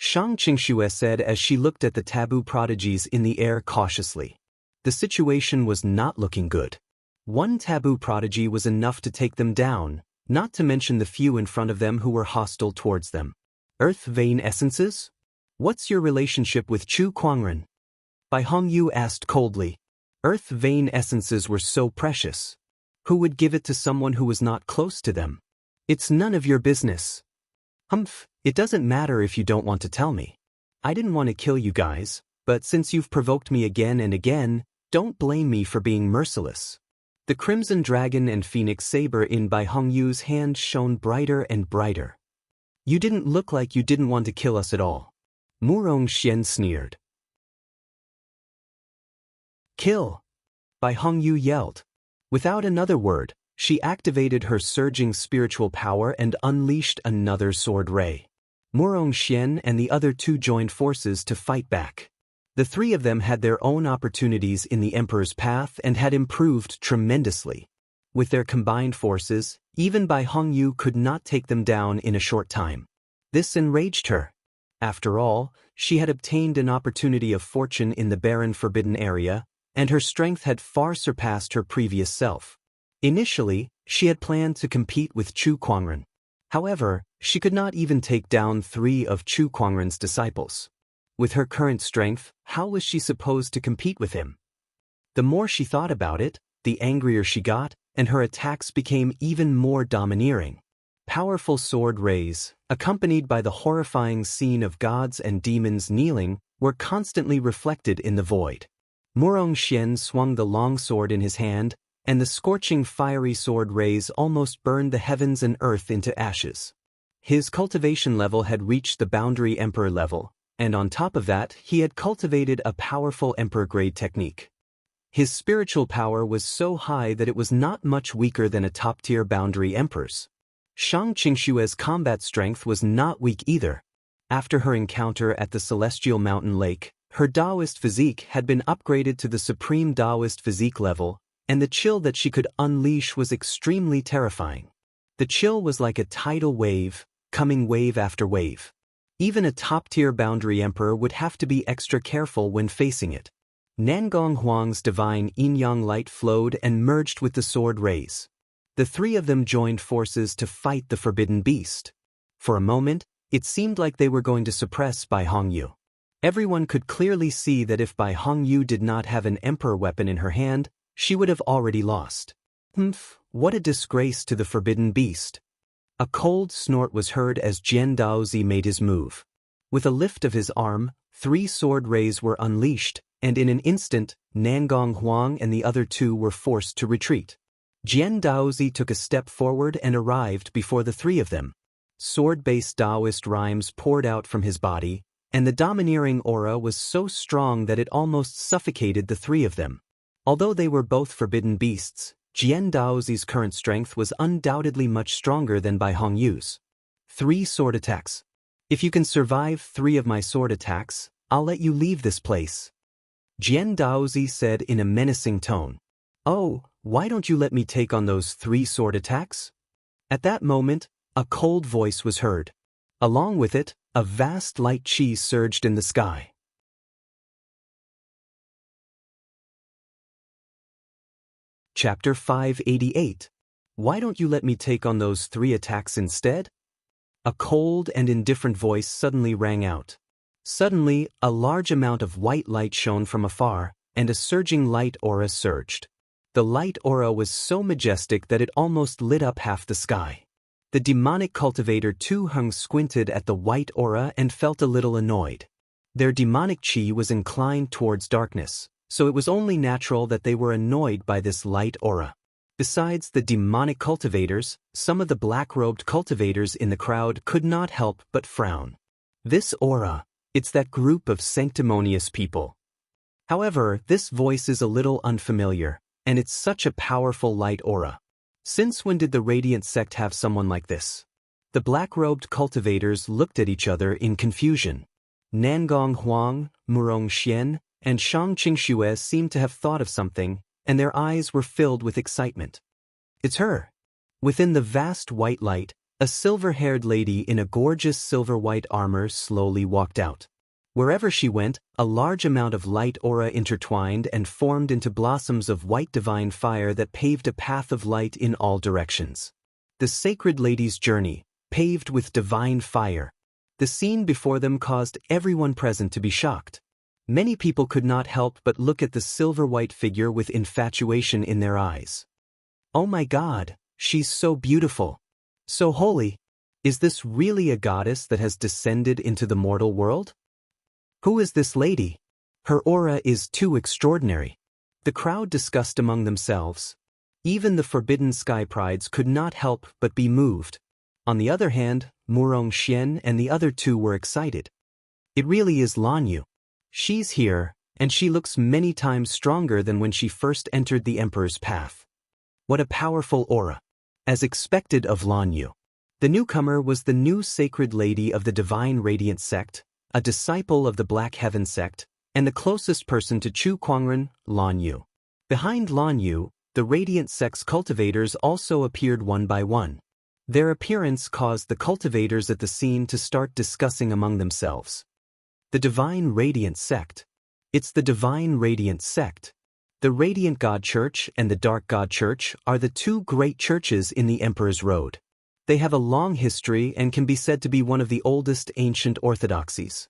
Xianxia said as she looked at the taboo prodigies in the air cautiously. The situation was not looking good. One taboo prodigy was enough to take them down, not to mention the few in front of them who were hostile towards them. Earth vein essences? What's your relationship with Chu Kuangren? Bai Hongyu asked coldly. Earth vein essences were so precious. Who would give it to someone who was not close to them? It's none of your business. Humph, it doesn't matter if you don't want to tell me. I didn't want to kill you guys, but since you've provoked me again and again, don't blame me for being merciless. The crimson dragon and phoenix saber in Bai Hongyu's hand shone brighter and brighter. You didn't look like you didn't want to kill us at all. Murong Xian sneered. Kill! Bai Hongyu yelled. Without another word, she activated her surging spiritual power and unleashed another sword ray. Murong Xian and the other two joined forces to fight back. The three of them had their own opportunities in the Emperor's path and had improved tremendously. With their combined forces, even Bai Hongyu could not take them down in a short time. This enraged her. After all, she had obtained an opportunity of fortune in the barren forbidden area, and her strength had far surpassed her previous self. Initially, she had planned to compete with Chu Kuangren. However, she could not even take down 3 of Chu Kuangren's disciples. With her current strength, how was she supposed to compete with him? The more she thought about it, the angrier she got, and her attacks became even more domineering. Powerful sword rays, accompanied by the horrifying scene of gods and demons kneeling, were constantly reflected in the void. Murong Xian swung the long sword in his hand, and the scorching fiery sword rays almost burned the heavens and earth into ashes. His cultivation level had reached the boundary emperor level, and on top of that, he had cultivated a powerful emperor-grade technique. His spiritual power was so high that it was not much weaker than a top-tier boundary emperor's. Shang Qingshue's combat strength was not weak either. After her encounter at the Celestial Mountain Lake, her Taoist physique had been upgraded to the Supreme Taoist physique level, and the chill that she could unleash was extremely terrifying. The chill was like a tidal wave, coming wave after wave. Even a top-tier boundary emperor would have to be extra careful when facing it. Nangong Huang's divine yin-yang light flowed and merged with the sword rays. The 3 of them joined forces to fight the forbidden beast. For a moment, it seemed like they were going to suppress Bai Hongyu. Everyone could clearly see that if Bai Hongyu did not have an emperor weapon in her hand, she would have already lost. Humph, what a disgrace to the forbidden beast. A cold snort was heard as Jian Daozi made his move. With a lift of his arm, 3 sword rays were unleashed, and in an instant, Nangong Huang and the other 2 were forced to retreat. Jian Daozi took a step forward and arrived before the 3 of them. Sword-based Taoist rhymes poured out from his body, and the domineering aura was so strong that it almost suffocated the 3 of them. Although they were both forbidden beasts, Jian Daozi's current strength was undoubtedly much stronger than Bai Hongyu's. 3 sword attacks. If you can survive 3 of my sword attacks, I'll let you leave this place. Jian Daozi said in a menacing tone. Oh, why don't you let me take on those 3 sword attacks? At that moment, a cold voice was heard. Along with it, a vast light chi surged in the sky. Chapter 588. Why don't you let me take on those 3 attacks instead? A cold and indifferent voice suddenly rang out. Suddenly, a large amount of white light shone from afar, and a surging light aura surged. The light aura was so majestic that it almost lit up half the sky. The demonic cultivator Tu Heng squinted at the white aura and felt a little annoyed. Their demonic chi was inclined towards darkness, so it was only natural that they were annoyed by this light aura. Besides the demonic cultivators, some of the black-robed cultivators in the crowd could not help but frown. This aura, it's that group of sanctimonious people. However, this voice is a little unfamiliar, and it's such a powerful light aura. Since when did the Radiant sect have someone like this? The black-robed cultivators looked at each other in confusion. Nangong Huang, Murong Xian, and Shang Qingshuo seemed to have thought of something, and their eyes were filled with excitement. It's her! Within the vast white light, a silver-haired lady in a gorgeous silver-white armor slowly walked out. Wherever she went, a large amount of light aura intertwined and formed into blossoms of white divine fire that paved a path of light in all directions. The sacred lady's journey, paved with divine fire. The scene before them caused everyone present to be shocked. Many people could not help but look at the silver-white figure with infatuation in their eyes. Oh my God, she's so beautiful. So holy. Is this really a goddess that has descended into the mortal world? Who is this lady? Her aura is too extraordinary. The crowd discussed among themselves. Even the forbidden sky prides could not help but be moved. On the other hand, Murong Xian and the other two were excited. It really is Lan Yu. She's here, and she looks many times stronger than when she first entered the Emperor's path. What a powerful aura. As expected of Lan Yu. The newcomer was the new sacred lady of the Divine Radiant sect, a disciple of the Black Heaven sect, and the closest person to Chu Kuangren, Lan Yu. Behind Lan Yu, the Radiant sect's cultivators also appeared one by one. Their appearance caused the cultivators at the scene to start discussing among themselves. The Divine Radiant sect. It's the Divine Radiant sect. The Radiant God Church and the Dark God Church are the two great churches in the Emperor's Road. They have a long history and can be said to be one of the oldest ancient orthodoxies.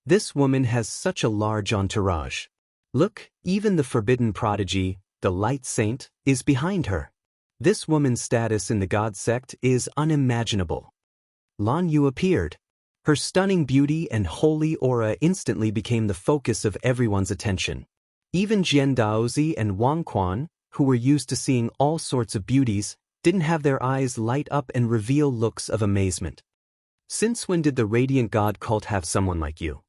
This woman has such a large entourage. Look, even the forbidden prodigy, the Light Saint, is behind her. This woman's status in the God sect is unimaginable. Lan Yu appeared. Her stunning beauty and holy aura instantly became the focus of everyone's attention. Even Jian Daozi and Wang Quan, who were used to seeing all sorts of beauties, didn't have their eyes light up and reveal looks of amazement. Since when did the Radiant God cult have someone like you?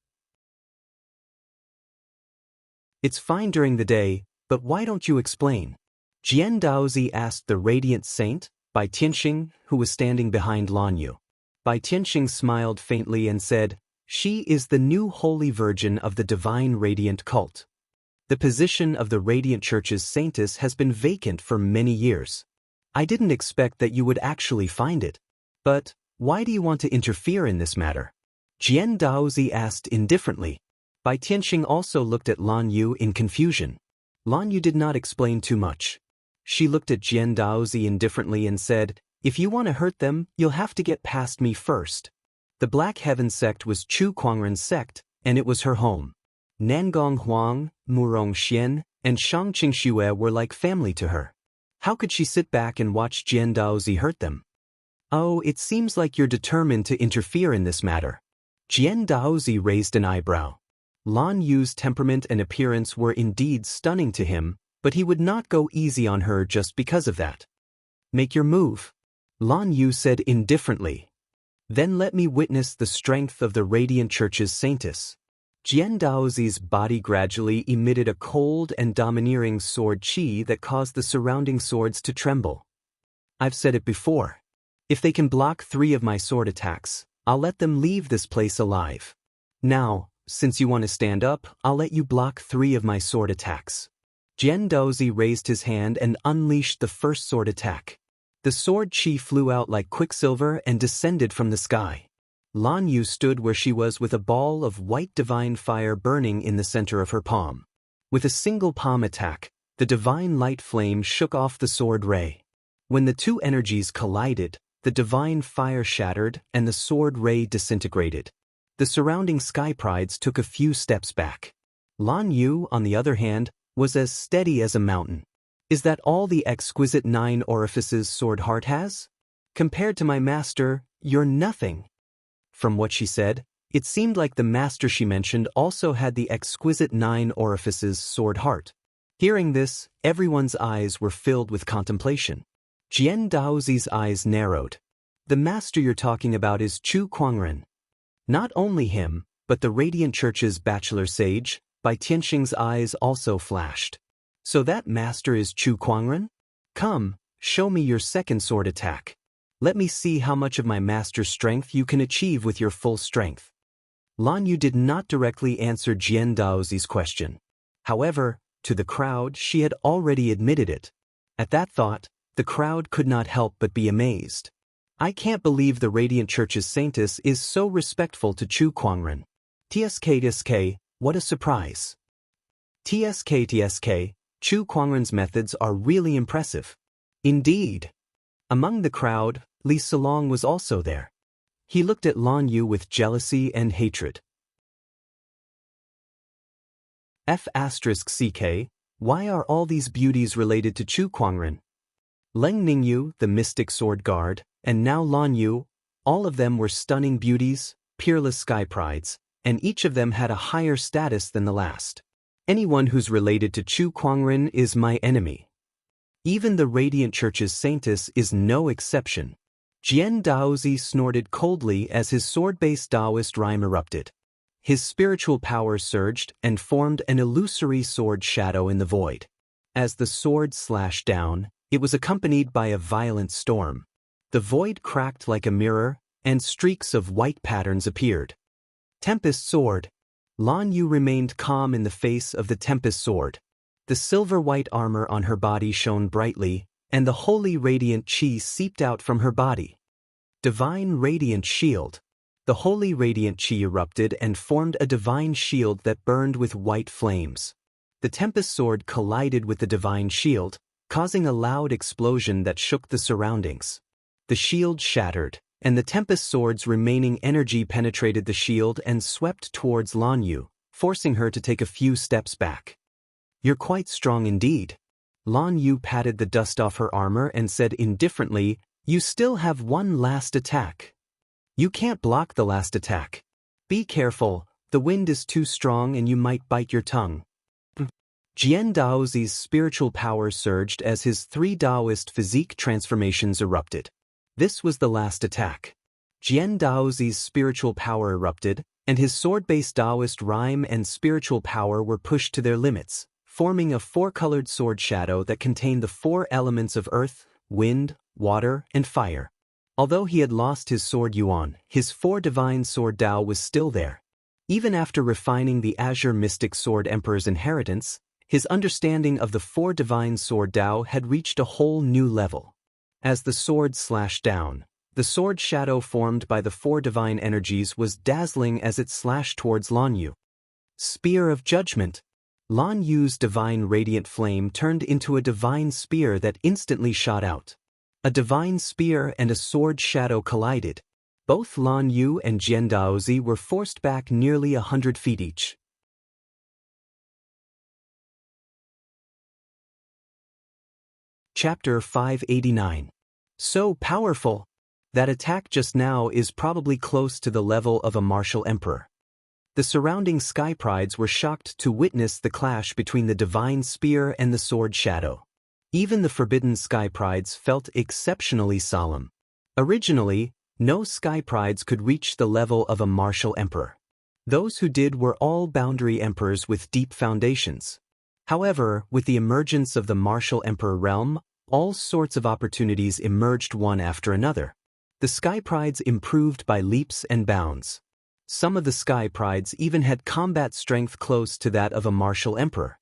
It's fine during the day, but why don't you explain? Jian Daozi asked the Radiant Saint, Bai Tianxing, who was standing behind Lan Yu. Bai Tianxing smiled faintly and said, "She is the new Holy Virgin of the Divine Radiant cult. The position of the Radiant Church's saintess has been vacant for many years. I didn't expect that you would actually find it. But, why do you want to interfere in this matter?" Jian Daozi asked indifferently. Bai Tianxing also looked at Lan Yu in confusion. Lan Yu did not explain too much. She looked at Jian Daozi indifferently and said, "If you want to hurt them, you'll have to get past me first." The Black Heaven sect was Chu Kuangren's sect, and it was her home. Nangong Huang, Murong Xian, and Shangqing Xue were like family to her. How could she sit back and watch Jian Daozi hurt them? Oh, it seems like you're determined to interfere in this matter. Jian Daozi raised an eyebrow. Lan Yu's temperament and appearance were indeed stunning to him, but he would not go easy on her just because of that. Make your move. Lan Yu said indifferently. Then let me witness the strength of the Radiant Church's saintess. Jian Daozi's body gradually emitted a cold and domineering sword qi that caused the surrounding swords to tremble. I've said it before. If they can block 3 of my sword attacks, I'll let them leave this place alive. Now, since you want to stand up, I'll let you block 3 of my sword attacks. Jian Daozi raised his hand and unleashed the first sword attack. The sword qi flew out like quicksilver and descended from the sky. Lan Yu stood where she was with a ball of white divine fire burning in the center of her palm. With a single palm attack, the divine light flame shook off the sword ray. When the two energies collided, the divine fire shattered and the sword ray disintegrated. The surrounding sky prides took a few steps back. Lan Yu, on the other hand, was as steady as a mountain. Is that all the exquisite 9 orifices Sword Heart has? Compared to my master, you're nothing. From what she said, it seemed like the master she mentioned also had the exquisite 9 orifices Sword Heart. Hearing this, everyone's eyes were filled with contemplation. Jian Daozi's eyes narrowed. The master you're talking about is Chu Kuangren. Not only him, but the Radiant Church's bachelor sage, Bai Tianxing's eyes also flashed. So that master is Chu Kuangren? Come, show me your second sword attack. Let me see how much of my master's strength you can achieve with your full strength. Lan Yu did not directly answer Jian Daozi's question. However, to the crowd she had already admitted it. At that thought, the crowd could not help but be amazed. I can't believe the Radiant Church's saintess is so respectful to Chu Kuangren. TSK, what a surprise. TSK, Chu Kuangren's methods are really impressive. Indeed. Among the crowd, Li Silong was also there. He looked at Lan Yu with jealousy and hatred. F***CK, why are all these beauties related to Chu Kuangren? Leng Ningyu, the mystic sword guard, and now Lan Yu, all of them were stunning beauties, peerless sky prides, and each of them had a higher status than the last. Anyone who's related to Chu Kuangren is my enemy. Even the Radiant Church's saintess is no exception. Jian Daozi snorted coldly as his sword-based Taoist rhyme erupted. His spiritual power surged and formed an illusory sword shadow in the void. As the sword slashed down, it was accompanied by a violent storm. The void cracked like a mirror, and streaks of white patterns appeared. Tempest Sword. Lan Yu remained calm in the face of the Tempest Sword. The silver-white armor on her body shone brightly, and the holy radiant chi seeped out from her body. Divine Radiant Shield. The holy radiant chi erupted and formed a divine shield that burned with white flames. The Tempest Sword collided with the divine shield, causing a loud explosion that shook the surroundings. The shield shattered, and the Tempest Sword's remaining energy penetrated the shield and swept towards Lan Yu, forcing her to take a few steps back. You're quite strong indeed. Lan Yu patted the dust off her armor and said indifferently, you still have one last attack. You can't block the last attack. Be careful, the wind is too strong and you might bite your tongue. Jian Daozi's spiritual power surged as his 3 Taoist physique transformations erupted. This was the last attack. Jian Daozi's spiritual power erupted, and his sword-based Taoist rhyme and spiritual power were pushed to their limits, forming a 4-colored sword shadow that contained the 4 elements of earth, wind, water, and fire. Although he had lost his sword Yuan, his 4 divine sword Dao was still there. Even after refining the Azure Mystic Sword Emperor's inheritance, his understanding of the 4 divine sword Dao had reached a whole new level. As the sword slashed down, the sword shadow formed by the 4 divine energies was dazzling as it slashed towards Lan Yu. Spear of Judgment. Lan Yu's divine radiant flame turned into a divine spear that instantly shot out. A divine spear and a sword shadow collided. Both Lan Yu and Jian Daozi were forced back nearly 100 feet each. Chapter 589. So powerful! That attack just now is probably close to the level of a martial emperor. The surrounding sky prides were shocked to witness the clash between the divine spear and the sword shadow. Even the forbidden sky prides felt exceptionally solemn. Originally, no sky prides could reach the level of a martial emperor. Those who did were all boundary emperors with deep foundations. However, with the emergence of the martial emperor realm, all sorts of opportunities emerged one after another. The sky prides improved by leaps and bounds. Some of the sky prides even had combat strength close to that of a martial emperor.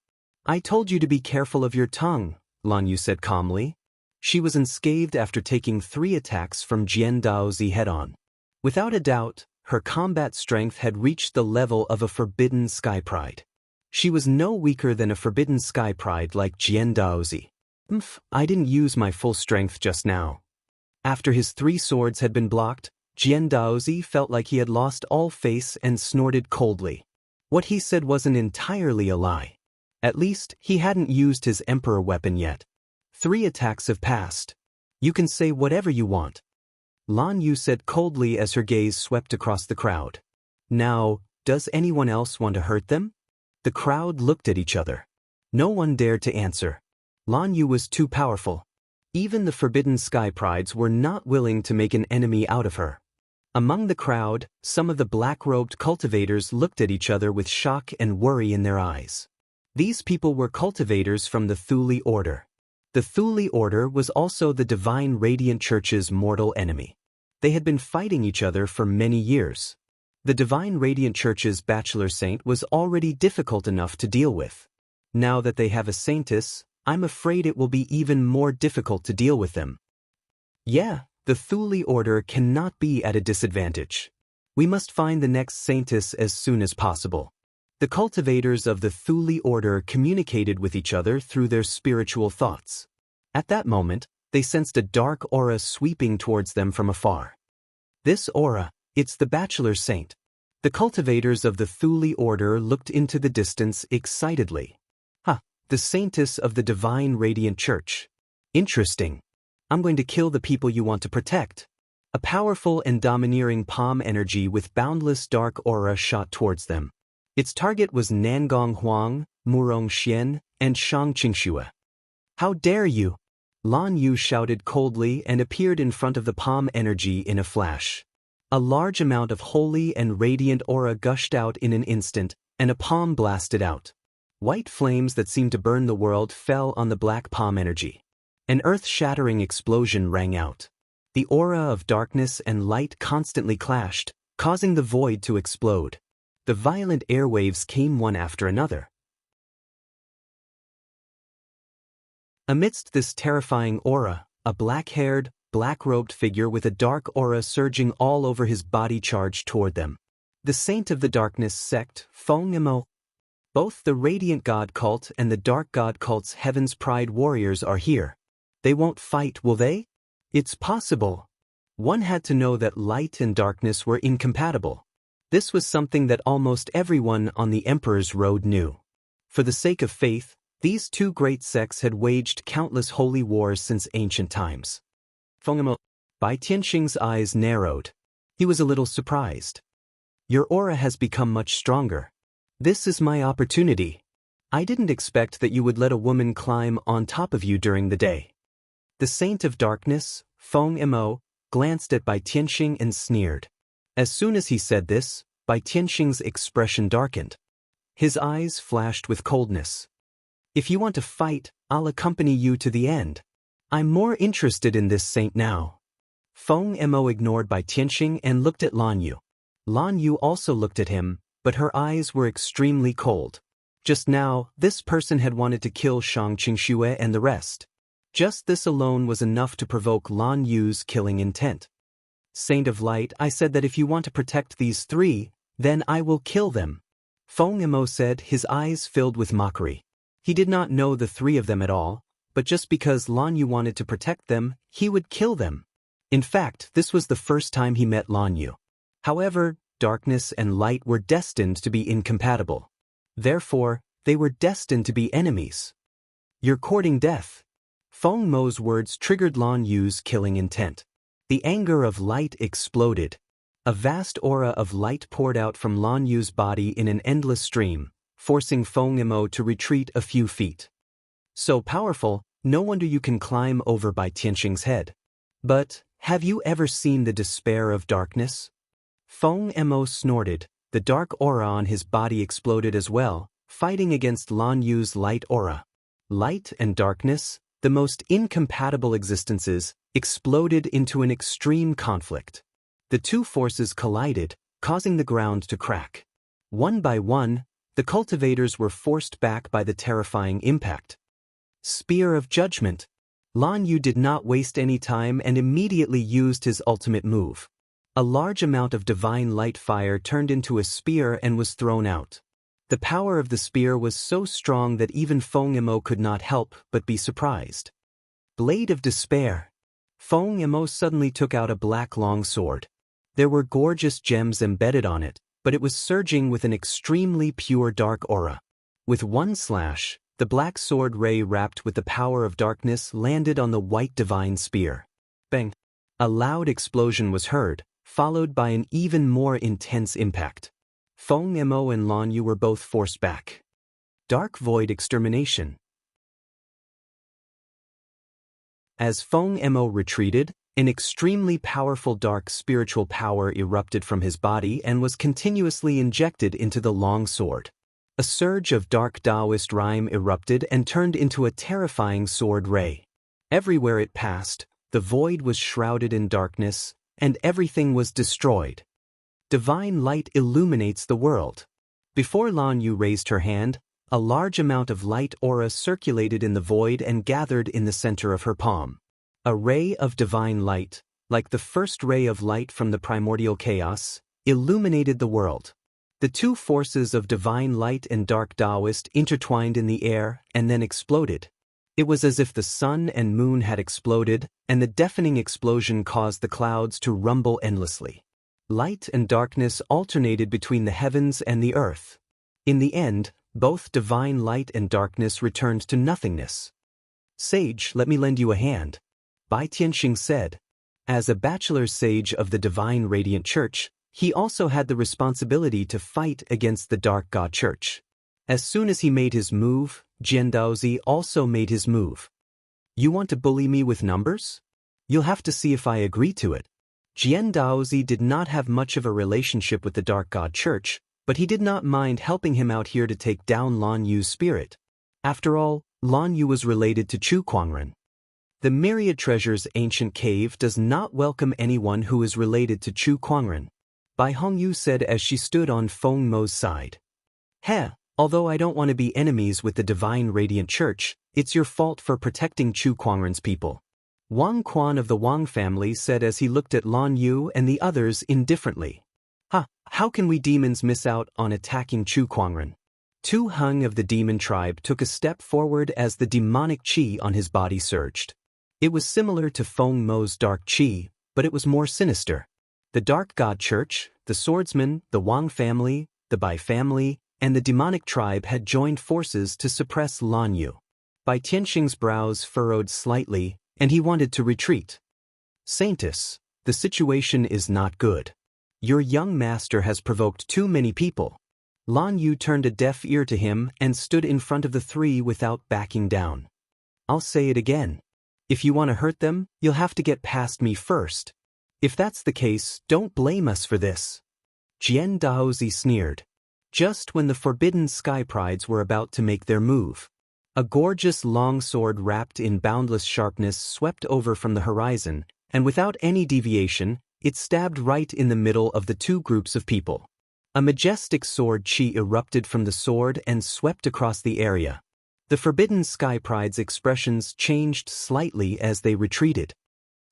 I told you to be careful of your tongue, Lan Yu said calmly. She was unscathed after taking 3 attacks from Jian Daozi head-on. Without a doubt, her combat strength had reached the level of a forbidden sky pride. She was no weaker than a forbidden sky pride like Jian Daozi. I didn't use my full strength just now. After his 3 swords had been blocked, Jian Daozi felt like he had lost all face and snorted coldly. What he said wasn't entirely a lie. At least, he hadn't used his emperor weapon yet. 3 attacks have passed. You can say whatever you want. Lan Yu said coldly as her gaze swept across the crowd. Now, does anyone else want to hurt them? The crowd looked at each other. No one dared to answer. Lan Yu was too powerful. Even the forbidden sky prides were not willing to make an enemy out of her. Among the crowd, some of the black-robed cultivators looked at each other with shock and worry in their eyes. These people were cultivators from the Thuli Order. The Thuli Order was also the Divine Radiant Church's mortal enemy. They had been fighting each other for many years. The Divine Radiant Church's bachelor saint was already difficult enough to deal with. Now that they have a saintess, I'm afraid it will be even more difficult to deal with them. Yeah, the Thuli Order cannot be at a disadvantage. We must find the next saintess as soon as possible. The cultivators of the Thule order communicated with each other through their spiritual thoughts. At that moment, they sensed a dark aura sweeping towards them from afar. This aura, it's the bachelor saint. The cultivators of the Thule order looked into the distance excitedly. The saintess of the divine radiant church. Interesting. I'm going to kill the people you want to protect. A powerful and domineering palm energy with boundless dark aura shot towards them. Its target was Nangong Huang, Murong Xian, and Xianxia. How dare you? Lan Yu shouted coldly and appeared in front of the palm energy in a flash. A large amount of holy and radiant aura gushed out in an instant, and a palm blasted out. White flames that seemed to burn the world fell on the black palm energy. An earth-shattering explosion rang out. The aura of darkness and light constantly clashed, causing the void to explode. The violent airwaves came one after another. Amidst this terrifying aura, a black-haired, black-robed figure with a dark aura surging all over his body charged toward them. The Saint of the Darkness sect, Feng Emo. Both the Radiant God cult and the Dark God cult's Heaven's Pride warriors are here. They won't fight, will they? It's possible. One had to know that light and darkness were incompatible. This was something that almost everyone on the Emperor's Road knew. For the sake of faith, these two great sects had waged countless holy wars since ancient times. Feng Emo. Bai Tianxing's eyes narrowed. He was a little surprised. Your aura has become much stronger. This is my opportunity. I didn't expect that you would let a woman climb on top of you during the day. The Saint of Darkness, Feng Emo, glanced at Bai Tianxing and sneered. As soon as he said this, Bai Tianxing's expression darkened. His eyes flashed with coldness. If you want to fight, I'll accompany you to the end. I'm more interested in this saint now. Feng Emo ignored Bai Tianxing and looked at Lan Yu. Lan Yu also looked at him, but her eyes were extremely cold. Just now, this person had wanted to kill Xianxia and the rest. Just this alone was enough to provoke Lan Yu's killing intent. Saint of Light, I said that if you want to protect these three, then I will kill them. Feng Emo said, his eyes filled with mockery. He did not know the three of them at all, but just because Lan Yu wanted to protect them, he would kill them. In fact, this was the first time he met Lan Yu. However, darkness and light were destined to be incompatible. Therefore, they were destined to be enemies. You're courting death. Feng Mo's words triggered Lan Yu's killing intent. The anger of light exploded. A vast aura of light poured out from Lan Yu's body in an endless stream, forcing Feng Mo to retreat a few feet. So powerful, no wonder you can climb over Bai Tianxing's head. But, have you ever seen the despair of darkness? Feng Mo snorted. The dark aura on his body exploded as well, fighting against Lan Yu's light aura. Light and darkness, the most incompatible existences, exploded into an extreme conflict. The two forces collided, causing the ground to crack. One by one, the cultivators were forced back by the terrifying impact. Spear of Judgment. Lan Yu did not waste any time and immediately used his ultimate move. A large amount of divine light fire turned into a spear and was thrown out. The power of the spear was so strong that even Feng Mo could not help but be surprised. Blade of Despair. Feng Mo suddenly took out a black long sword. There were gorgeous gems embedded on it, but it was surging with an extremely pure dark aura. With one slash, the black sword ray wrapped with the power of darkness landed on the white divine spear. Bang! A loud explosion was heard, followed by an even more intense impact. Feng Mo and Lan Yu were both forced back. Dark Void Extermination. As Feng Mo retreated, an extremely powerful dark spiritual power erupted from his body and was continuously injected into the long sword. A surge of dark Taoist rhyme erupted and turned into a terrifying sword ray. Everywhere it passed, the void was shrouded in darkness, and everything was destroyed. Divine light illuminates the world. Before Lan Yu raised her hand, a large amount of light aura circulated in the void and gathered in the center of her palm. A ray of divine light, like the first ray of light from the primordial chaos, illuminated the world. The two forces of divine light and dark Taoist intertwined in the air and then exploded. It was as if the sun and moon had exploded, and the deafening explosion caused the clouds to rumble endlessly. Light and darkness alternated between the heavens and the earth. In the end, both divine light and darkness returned to nothingness. "Sage, let me lend you a hand," Bai Tianxing said. As a bachelor sage of the Divine Radiant Church, he also had the responsibility to fight against the Dark God Church. As soon as he made his move, Jian Daozi also made his move. "You want to bully me with numbers? You'll have to see if I agree to it." Jian Daozi did not have much of a relationship with the Dark God Church, but he did not mind helping him out here to take down Lan Yu's spirit. After all, Lan Yu was related to Chu Kuangren. The Myriad Treasures ancient cave does not welcome anyone who is related to Chu Kuangren, Bai Hongyu said as she stood on Feng Mo's side. "Heh, although I don't want to be enemies with the Divine Radiant Church, it's your fault for protecting Chu Kuangren's people," Wang Quan of the Wang family said as he looked at Lan Yu and the others indifferently. How can we demons miss out on attacking Chu Kuangren?" Tu Heng of the demon tribe took a step forward as the demonic qi on his body surged. It was similar to Feng Mo's dark qi, but it was more sinister. The Dark God Church, the swordsmen, the Wang family, the Bai family, and the demonic tribe had joined forces to suppress Lan Yu. Bai Tianxing's brows furrowed slightly, and he wanted to retreat. "Saintess, the situation is not good. Your young master has provoked too many people." Lan Yu turned a deaf ear to him and stood in front of the three without backing down. "I'll say it again. If you want to hurt them, you'll have to get past me first. If that's the case, don't blame us for this." Jian Daozi sneered. Just when the forbidden sky prides were about to make their move, a gorgeous long sword wrapped in boundless sharpness swept over from the horizon, and without any deviation, it stabbed right in the middle of the two groups of people. A majestic sword chi erupted from the sword and swept across the area. The forbidden sky pride's expressions changed slightly as they retreated.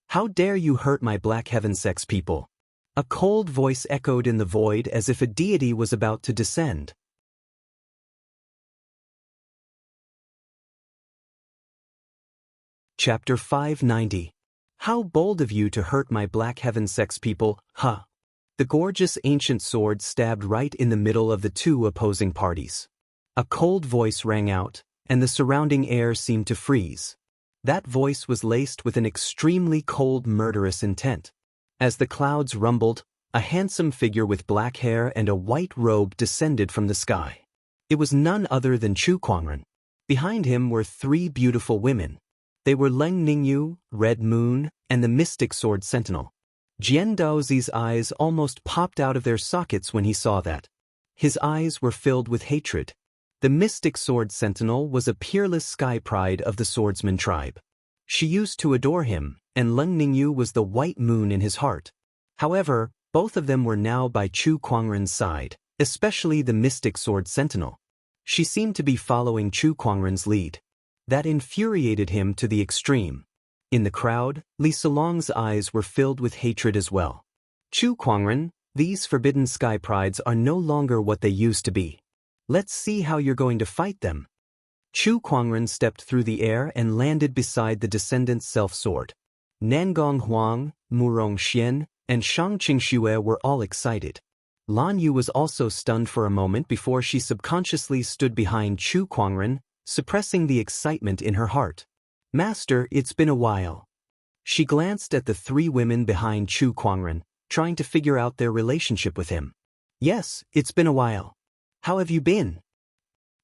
"How dare you hurt my Black Heaven Sects people?" A cold voice echoed in the void as if a deity was about to descend. Chapter 590. How bold of you to hurt my Black Heaven Sects people, huh? The gorgeous ancient sword stabbed right in the middle of the two opposing parties. A cold voice rang out, and the surrounding air seemed to freeze. That voice was laced with an extremely cold, murderous intent. As the clouds rumbled, a handsome figure with black hair and a white robe descended from the sky. It was none other than Chu Kuangren. Behind him were three beautiful women. They were Leng Ningyu, Red Moon, and the Mystic Sword Sentinel. Jian Daozi's eyes almost popped out of their sockets when he saw that. His eyes were filled with hatred. The Mystic Sword Sentinel was a peerless sky pride of the swordsman tribe. She used to adore him, and Leng Ningyu was the white moon in his heart. However, both of them were now by Chu Kuangren's side, especially the Mystic Sword Sentinel. She seemed to be following Chu Kuangren's lead. That infuriated him to the extreme. In the crowd, Li Solong's eyes were filled with hatred as well. "Chu Kuangren, these forbidden sky prides are no longer what they used to be. Let's see how you're going to fight them." Chu Kuangren stepped through the air and landed beside the descendant's self-sword. Nangong Huang, Murong Xian, and Shang Qingxue were all excited. Lan Yu was also stunned for a moment before she subconsciously stood behind Chu Kuangren, suppressing the excitement in her heart. "Master, it's been a while." She glanced at the three women behind Chu Kuangren, trying to figure out their relationship with him. "Yes, it's been a while. How have you been?"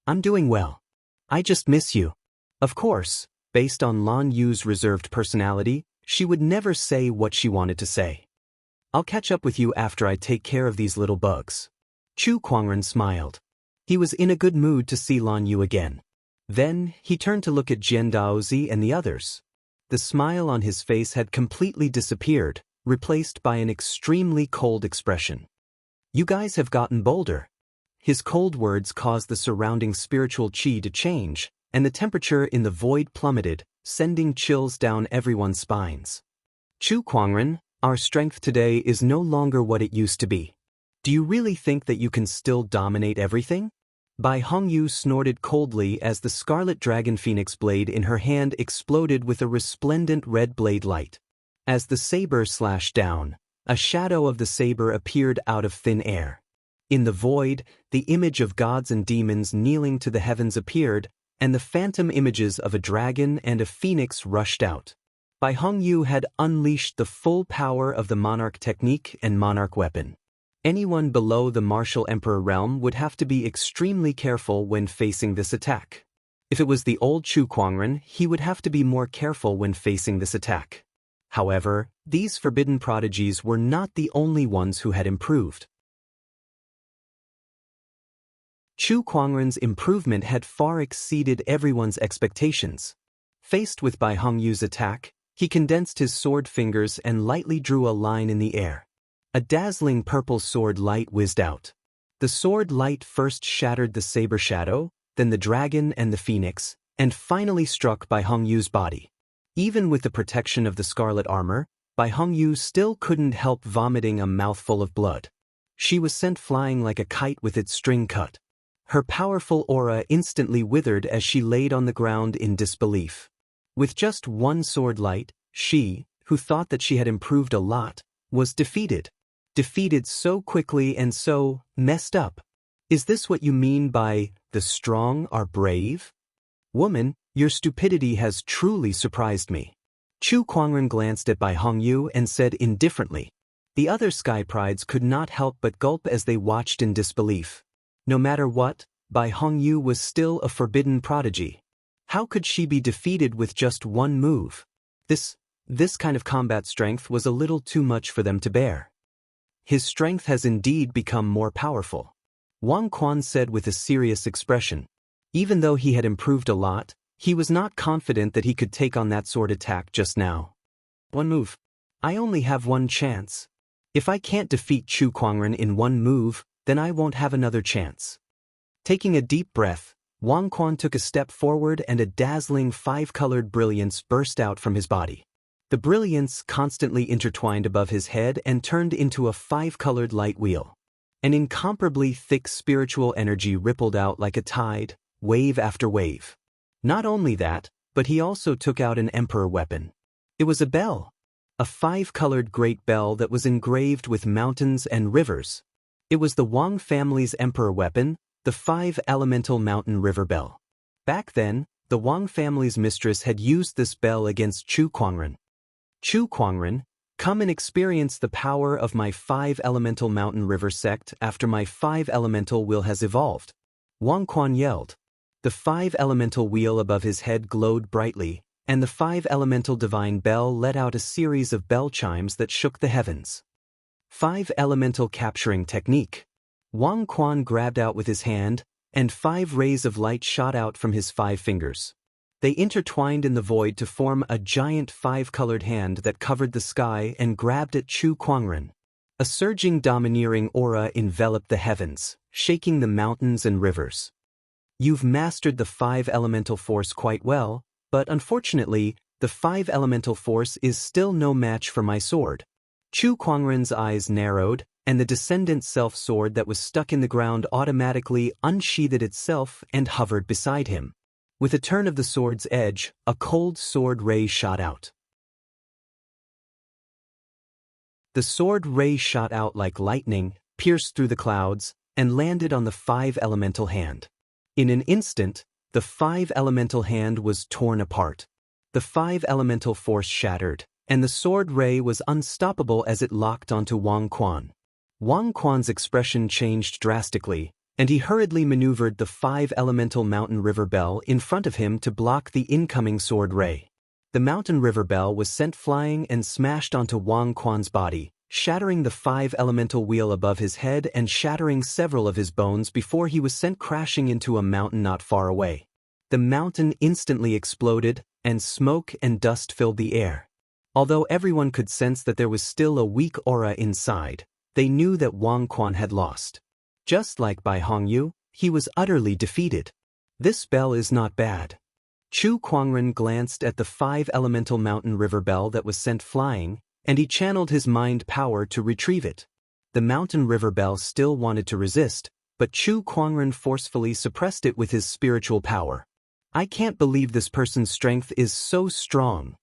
"I'm doing well. I just miss you." Of course, based on Lan Yu's reserved personality, she would never say what she wanted to say. "I'll catch up with you after I take care of these little bugs." Chu Kuangren smiled. He was in a good mood to see Lan Yu again. Then, he turned to look at Jian Daozi and the others. The smile on his face had completely disappeared, replaced by an extremely cold expression. "You guys have gotten bolder." His cold words caused the surrounding spiritual qi to change, and the temperature in the void plummeted, sending chills down everyone's spines. "Chu Kuangren, our strength today is no longer what it used to be. Do you really think that you can still dominate everything? Bai Hongyu snorted coldly as the scarlet dragon phoenix blade in her hand exploded with a resplendent red blade light. As the saber slashed down, a shadow of the saber appeared out of thin air. In the void, the image of gods and demons kneeling to the heavens appeared, and the phantom images of a dragon and a phoenix rushed out. Bai Hongyu had unleashed the full power of the monarch technique and monarch weapon. Anyone below the martial emperor realm would have to be extremely careful when facing this attack. If it was the old Chu Kuangren, he would have to be more careful when facing this attack. However, these forbidden prodigies were not the only ones who had improved. Chu Kuangren's improvement had far exceeded everyone's expectations. Faced with Bai Hongyu's attack, he condensed his sword fingers and lightly drew a line in the air. A dazzling purple sword light whizzed out. The sword light first shattered the saber shadow, then the dragon and the phoenix, and finally struck Bai Hongyu's body. Even with the protection of the scarlet armor, Bai Hongyu still couldn't help vomiting a mouthful of blood. She was sent flying like a kite with its string cut. Her powerful aura instantly withered as she laid on the ground in disbelief. With just one sword light, she, who thought that she had improved a lot, was defeated. Defeated so quickly and so messed up. Is this what you mean by, the strong are brave? Woman, your stupidity has truly surprised me. Chu Kuangren glanced at Bai Hongyu and said indifferently. The other sky prides could not help but gulp as they watched in disbelief. No matter what, Bai Hongyu was still a forbidden prodigy. How could she be defeated with just one move? This kind of combat strength was a little too much for them to bear. His strength has indeed become more powerful, Wang Quan said with a serious expression. Even though he had improved a lot, he was not confident that he could take on that sword attack just now. One move. I only have one chance. If I can't defeat Chu Kuangren in one move, then I won't have another chance. Taking a deep breath, Wang Quan took a step forward and a dazzling five-colored brilliance burst out from his body. The brilliance constantly intertwined above his head and turned into a five-colored light wheel. An incomparably thick spiritual energy rippled out like a tide, wave after wave. Not only that, but he also took out an emperor weapon. It was a bell. A five-colored great bell that was engraved with mountains and rivers. It was the Wang family's emperor weapon, the five-elemental mountain river bell. Back then, the Wang family's mistress had used this bell against Chu Kuangren. Chu Kuangren, come and experience the power of my five-elemental mountain river sect after my five-elemental will has evolved. Wang Quan yelled. The five-elemental wheel above his head glowed brightly, and the five-elemental divine bell let out a series of bell chimes that shook the heavens. Five-elemental capturing technique. Wang Quan grabbed out with his hand, and 5 rays of light shot out from his 5 fingers. They intertwined in the void to form a giant 5-colored hand that covered the sky and grabbed at Chu Kuangren. A surging domineering aura enveloped the heavens, shaking the mountains and rivers. You've mastered the 5-elemental force quite well, but unfortunately, the 5-elemental force is still no match for my sword. Chu Kuangren's eyes narrowed, and the descendant self-sword that was stuck in the ground automatically unsheathed itself and hovered beside him. With a turn of the sword's edge, a cold sword ray shot out. The sword ray shot out like lightning, pierced through the clouds, and landed on the 5-elemental hand. In an instant, the 5-elemental hand was torn apart. The 5-elemental force shattered, and the sword ray was unstoppable as it locked onto Wang Quan. Wang Quan's expression changed drastically, and he hurriedly maneuvered the 5-elemental mountain river bell in front of him to block the incoming sword ray. The mountain river bell was sent flying and smashed onto Wang Quan's body, shattering the 5-elemental wheel above his head and shattering several of his bones before he was sent crashing into a mountain not far away. The mountain instantly exploded, and smoke and dust filled the air. Although everyone could sense that there was still a weak aura inside, they knew that Wang Quan had lost. Just like Bai Hongyu, he was utterly defeated. This bell is not bad. Chu Kuangren glanced at the 5-elemental mountain river bell that was sent flying, and he channeled his mind power to retrieve it. the mountain river bell still wanted to resist, but Chu Kuangren forcefully suppressed it with his spiritual power. I can't believe this person's strength is so strong.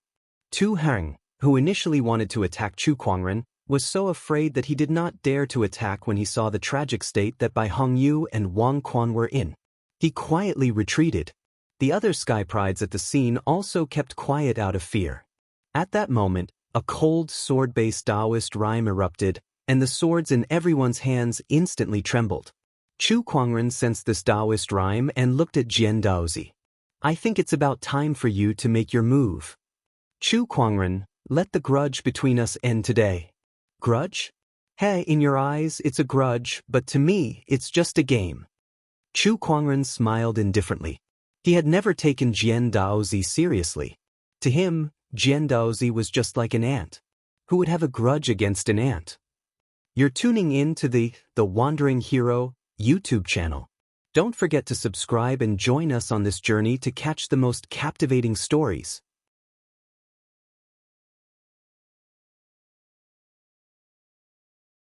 Tu Heng, who initially wanted to attack Chu Kuangren, was so afraid that he did not dare to attack when he saw the tragic state that Bai Hongyu and Wang Quan were in. He quietly retreated. The other sky prides at the scene also kept quiet out of fear. At that moment, a cold sword-based Taoist rhyme erupted, and the swords in everyone's hands instantly trembled. Chu Kuangren sensed this Taoist rhyme and looked at Jian Daozi. I think it's about time for you to make your move. Chu Kuangren, let the grudge between us end today. Grudge? Hey, in your eyes, it's a grudge, but to me, it's just a game. Chu Kuangren smiled indifferently. He had never taken Jian Daozi seriously. To him, Jian Daozi was just like an ant. Who would have a grudge against an ant? You're tuning in to the Wandering Hero YouTube channel. Don't forget to subscribe and join us on this journey to catch the most captivating stories.